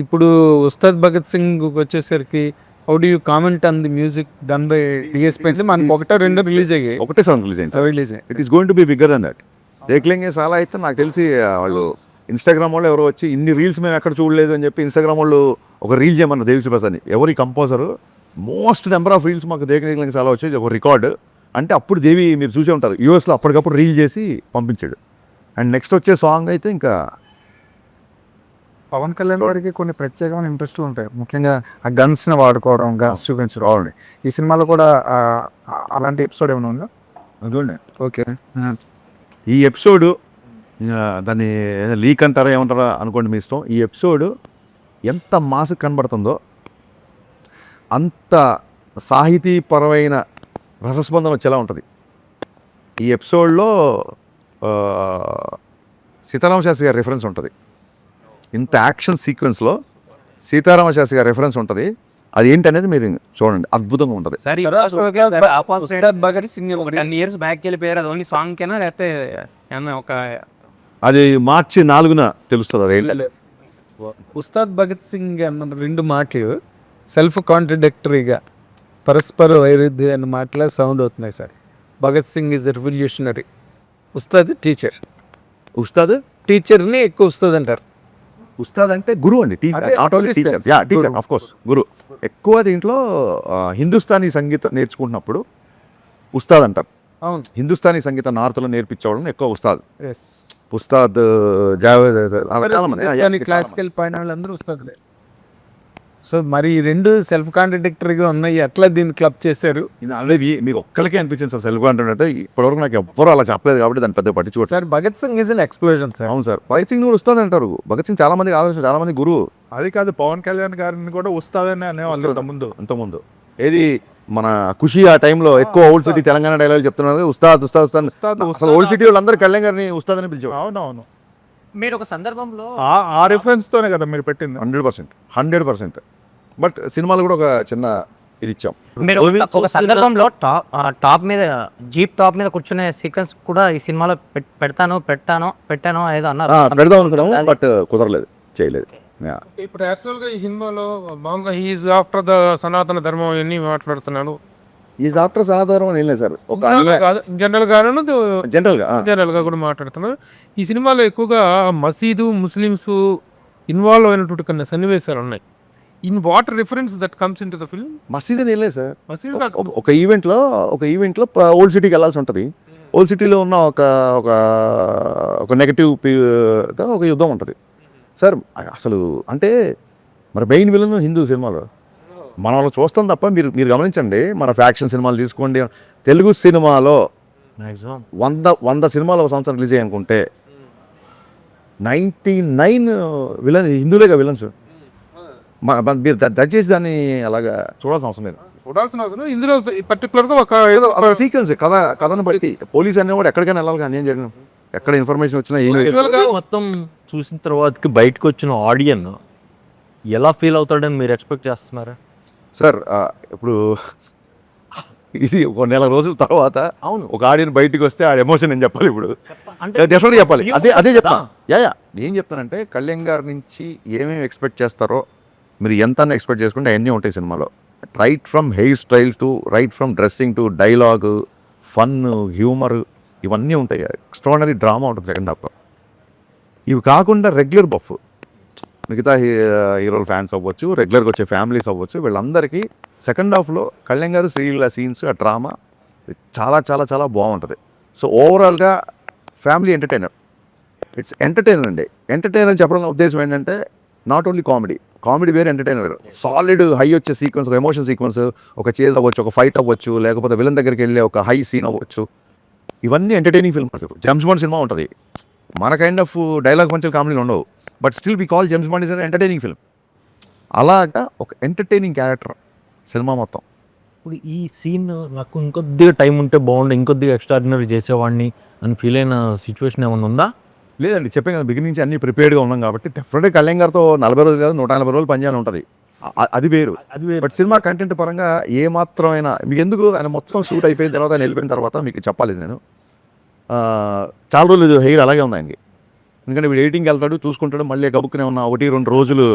ఇప్పుడు ఉస్తాద్ భగత్ సింగ్ వచ్చేసరికి how do you comment on the music done by DSP? మనకు ఒకటో రెండో రిలీజ్ అయ్యాయి, ఒకటే సాంగ్ రిలీజ్ అయింది. Release it is going to be bigger than that. దేఖ్లేంగే సాలా అయితే నాకు తెలిసి వాళ్ళు ఇన్స్టాగ్రామ్ వాళ్ళు ఎవరో వచ్చి ఇన్ని రీల్స్ మేము ఎక్కడ చూడలేదు అని చెప్పి ఇన్స్టాగ్రామ్ వాళ్ళు ఒక రీల్ చేయమన్నారు దేవిశ్రీ ప్రసాద్ని. ఎవరి composer most number of reels మాకు దేఖ్లేంగే సాలా వచ్చేది ఒక రికార్డు. అంటే అప్పుడు దేవి మీరు చూసే ఉంటారు యూఎస్లో అప్పటికప్పుడు రీల్ చేసి పంపించాడు. అండ్ నెక్స్ట్ వచ్చే సాంగ్ అయితే ఇంకా పవన్ కళ్యాణ్ గారికి కొన్ని ప్రత్యేకమైన ఇంట్రెస్ట్లు ఉంటాయి, ముఖ్యంగా ఆ గన్స్ని వాడుకోవడం, గన్స్ చూపించడం. అవును, ఈ సినిమాలో కూడా అలాంటి ఎపిసోడ్ ఏమైనా ఉందా? చూడండి. ఓకే. ఈ ఎపిసోడు దాన్ని లీక్ అంటారా ఏమంటారా అనుకోండి మీ ఇష్టం. ఈ ఎపిసోడు ఎంత మాసు కనబడుతుందో అంత సాహితీపరమైన రసస్పందన వచ్చేలా ఉంటుంది. ఈ ఎపిసోడ్లో సీతారామ శాస్త్రి గారి రెఫరెన్స్ ఉంటుంది. ఇంత యాక్షన్ సీక్వెన్స్లో సీతారామ శాస్త్రి గారి రెఫరెన్స్ ఉంటుంది. అది ఏంటనేది మీరు చూడండి, అద్భుతంగా ఉంటుంది. సరే ఉస్తాద్ భగత్ సింగ్ ఒక 10 years బ్యాక్ వెళ్ళిపోయారు. అది ఓన్లీ సాంగ్ కేనా లేకపోతే ఏమన్నా ఒక అది మార్చి 4న తెలుస్తుంది. అది ఉస్తాద్ భగత్ సింగ్ అన్న రెండు మాటలు సెల్ఫ్ కాంట్రడిక్టరీగా పరస్పర వైరుధ్యం అన్న మాటలా సౌండ్ అవుతున్నాయి sir. Bhagat Singh is revolutionary, ఉస్తాద్ టీచర్. ఉస్తాద్ టీచర్ని ఎక్కువ ఉస్తాద్ అంటారు. ఉస్తాద్ అంటే గురువు అండి, not only teacher. Teacher of course guru. ఎక్కువ దీంట్లో హిందుస్థానీ సంగీతం నేర్చుకుంటున్నప్పుడు ఉస్తాద్ అంటారు. అవును, హిందుస్థానీ సంగీతం నార్త్లో నేర్పించేవాళ్ళని ఎక్కువ ఉస్తాద్. ఎస్. ఉస్తాద్ జావేద్ అలా చాలా మంది క్లాసికల్ పైన వాళ్ళందరూ ఉస్తాద్లే. సో మరి ఈ రెండు సెల్ఫ్ కాంట్రడిక్టరీగా ఉన్నాయి, ఎట్లా దీన్ని క్లబ్ చేశారు? ఇది ఆల్రెడీ మీకు ఒక్కరికే అనిపించింది సార్ సెల్ఫ్ కాంట్రాక్ట్ అంటే. ఇప్పటివరకు నాకు ఎవ్వరూ అలా చెప్పలేదు కాబట్టి దాన్ని పెద్ద పట్టించుకోవచ్చు. Sir Bhagat Singh is an explosion sir. అవును సార్, భగత్ సింగ్ కూడా ఉస్తాద్ అంటారు. భగత్ సింగ్ చాలా మంది ఆలోచన, చాలా మంది గురువు. అది కాదు, పవన్ కళ్యాణ్ గారిని కూడా ఉస్తాదనే అనేవాళ్ళు అంతకుముందు ఏది మన ఖుషి ఆ టైంలో ఎక్కువ ఓల్డ్ సిటీ తెలంగాణ డైలాగ్ చెప్తున్నారు, ఉస్తాద్ ఉస్తాద్ ఉస్తాద్. అసలు ఓల్డ్ సిటీ వాళ్ళందరూ కళ్యాణ్ గారిని ఉస్తాద్ అని పిలిచేవారు. అవునవును, మీరు ఒక సందర్భంలో ఆ రిఫరెన్స్ తోనే కదా మీరు పెట్టింది. 100%. బట్ సినిమాలు కూడా ఒక చిన్న ఇది ఇచ్చాం. మీరు ఒక సందర్భంలో టాప్ మీద జీప్ టాప్ మీద కూర్చునే సీక్వెన్స్ కూడా ఈ సినిమాలో పెట్టాను ఏదో అన్నారు. పెడదాం అనుకున్నాము బట్ కుదరలేదు, చేయలేదు. ఇప్పుడు యాక్చువల్గా ఈ సినిమాలో మామూలుగా హీఈస్ ఆఫ్టర్ ద సనాతన ధర్మం అన్నీ మాట్లాడుతున్నాను. ఈ ఆఫ్టర్ సాధారణ ఏం లేదు సార్, ఒక జనరల్గా కూడా మాట్లాడుతున్నాను. ఈ సినిమాలో ఎక్కువగా మసీదు, ముస్లిమ్స్ ఇన్వాల్వ్ అయినటువంటి కొన్ని సన్నివేశాలు ఉన్నాయి. In what reference that comes in to the film? మసీద్ అని వెళ్ళలేదు సార్. మసీదు ఒక ఈవెంట్లో ఓల్డ్ సిటీకి వెళ్ళాల్సి ఉంటుంది. ఓల్డ్ సిటీలో ఉన్న ఒక నెగటివ్ ఒక యుద్ధం ఉంటుంది సార్. అసలు అంటే మరి మెయిన్ విలన్ హిందూ సినిమాలో మన వాళ్ళు చూస్తాం తప్ప మీరు గమనించండి. మన ఫ్యాక్షన్ సినిమాలు తీసుకోండి, తెలుగు సినిమాలో 100 సినిమాలు ఒక సంవత్సరం రిలీజ్ అయ్యానుకుంటే 99 విలన్ హిందువులేగా విలన్స్. మీరు దయచేసి దాన్ని అలాగా చూడాల్సిన అవసరం లేదు. చూడాల్సిన ఇందులో పర్టికులర్గా ఒక సీక్వెన్స్ కథను బట్టి పోలీస్ అనేవాడు ఎక్కడికైనా వెళ్ళాలి కానీ ఏం జరిగిన ఎక్కడ ఇన్ఫర్మేషన్ వచ్చినా ఏం మొత్తం చూసిన తర్వాతకి బయటకు వచ్చిన ఆడియన్ ఎలా ఫీల్ అవుతాడని మీరు ఎక్స్పెక్ట్ చేస్తున్నారా సార్? ఇప్పుడు ఇది ఒక నెల రోజుల తర్వాత అవును ఒక ఆడియన్ బయటికి వస్తే ఆ ఎమోషన్ నేను చెప్పాలి. ఇప్పుడు డెఫినెట్గా చెప్పాలి. అదే చెప్తాను. ఏం చెప్తానంటే కళ్యాణ్ గారి నుంచి ఏమేమి ఎక్స్పెక్ట్ చేస్తారో మీరు ఎంత ఎక్స్పెక్ట్ చేసుకుంటే అవన్నీ ఉంటాయి సినిమాలో. Right from hair style to right from dressing to dialogue, fun, humour ఇవన్నీ ఉంటాయి. ఎక్స్ట్రాడినరీ డ్రామా ఉంటుంది సెకండ్ హాఫ్లో. ఇవి కాకుండా రెగ్యులర్ బఫ్ మిగతా హీరోల ఫ్యాన్స్ అవ్వచ్చు, రెగ్యులర్గా వచ్చే ఫ్యామిలీస్ అవ్వచ్చు, వీళ్ళందరికీ సెకండ్ హాఫ్లో కళ్యాణ్ గారు శ్రీలీల సీన్స్, ఆ డ్రామా చాలా చాలా చాలా బాగుంటుంది. సో ఓవరాల్గా ఫ్యామిలీ ఎంటర్టైనర్. ఇట్స్ ఎంటర్టైనర్ అండి. ఎంటర్టైనర్ చెప్పడం ఉద్దేశం ఏంటంటే నాట్ ఓన్లీ కామెడీ వేరే, ఎంటర్టైనర్ వేరు. సాలిడ్ హై వచ్చే సీక్వెన్స్, ఒక ఎమోషన్ సీక్వెన్స్, ఒక చేజ్ అవ్వచ్చు, ఒక ఫైట్ అవ్వచ్చు, లేకపోతే విలన్ దగ్గరికి వెళ్ళే ఒక హై సీన్ అవ్వచ్చు. ఇవన్నీ ఎంటర్టైనింగ్ ఫిల్మ్. జేమ్స్ బాండ్ సినిమా ఉంటుంది, మన కైండ్ ఆఫ్ డైలాగ్ పంచులు కామెడీలు ఉండవు, but still we call James Bond is an entertaining film. అలాగా ఒక ఎంటర్టైనింగ్ క్యారెక్టర్ సినిమా మొత్తం. ఇప్పుడు ఈ సీన్ నాకు ఇంకొద్దిగా టైం ఉంటే బాగుండు, ఇంకొద్దిగా ఎక్స్ట్రాడినరీ చేసేవాడిని అని ఫీల్ అయిన సిచ్యువేషన్ ఏమైనా ఉందా? లేదండి చెప్పాను కదా బిగినింగ్ నుంచి అన్ని ప్రిపేర్డ్గా ఉన్నాం కాబట్టి డెఫినెట్గా కళ్యాణ్ గారితో 40 రోజులు కాదు 140 రోజులు పనిచేయాలని ఉంటుంది. అది వేరు. బట్ సినిమా కంటెంట్ పరంగా ఏ మాత్రమైనా మీకు ఎందుకు ఆయన మొత్తం షూట్ అయిపోయిన తర్వాత ఆయన వెళ్ళిపోయిన తర్వాత మీకు చెప్పాలి నేను చాలా రోజులు హెయిర్ అలాగే ఉంది ఆయనకి. ఎందుకంటే వీడు ఎడిటింగ్కి వెళ్తాడు చూసుకుంటాడు మళ్ళీ గబుక్కునే ఉన్న 1-2 రోజులు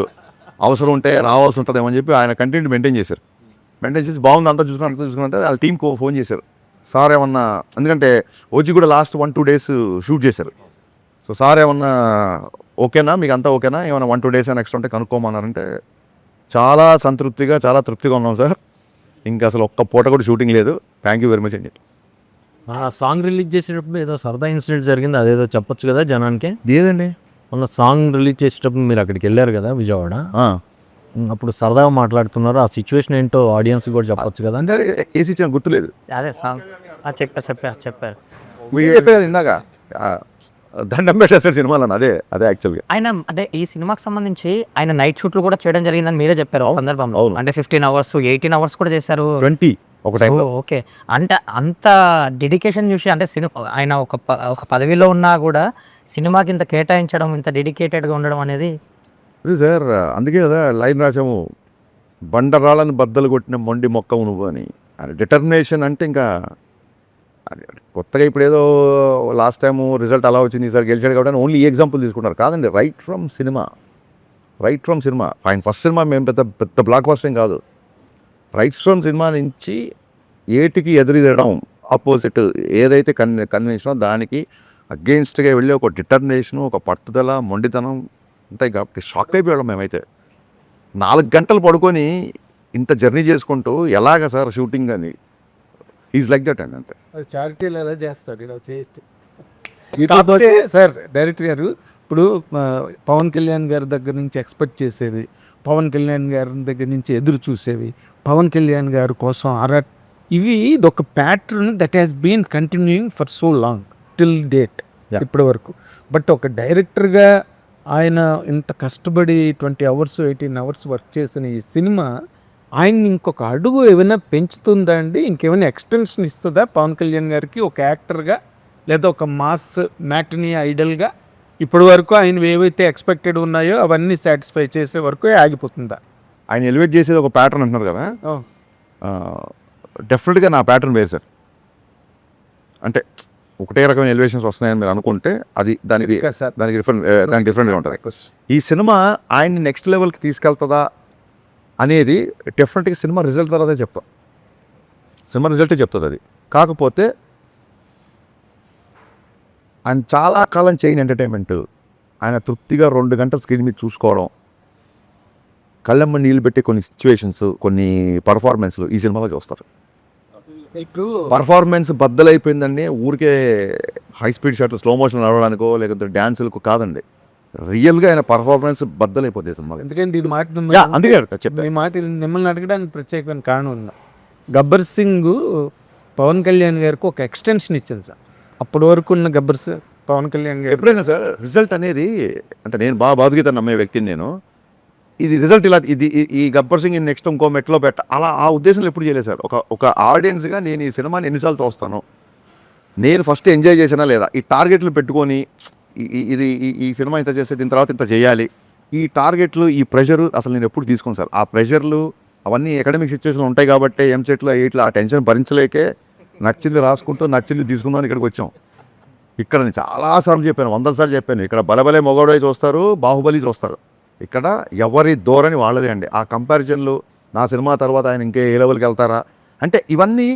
అవసరం ఉంటే రావాల్సి ఉంటుందేమో అని చెప్పి ఆయన కంటెంట్ మెయింటైన్ చేశారు. మెయింటైన్ చేసి బాగుంది అంతా చూసుకుంటే వాళ్ళ టీంకి ఫోన్ చేశారు సార్ ఏమన్నా, ఎందుకంటే ఓజీ కూడా లాస్ట్ 1-2 డేస్ షూట్ చేశారు. సో సార్ ఏమన్నా ఓకేనా మీకు అంతా ఓకేనా ఏమన్నా 1-2 డేస్ నెక్స్ట్ ఉంటే కనుక్కోమన్నారంటే చాలా సంతృప్తిగా చాలా తృప్తిగా ఉన్నాం సార్. ఇంకా అసలు ఒక్క పూట కూడా షూటింగ్ లేదు. థ్యాంక్ యూ వెరీ మచ్ అండి. ఆ సాంగ్ రిలీజ్ చేసేటప్పుడు ఏదో సరదా ఇన్సిడెంట్ జరిగింది, అదేదో చెప్పొచ్చు కదా జనానికి. ఏదండి మొన్న సాంగ్ రిలీజ్ చేసేటప్పుడు మీరు అక్కడికి వెళ్ళారు కదా విజయవాడ, అప్పుడు సరదాగా మాట్లాడుతున్నారు. ఆ సిచ్యువేషన్ ఏంటో ఆడియన్స్ కూడా చెప్పొచ్చు కదా. అంటే ఏసీ ఇచ్చిన గుర్తులేదు. అదే సాంగ్ చెప్పారు మీరు చెప్పేది ఇందాక దండం పెట్టేస్తారు సినిమాలో అదే యాక్చువల్గా. ఆయన అంటే ఈ సినిమాకి సంబంధించి ఆయన నైట్ షూట్లు కూడా చేయడం జరిగిందని మీరే చెప్పారు ఒక సందర్భంలో. అవును. అంటే 15 అవర్స్ 18 అవర్స్ కూడా చేశారు. 20 ఒక టైంలో. ఓకే, అంటే అంత డెడికేషన్ చూసి అంటే ఆయన ఒక పదవిలో ఉన్నా కూడా సినిమాకి ఇంత కేటాయించడం, ఇంత డెడికేటెడ్గా ఉండడం అనేది అదే సార్, అందుకే కదా లైన్ రాసాము, బండరాళ్ళని బద్దలు కొట్టిన మొండి మొక్కవు నువ్వు అని. డిటర్మినేషన్ అంటే ఇంకా కొత్తగా ఇప్పుడు ఏదో లాస్ట్ టైము రిజల్ట్ అలా వచ్చింది ఈసారి గెలిచాడు కాబట్టి ఓన్లీ ఈ ఎగ్జాంపుల్ తీసుకుంటారు కాదండి. రైట్ ఫ్రమ్ సినిమా ఆయన ఫస్ట్ సినిమా మేము పెద్ద బ్లాక్ బస్టర్ కాదు. రైట్ ఫ్రమ్ సినిమా నుంచి ఏటికి ఎదురుదడం ఆపోజిట్ ఏదైతే కన్వెన్షనో దానికి అగెయిన్స్ట్గా వెళ్ళి ఒక డిటర్మినేషను, ఒక పట్టుదల, మొండితనం ఉంటాయి కాబట్టి షాక్ అయిపోయాం మేమైతే. 4 గంటలు పడుకొని ఇంత జర్నీ చేసుకుంటూ ఎలాగ సార్ షూటింగ్ అని ఈజ్ లైక్ దట్ అండి. అంతే. చారిటీలు ఎలా చేస్తారు ఇలా చేస్తే. కాకపోతే సార్ డైరెక్టర్ గారు ఇప్పుడు పవన్ కళ్యాణ్ గారి దగ్గర నుంచి ఎక్స్పెక్ట్ చేసేవి, పవన్ కళ్యాణ్ గారి దగ్గర నుంచి ఎదురు చూసేవి, పవన్ కళ్యాణ్ గారి కోసం ఇవి ఒక pattern that has been continuing for so long till date ఇప్పటి వరకు. బట్ ఒక డైరెక్టర్గా ఆయన ఇంత కష్టపడి 20 అవర్స్ 18 అవర్స్ వర్క్ చేసిన ఈ సినిమా ఆయన్ని ఇంకొక అడుగు ఏమైనా పెంచుతుందా అండి? ఇంకేమైనా ఎక్స్టెన్షన్ ఇస్తుందా పవన్ కళ్యాణ్ గారికి ఒక యాక్టర్గా, లేదా ఒక మాస్ మ్యాట్నీ ఐడల్గా? ఇప్పటి వరకు ఆయన ఏవైతే ఎక్స్పెక్టెడ్ ఉన్నాయో అవన్నీ సాటిస్ఫై చేసే వరకు ఆగిపోతుందా? ఆయన ఎలివేట్ చేసేది ఒక ప్యాటర్న్ అంటున్నారు కదా, డెఫినెట్గా నా ప్యాటర్న్ వేరు సార్. అంటే ఒకటే రకమైన ఎలివేషన్స్ వస్తున్నాయని మీరు అనుకుంటే అది దానికి డిఫరెంట్గా ఉంటుంది. ఈ సినిమా ఆయన్ని నెక్స్ట్ లెవెల్కి తీసుకెళ్తుందా అనేది డెఫినెట్గా సినిమా రిజల్ట్ తర్వాతే చెప్తాం. సినిమా రిజల్టే చెప్తుంది అది. కాకపోతే ఆయన చాలా కాలం చేయని ఎంటర్టైన్మెంట్, ఆయన తృప్తిగా 2 గంటల స్క్రీన్ మీద చూసుకోవడం, కళ్ళమ్మ నీళ్ళు పెట్టి కొన్ని సిచ్యువేషన్స్, కొన్ని పర్ఫార్మెన్స్లు ఈ సినిమాలో చూస్తారు. పర్ఫార్మెన్స్ బద్దలైపోయిందండి ఊరికే high speed shot slow motion నడవడానికో లేకపోతే డ్యాన్సులకు కాదండి. రియల్గా ఆయన పర్ఫార్మెన్స్ బద్దలైపోతుంది సినిమా. ఎందుకంటే ఈ మాట అందుకే ఈ మాట మిమ్మల్ని అడగడానికి ప్రత్యేకమైన కారణం ఉంది. గబ్బర్ సింగ్ పవన్ కళ్యాణ్ గారికి ఒక ఎక్స్టెన్షన్ ఇచ్చింది సార్. అప్పటి వరకు ఉన్న పవన్ కళ్యాణ్ గారు ఎప్పుడైనా సార్ రిజల్ట్ అనేది, అంటే నేను బాధ్యత నమ్మే వ్యక్తిని నేను, ఇది రిజల్ట్ ఇలా ఈ గబ్బర్ సింగ్ నెక్స్ట్ ఇంకో మెట్లో అలా ఆ ఉద్దేశంలో ఎప్పుడు చేయలేదు సార్. ఒక ఆడియన్స్గా నేను ఈ సినిమాని ఎన్నిసార్లు చూస్తాను, నేను ఫస్ట్ ఎంజాయ్ చేసినా లేదా, ఈ టార్గెట్లు పెట్టుకొని ఈ సినిమా ఇంత చేస్తే దీని తర్వాత ఇంత చేయాలి, ఈ టార్గెట్లు ఈ ప్రెషర్ అసలు నేను ఎప్పుడు తీసుకోను సార్. ఆ ప్రెషర్లు అవన్నీ ఎకడమిక్ సిచ్యువేషన్లు ఉంటాయి కాబట్టి ఎంసెట్లో ఇట్లా ఆ టెన్షన్ భరించలేకే నచ్చింది రాసుకుంటూ నచ్చింది తీసుకుందామని ఇక్కడికి వచ్చాం. ఇక్కడ నేను చాలాసార్లు చెప్పాను, 100 సార్లు చెప్పాను, ఇక్కడ బలబలే మొగోడై చూస్తారు, బాహుబలి చూస్తారు. ఇక్కడ ఎవరి ధోరణి వాళ్ళదే అండి. ఆ కంపారిజన్లు నా సినిమా తర్వాత ఆయన ఇంకే ఏ లెవెల్కి వెళ్తారా అంటే ఇవన్నీ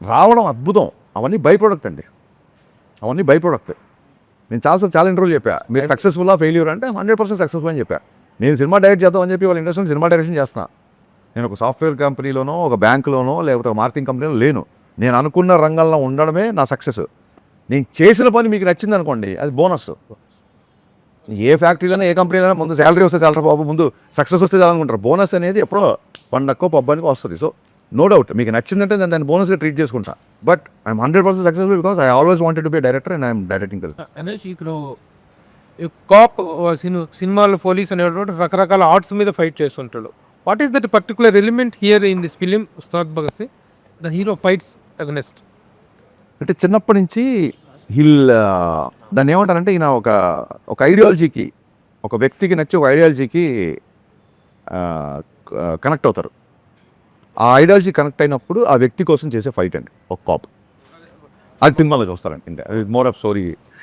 రావడం అద్భుతం. అవన్నీ బై ప్రోడక్ట్ అండి, అవన్నీ బై ప్రోడక్ట్. నేను చాలా ఇంటర్వ్యూలు చెప్పా, మీరు సక్సెస్ఫుల్లా ఫెయిల్యూర్ అంటే 100% సక్సెస్ఫుల్ అని చెప్పా. నేను సినిమా డైరెక్ట్ చేద్దామని చెప్పి వాళ్ళ ఇండస్ట్రీలో సినిమా డైరెక్షన్ చేస్తున్నా. నేను ఒక సాఫ్ట్వేర్ కంపెనీలోనో ఒక బ్యాంకులోనో లేకపోతే ఒక మార్కెటింగ్ కంపెనీలో లేను. నేను అనుకున్న రంగంలో ఉండడమే నా సక్సెస్. నేను చేసిన పని మీకు నచ్చింది అనుకోండి, అది బోనస్. ఏ ఫ్యాక్టరీలోనే ఏ కంపెనీలోనే ముందు శాలరీ వస్తే చాలా బాబు, ముందు సక్సెస్ వస్తే చాలనుకుంటారు. బోనస్ అనేది ఎప్పుడో పండక్కో పబ్బానికో వస్తుంది. సో నో డౌట్ మీకు నచ్చిందంటే నేను దాన్ని బోనస్గా ట్రీట్ చేసుకుంటా. But I'm 100% successful because I always wanted to be director and I'm directing. అనేసి ఇక్కడ కాప్ సినిమాలో పోలీస్ అనేవాడు రకరకాల ఆర్ట్స్ మీద ఫైట్ చేస్తుంటాడు. What is that particular element here in this film Ustaad Bhagat Singh? The hero fights against. అంటే చిన్నప్పటి నుంచి హిల్ దాన్ని ఏమంటారంటే ఈయన ఒక ఐడియాలజీకి, ఒక వ్యక్తికి నచ్చి ఒక ఐడియాలజీకి కనెక్ట్ అవుతారు. ఆ ఐడియాలజీ కనెక్ట్ అయినప్పుడు ఆ వ్యక్తి కోసం చేసే ఫైట్ అండి ఒక కాప్. అది సినిమాలో చూస్తారండి. ఇంకా మోర్ ఆఫ్ స్టోరీ.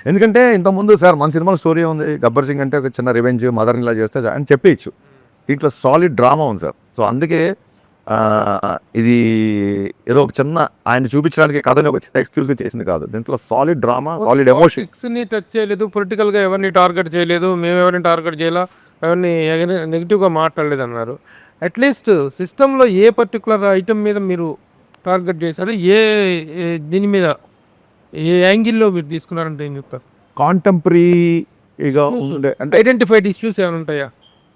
ఎందుకంటే ఇంతకుముందు సార్ మన సినిమాలో స్టోరీ ఉంది, గబ్బర్ సింగ్ అంటే ఒక చిన్న రివెంజ్, మదర్ని ఇలా చేస్తే అని చెప్పేయచ్చు. దీంట్లో సాలిడ్ డ్రామా ఉంది సార్. సో అందుకే ఇది ఏదో ఒక చిన్న ఆయన చూపించడానికి కథని ఒక చిన్న ఎక్స్క్యూజ్గా చేసింది కాదు. దీంట్లో సాలిడ్ డ్రామా, సాలిడ్ ఎమోషన్. ని టచ్ చేయలేదు, పొలిటికల్గా ఎవరిని టార్గెట్ చేయలేదు, మేము ఎవరిని టార్గెట్ చేయాలా, ఎవరిని నెగిటివ్గా మాట్లాడలేదు అన్నారు. అట్లీస్ట్ సిస్టంలో ఏ పర్టికులర్ ఐటమ్ మీద మీరు టార్గెట్ చేశారు, దీని మీద ఏ యాంగిల్లో మీరు తీసుకున్నారంటే ఏం చెప్తారు? కాంటెంపరీగా ఉండే అంటే ఐడెంటిఫైడ్ ఇష్యూస్ ఏమైనా ఉంటాయా?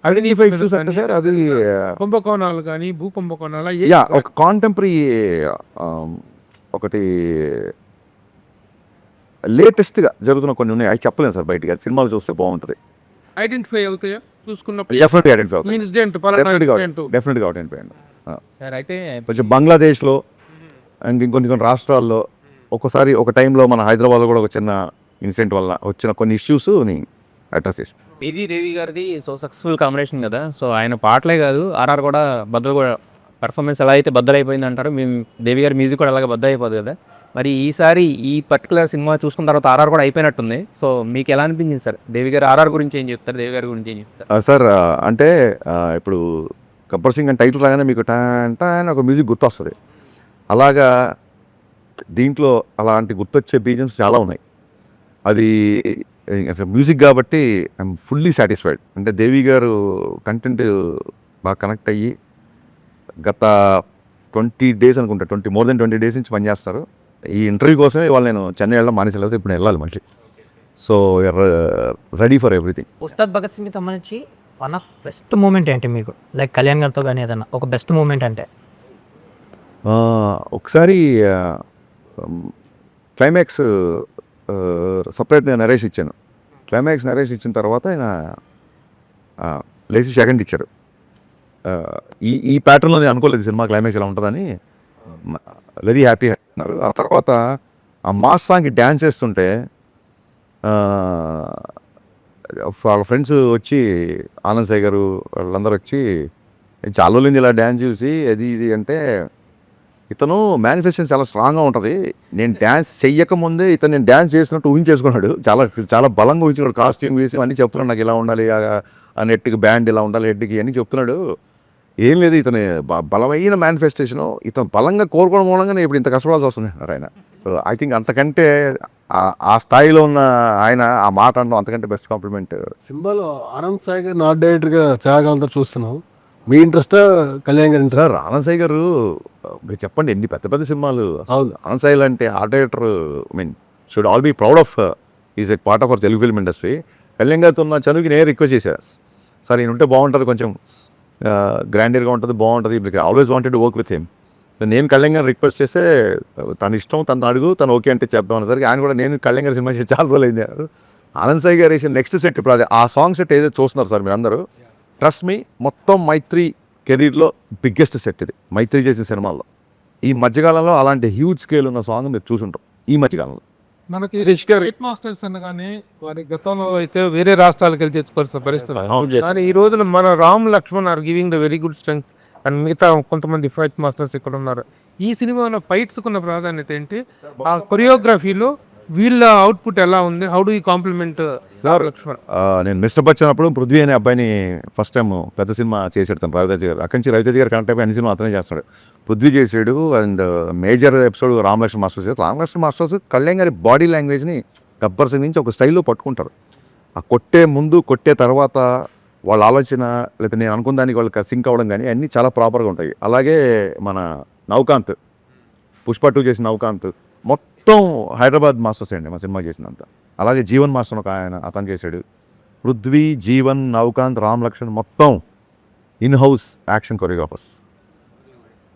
ఐడెంటిఫై ఇష్యూస్ అంటే సార్ అది కుంభకోణాలు కానీ, భూ కుంభకోణాలు, యా ఒక కాంటెంపరీ ఒకటి లేటెస్ట్గా జరుగుతున్న కొన్ని ఉన్నాయి. అవి చెప్పలేను సార్ బయటికి. అది సినిమాలు చూస్తే బాగుంటుంది. ఐడెంటిఫై అవుతాయా చూసుకున్నప్పుడు? డెఫినెట్గా ఐడెంటిఫై అవుతుంది. ఇన్సిడెంట్ డెఫినెట్గా ఐడెంటిఫై అండి. సార్ అయితే కొంచెం బంగ్లాదేశ్లో అండ్ ఇంకొన్ని రాష్ట్రాల్లో ఒక్కోసారి ఒక టైంలో మన హైదరాబాద్లో కూడా ఒక చిన్న ఇన్సిడెంట్ వల్ల వచ్చిన కొన్ని ఇష్యూస్ని అడ్రస్ చేసి ఇది దేవి గారిది సో సక్సెస్ఫుల్ కాంబినేషన్ కదా. సో ఆయన పాటలే కాదు, ఆర్ఆర్ కూడా బద్దలు కూడా పర్ఫార్మెన్స్ ఎలా అయితే బద్దలైపోయింది అంటారో, మేము దేవి గారి మ్యూజిక్ కూడా అలాగే బద్దలు అయిపోదు కదా. మరి ఈసారి ఈ పర్టికులర్ సినిమా చూసుకున్న తర్వాత ఆర్ఆర్ కూడా అయిపోయినట్టుంది. సో మీకు ఎలా అనిపించింది సార్? దేవి గారు ఆర్ఆర్ గురించి ఏం చెప్తారు, దేవి గారి గురించి ఏం చెప్తారు? సార్ అంటే ఇప్పుడు గబ్బర్ సింగ్ అని టైటిల్ రాగానే మీకు టైం ఒక మ్యూజిక్ గుర్తొస్తుంది. అలాగా దీంట్లో అలాంటి గుర్తొచ్చే బీజన్స్ చాలా ఉన్నాయి. అది మ్యూజిక్ కాబట్టి ఐఎమ్ ఫుల్లీ సాటిస్ఫైడ్. అంటే దేవి గారు కంటెంట్ బాగా కనెక్ట్ అయ్యి గత 20 days అనుకుంటా, మోర్ దెన్ 20 days నుంచి పనిచేస్తారు. ఈ ఇంటర్వ్యూ కోసమే ఇవాళ నేను చెన్నై వెళ్ళడం మానేసి వెళ్ళకపోతే ఇప్పుడు వెళ్ళాలి మళ్ళీ. So ready for everything. Ustaad Bhagat సింగ్కి సంబంధించి వన్ ఆఫ్ బెస్ట్ మూమెంట్ ఏంటి మీకు? లైక్ కళ్యాణ్ గారితో కానీ ఏదన్నా ఒక బెస్ట్ మూమెంట్ అంటే? ఒకసారి క్లైమాక్స్ సపరేట్ నేను నరేష్ ఇచ్చాను. క్లైమాక్స్ నరేష్ ఇచ్చిన తర్వాత ఆయన లేచి సెకండ్ ఇచ్చారు. ఈ ప్యాటర్న్లో నేను అనుకోలేదు సినిమా క్లైమాక్స్ ఎలా ఉంటుందని. వెరీ హ్యాపీ అన్నారు. ఆ తర్వాత ఆ మాస్ సాంగ్కి డ్యాన్స్ చేస్తుంటే వాళ్ళ ఫ్రెండ్స్ వచ్చి ఆనంద్ సాయి గారు వాళ్ళందరూ వచ్చి చాలా రోజులు ఇలా డ్యాన్స్ చూసి అది ఇది అంటే, ఇతను మేనిఫెస్టేషన్ చాలా స్ట్రాంగ్గా ఉంటుంది. నేను డ్యాన్స్ చెయ్యకముందే ఇతను నేను డ్యాన్స్ చేసినట్టు ఊహించేసుకున్నాడు. చాలా చాలా బలంగా ఊహించుకున్నాడు. కాస్ట్యూమ్ వేసి అన్నీ చెప్తున్నాడు, నాకు ఇలా ఉండాలి, ఆ నెట్కి బ్యాండ్ ఇలా ఉండాలి, హెడ్కి అన్నీ చెప్తున్నాడు. ఏం లేదు, ఇతని బలమైన మేనిఫెస్టేషను. ఇతను బలంగా కోరుకోవడం మూలంగా నేను ఇప్పుడు ఇంత కష్టపడాల్సి వస్తుంది ఆయన. ఐ థింక్ అంతకంటే ఆ స్థాయిలో ఉన్న ఆయన ఆ మాట అనడం అంతకంటే బెస్ట్ కాంప్లిమెంట్. సినిమాలో ఆనంద్ సాయి గారు నాట్ డైరెక్టర్గా త్యాగాలతో చూస్తున్నాం. మీ ఇంట్రెస్ట్ కళ్యాణ్ గారి ఇంట్రెస్ట్? సార్ ఆనంద్ సాయి గారు మీరు చెప్పండి, ఎన్ని పెద్ద పెద్ద సినిమాలు. అవును. ఆనంద్ సాయి అంటే art director, I mean should all be proud of, is a part of our Telugu film industry. Kalyan గారితో ఉన్న చనువుకి నేను రిక్వెస్ట్ చేశాను, సార్ ఈయన ఉంటే బాగుంటుంది, కొంచెం గ్రాండీర్గా ఉంటుంది, బాగుంటుంది. Always wanted to work with him. నేను కళ్యాణ్ గారిని రిక్వెస్ట్ చేస్తే తన ఇష్టం, తను అడుగు, తను ఓకే అంటే చెప్దాం అనేసరికి ఆయన కూడా నేను కళ్యాణ్ గారి సినిమా చేసి చాలా రోజులు అయింది. ఆనంద్ సాయి గారు వేసిన నెక్స్ట్ సెట్ ఇప్పుడు అది ఆ సాంగ్ సెట్ ఏదైతే చూస్తున్నారు సార్ మీరు అందరూ, ట్రస్ట్ మీ, మొత్తం మైత్రి కెరీర్లో బిగ్గెస్ట్ సెట్ ఇది. మైత్రి చేసిన సినిమాల్లో ఈ మధ్యకాలంలో అలాంటి హ్యూజ్ స్కేల్ ఉన్న సాంగ్ మీరు చూసుంటాం ఈ మధ్యకాలంలో. మనకి రిష్ గారు హిట్ మాస్టర్స్ అనగానే వారి గతంలో అయితే వేరే రాష్ట్రాలకు వెళ్ళి తెచ్చుకోవాల్సిన పరిస్థితి. కానీ ఈ రోజున మన Ram Lakshman are giving the very good strength and మిగతా కొంతమంది ఫైట్ మాస్టర్స్ ఇక్కడ ఉన్నారు. ఈ సినిమాలో ఫైట్స్కున్న ప్రాధాన్యత ఏంటి? ఆ కొరియోగ్రఫీలో వీళ్ళ అవుట్పుట్ ఎలా ఉంది? How do you compliment sir Lakshman? నేను మిస్టర్ బచ్చన్ అప్పుడు పృథ్వీ అనే అబ్బాయిని ఫస్ట్ టైం పెద్ద సినిమా చేసాడు తను, రవితేజ గారు. అక్కడి నుంచి రవితేజ గారు కనెక్ట్ అయిపోయి అన్ని సినిమా అతనే చేస్తాడు. పృథ్వీ చేసాడు and major episode Ramalakshman masters. Ramalakshman masters Kalyan గారి బాడీ లాంగ్వేజ్ని గబ్బర్ సింగ్ నుంచి ఒక స్టైల్లో పట్టుకుంటారు. ఆ కొట్టే ముందు కొట్టే తర్వాత వాళ్ళ ఆలోచన లేకపోతే నేను అనుకున్న దానికి వాళ్ళకి సింక్ అవ్వడం కానీ అన్నీ చాలా ప్రాపర్గా ఉంటాయి. అలాగే మన నవకాంత్, పుష్ప 2 చేసిన నవకాంత్ మొత్తం హైదరాబాద్ మాస్టర్స్ అండి మా సినిమా చేసినంత. అలాగే జీవన్ మాస్టర్ ఒక ఆయన అతను చేశాడు. పృథ్వీ, జీవన్, నవకాంత్, రామ్ లక్ష్మణ్ మొత్తం in house action choreographers.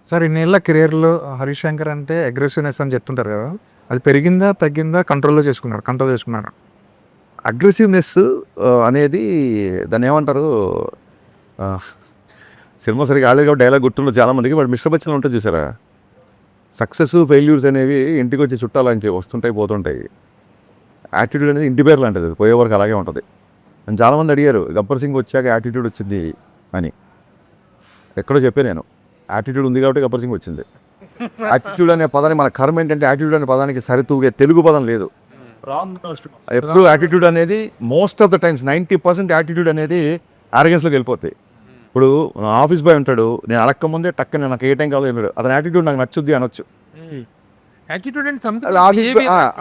Sir ఇన్నేళ్ళ కెరియర్లో హరీష్ శంకర్ అంటే అగ్రెసివ్నెస్ అని చెప్తుంటారు కదా, అది పెరిగిందా తగ్గిందా? కంట్రోల్ చేసుకున్నారు. అగ్రెసివ్నెస్ అనేది దాన్ని ఏమంటారు, సినిమా సరిగా ఆడేగా డైలాగ్ గుర్తుండదు చాలామందికి. బట్ మిస్టర్ బచ్చన్ ఉంటుంది చూసారా, సక్సెస్ ఫెయిల్యూర్స్ అనేవి ఇంటికి వచ్చి చుట్టాలని వస్తుంటాయి పోతుంటాయి. యాటిట్యూడ్ అనేది ఇంటి పేరు లాంటిది, పోయే వరకు అలాగే ఉంటుంది. అని చాలామంది అడిగారు గబ్బర్ సింగ్ వచ్చాక యాటిట్యూడ్ వచ్చింది అని. ఎక్కడో చెప్పే నేను, యాటిట్యూడ్ ఉంది కాబట్టి గబ్బర్ సింగ్ వచ్చింది. యాటిట్యూడ్ అనే పదాన్ని మన కర్మ ఏంటంటే యాటిట్యూడ్ అనే పదానికి సరితూగే తెలుగు పదం లేదు. ఎప్పుడు యాటిట్యూడ్ అనేది most of the times 90% attitude అనేది ఆరోగెన్స్లోకి వెళ్ళిపోతాయి. ఇప్పుడు ఆఫీస్ బాయ్ ఉంటాడు, నేను అడక్క ముందే టక్కన నాకు ఏ టైం కావాలో వెళ్ళాడు, అతని యాటిట్యూడ్ నాకు నచ్చుద్ది అనొచ్చు. యాటిట్యూడ్ అంటే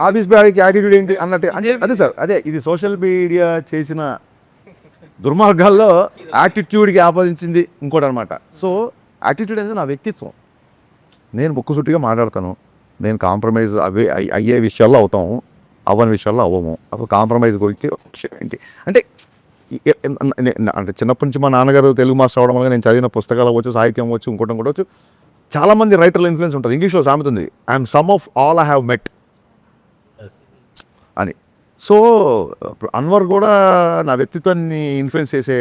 ఆఫీస్ బాయ్కి యాటిట్యూడ్ ఏంటి అన్నట్టు అదే సార్, అదే ఇది సోషల్ మీడియా చేసిన దుర్మార్గాల్లో యాటిట్యూడ్కి ఆపాదించింది ఇంకోటి అనమాట. సో యాటిట్యూడ్ అనేది నా వ్యక్తిత్వం. నేను ముక్కుసూటిగా మాట్లాడతాను, నేను కాంప్రమైజ్ అయ్యే విషయాల్లో అవుతాము, అవ్వని విషయాల్లో అవ్వము. అప్పుడు కాంప్రమైజ్ గురించి విషయం ఏంటి అంటే అంటే చిన్నప్పటి నుంచి మా నాన్నగారు తెలుగు మాస్టర్ అవడం వల్ల నేను చదివిన పుస్తకాలు అవ్వచ్చు, సాహిత్యం అవ్వచ్చు, ఇంకోటి కూడా వచ్చు, చాలామంది రైటర్ల ఇన్ఫ్లుయెన్స్ ఉంటుంది. ఇంగ్లీష్లో సామెత ఉంది, I'm some of all I have met అని. సో అన్వర్ కూడా నా వ్యక్తిత్వాన్ని ఇన్ఫ్లుయెన్స్ చేసే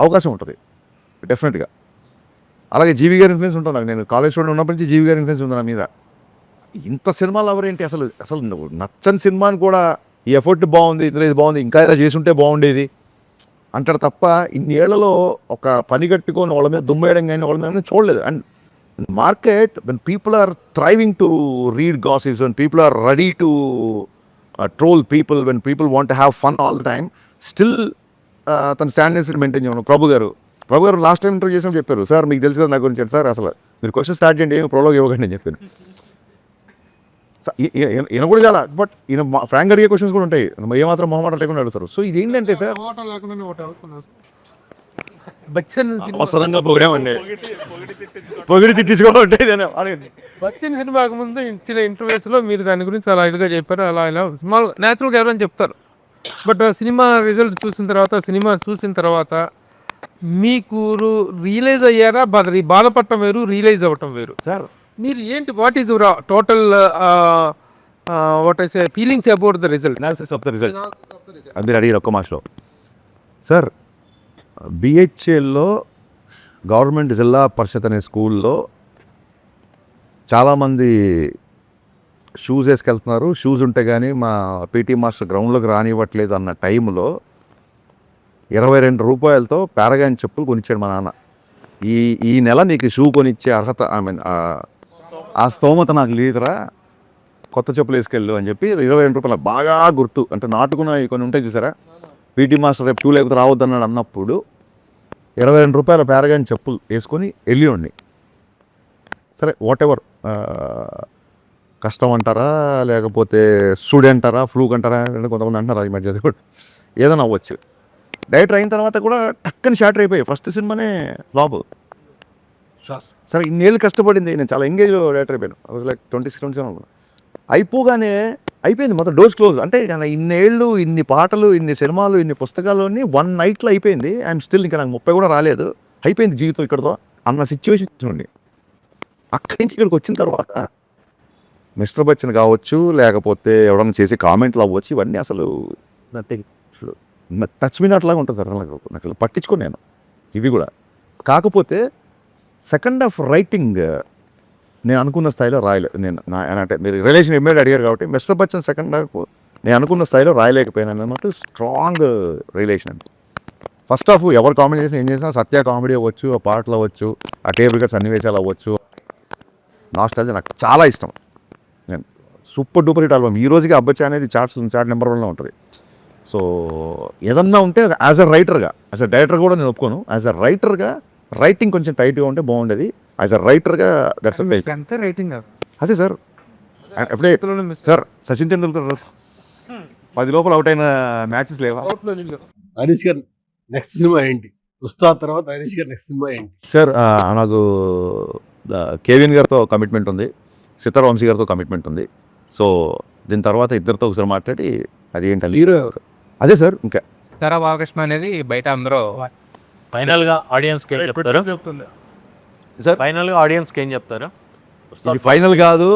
అవకాశం ఉంటుంది డెఫినెట్గా. అలాగే జీవి గారి ఇన్ఫ్లుయెన్స్ ఉంటుంది నాకు. నేను కాలేజ్ స్టూడెంట్ ఉన్నప్పటి నుంచి జీవి గారి ఇన్ఫ్లుయెన్స్ ఉంది నా మీద. ఇంత సినిమాలు ఎవరేంటి అసలు అసలు నచ్చని సినిమాని కూడా ఈ ఎఫర్ట్ బాగుంది, ఇందులో ఇది బాగుంది, ఇంకా ఇలా చేసి ఉంటే బాగుండేది అంటారు తప్ప ఇన్ని ఏళ్లలో ఒక పని కట్టుకొని వాళ్ళ మీద దుమ్మేయడం కానీ వాళ్ళ మీద చూడలేదు. And market when people are thriving to read gossips, when people are ready to troll people, when people want to have fun all the time, still తన స్టాండర్డ్స్ మెయింటైన్ చేయను. ప్రభు గారు లాస్ట్ టైం ఇంటర్వ్యూ చేసాం చెప్పారు, sir మీకు తెలుసు కదా నా గురించి, సార్ అసలు మీరు క్వశ్చన్ స్టార్ట్ చేయండి, ఏమి ప్రోలోగ్ ఇవ్వకండి అని చెప్పారు. ఈయన కూడా చాలా, బట్ ఈయన ఫ్రాంక్ అడిగే క్వశ్చన్స్ కూడా ఉంటాయి, ఏమాత్రం మొహమాట లేకుండా అడుగుతారు. సో ఇది ఏంటంటే సార్ బచ్చన్ అవసరంగా పొగిడామండి, పొగిడి తిట్టించుకోవడం ఉంటాయి. బచ్చన్ సినిమాకి ముందు ఇచ్చిన ఇంటర్వ్యూస్లో మీరు దాని గురించి అలా ఇదిగా చెప్పారు, అలా ఇలా సినిమాలు న్యాచురల్గా ఎవరైనా చెప్తారు. బట్ సినిమా రిజల్ట్ చూసిన తర్వాత మీకు రియలైజ్ అయ్యారా? బాధపడటం వేరు, రియలైజ్ అవ్వటం వేరు. సార్ మీరు ఏంటి, what is total what I say feelings about the result? Analysis of the result అది అడిగారు ఒక్క మాసలో. సార్ బిహెచ్ఎల్లో గవర్నమెంట్ జిల్లా పరిషత్ అనే స్కూల్లో చాలామంది షూస్ వేసుకెళ్తున్నారు, షూస్ ఉంటే కానీ మా పీటీ మాస్టర్ గ్రౌండ్లోకి రానివ్వట్లేదు అన్న టైంలో 22 రూపాయలతో పారగాన్ చెప్పులు కొనిచ్చాడు మా నాన్న. ఈ నెల నీకు షూ కొనిచ్చే అర్హత, ఐ మీన్ ఆ స్తోమత నాకు లేదురా, కొత్త చెప్పులు వేసుకెళ్ళు అని చెప్పి 22 రూపాయలు బాగా గుర్తు. అంటే నాటుకున్న కొన్ని ఉంటాయి చూసారా, పీటీ మాస్టర్ రేపు 2 లేకపోతే రావద్దన్నాడు అన్నప్పుడు 22 రూపాయల పారగాన్ చెప్పులు వేసుకొని వెళ్ళి. సరే వాట్ ఎవర్, కష్టం అంటారా లేకపోతే స్టూడెంట్ అంటారా ఫ్లూక్ అంటారా, కొంతమంది అంటారా ఈ మధ్య కూడా ఏదైనా అవ్వచ్చు. డైరెక్టర్ అయిన తర్వాత కూడా టక్కని షార్టర్ అయిపోయి ఫస్ట్ సినిమానే బాబు. సరే ఇన్నేళ్ళు కష్టపడింది, నేను చాలా ఎంగేజ్ డైరెక్టర్ అయిపోయాను. లైక్ 26-27 అయిపోగానే అయిపోయింది మొత్తం, డోర్స్ క్లోజ్. అంటే ఇన్నేళ్ళు, ఇన్ని పాటలు, ఇన్ని సినిమాలు, ఇన్ని పుస్తకాలు 1 నైట్లో అయిపోయింది. ఐఎమ్ స్టిల్ ఇంకా నాకు 30 కూడా రాలేదు, అయిపోయింది జీవితం ఇక్కడతో అన్న సిచ్యువేషన్ చూడండి. అక్కడి నుంచి ఇక్కడికి వచ్చిన తర్వాత మిస్టర్ బచ్చన్ కావచ్చు, లేకపోతే ఎవడన్నా చేసే కామెంట్లు అవ్వచ్చు, ఇవన్నీ అసలు టచ్ మీ నాట్ లాగా ఉంటుంది సార్. నాకు పట్టించుకో నేను ఇవి కూడా. కాకపోతే సెకండ్ హాఫ్ రైటింగ్ నేను అనుకున్న స్థాయిలో రాయలేదు. నేను అంటే మీరు రిలేషన్ ఇమ్మీడియట్ అడిగారు కాబట్టి మిస్టర్ బచ్చన్ సెకండ్ హాఫ్ నేను అనుకున్న స్థాయిలో రాయలేకపోయాను అన్నమాట. స్ట్రాంగ్ రిలేషన్ అండి. ఫస్ట్ హాఫ్ ఎవరు కామెడీ చేసినా ఏం చేసినా, సత్య కామెడీ అవ్వచ్చు, ఆ పాటలు అవ్వచ్చు, ఆ టేబుల్ కట్ సన్నివేశాలు అవ్వచ్చు, నాస్టాల్జియా నాకు చాలా ఇష్టం. నేను సూపర్ డూపర్ హిట్ ఆల్బమ్. ఈ రోజుకి అబ్బచ్చా అనేది చార్ట్ నెంబర్ 1లో ఉంటుంది. సో ఏదన్నా ఉంటే యాజ్ అ రైటర్గా, యాజ్ అ డైరెక్టర్ కూడా నేను ఒప్పుకోను, యాజ్ అ రైటర్గా రైటింగ్ కొంచెం టైట్గా ఉంటే బాగుండేది. యాజ్ అ రైటర్గా దట్స్ అంతే రైటింగ్ అదే సార్. ఎప్పుడే సార్ సచిన్ తెండూల్కర్ 10 లోపల అవుట్ అయిన మ్యాచెస్ లేవా? హరీష్ గారు నెక్స్ట్ సినిమా ఏంటి? ఉస్తాద్ తర్వాత హరీష్ గారు నెక్స్ట్ సినిమా ఏంటి? సార్ నాకు కేవిన్ గారితో కమిట్మెంట్ ఉంది, సితార్ వంశీ గారితో కమిట్మెంట్ ఉంది. సో దీని తర్వాత ఇద్దరితో ఒకసారి మాట్లాడి అది ఏంటంటే హీరో అదే సార్. ఇంకా తర బాలకృష్ణ అనేది బయట అందరూ ఫైనల్గా ఆడియన్స్కి ఏం చెప్తారు? సార్ ఫైనల్గా ఆడియన్స్కి ఏం చెప్తారు? ఇది ఫైనల్ కాదు,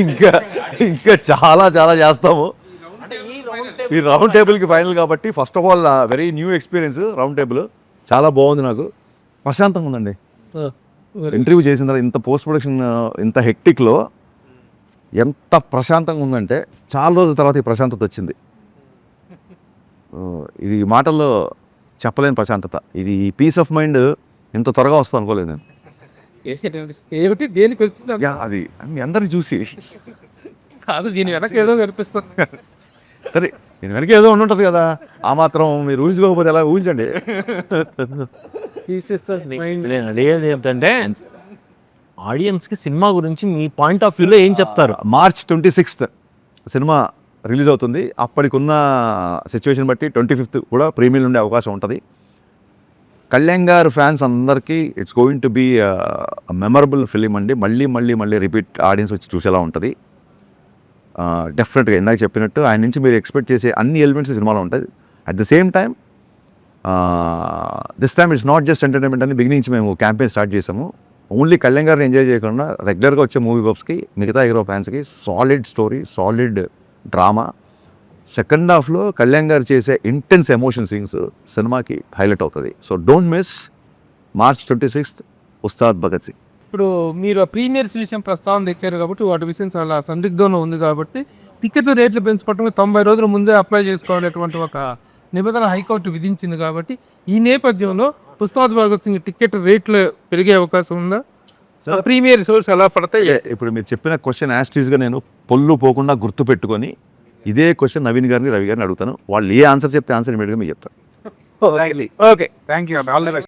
ఇంకా ఇంకా చాలా చాలా చేస్తాము. ఈ రౌండ్ టేబుల్కి ఫైనల్ కాబట్టి first of all very new experience. Round table చాలా బాగుంది, నాకు ప్రశాంతంగా ఉందండి. ఇంటర్వ్యూ చేసిన తర్వాత ఇంత పోస్ట్ ప్రొడక్షన్ ఇంత హెక్టిక్లో ఎంత ప్రశాంతంగా ఉందంటే చాలా రోజుల తర్వాత ఈ ప్రశాంతత వచ్చింది. ఇది మాటల్లో చెప్పలేని ప్రశాంతత. ఇది ఈ పీస్ ఆఫ్ మైండ్ ఇంత త్వరగా వస్తుంది అనుకోలేదు నేను. ఏమిటి దేనికి వెళ్తుంది యా, అది మీ అందరిని చూసి కాదు, దీని వెనక ఏదో కనిపిస్తుంది. సరే దీని వెనక ఏదో ఉండుంటుంది కదా, ఆ మాత్రం మీరు ఊహించుకోకపోతే ఎలా ఊహించండి. నేను అడిగేది ఏంటంటే ఆడియన్స్కి సినిమా గురించి మీ పాయింట్ ఆఫ్ వ్యూలో ఏం చెప్తారు? మార్చ్ 26th సినిమా రిలీజ్ అవుతుంది. అప్పటికున్న సిచ్యువేషన్ బట్టి 25th కూడా ప్రీమియర్ ఉండే అవకాశం ఉంటుంది. కళ్యాణ్ గారు ఫ్యాన్స్ అందరికీ it's going to be memorable film అండి. మళ్ళీ రిపీట్ ఆడియన్స్ వచ్చి చూసేలా ఉంటుంది. డెఫినెట్గా ఇందాక చెప్పినట్టు ఆయన నుంచి మీరు ఎక్స్పెక్ట్ చేసే అన్ని ఎలిమెంట్స్ సినిమాలో ఉంటుంది. At the same time this time it's not just entertainment అని బిగినింగ్ నుంచి మేము క్యాంపెయిన్ స్టార్ట్ చేసాము. ఓన్లీ కళ్యాణ్ గారిని ఎంజాయ్ చేయకుండా రెగ్యులర్గా వచ్చే మూవీ బబ్స్కి, మిగతా హీరో ఫ్యాన్స్కి solid story, solid drama. Second హాఫ్లో కళ్యాణ్ గారు చేసే ఇంటెన్స్ ఎమోషన్ సీన్స్ సినిమాకి హైలైట్ అవుతుంది. So don't miss March 26th Ustaad Bhagat Singh. ఇప్పుడు మీరు ప్రీమియర్ విషయం ప్రస్తావన తెచ్చారు కాబట్టి వాటి విషయం చాలా సందిగ్ధంలో ఉంది కాబట్టి టికెట్ రేట్లు పెంచుకోవటం 90 రోజుల ముందే అప్లై చేసుకోవాలనేటువంటి ఒక నిబంధన హైకోర్టు విధించింది కాబట్టి ఈ నేపథ్యంలో ఉస్తాద్ భగత్ సింగ్ టికెట్ రేట్లు పెరిగే అవకాశం ఉందా? ప్రీమియర్ షోస్ ఎలా పడతాయి? ఇప్పుడు మీరు చెప్పిన క్వశ్చన్ యాస్టీస్గా నేను పొల్లు పోకుండా గుర్తు పెట్టుకొని ఇదే క్వశ్చన్ నవీన్ గారిని, రవి గారిని అడుగుతాను. వాళ్ళు ఏ ఆన్సర్ చెప్తే ఆన్సర్ ఇమీడియట్గా మీకు చెప్తాను. Okay, thank you, all the best.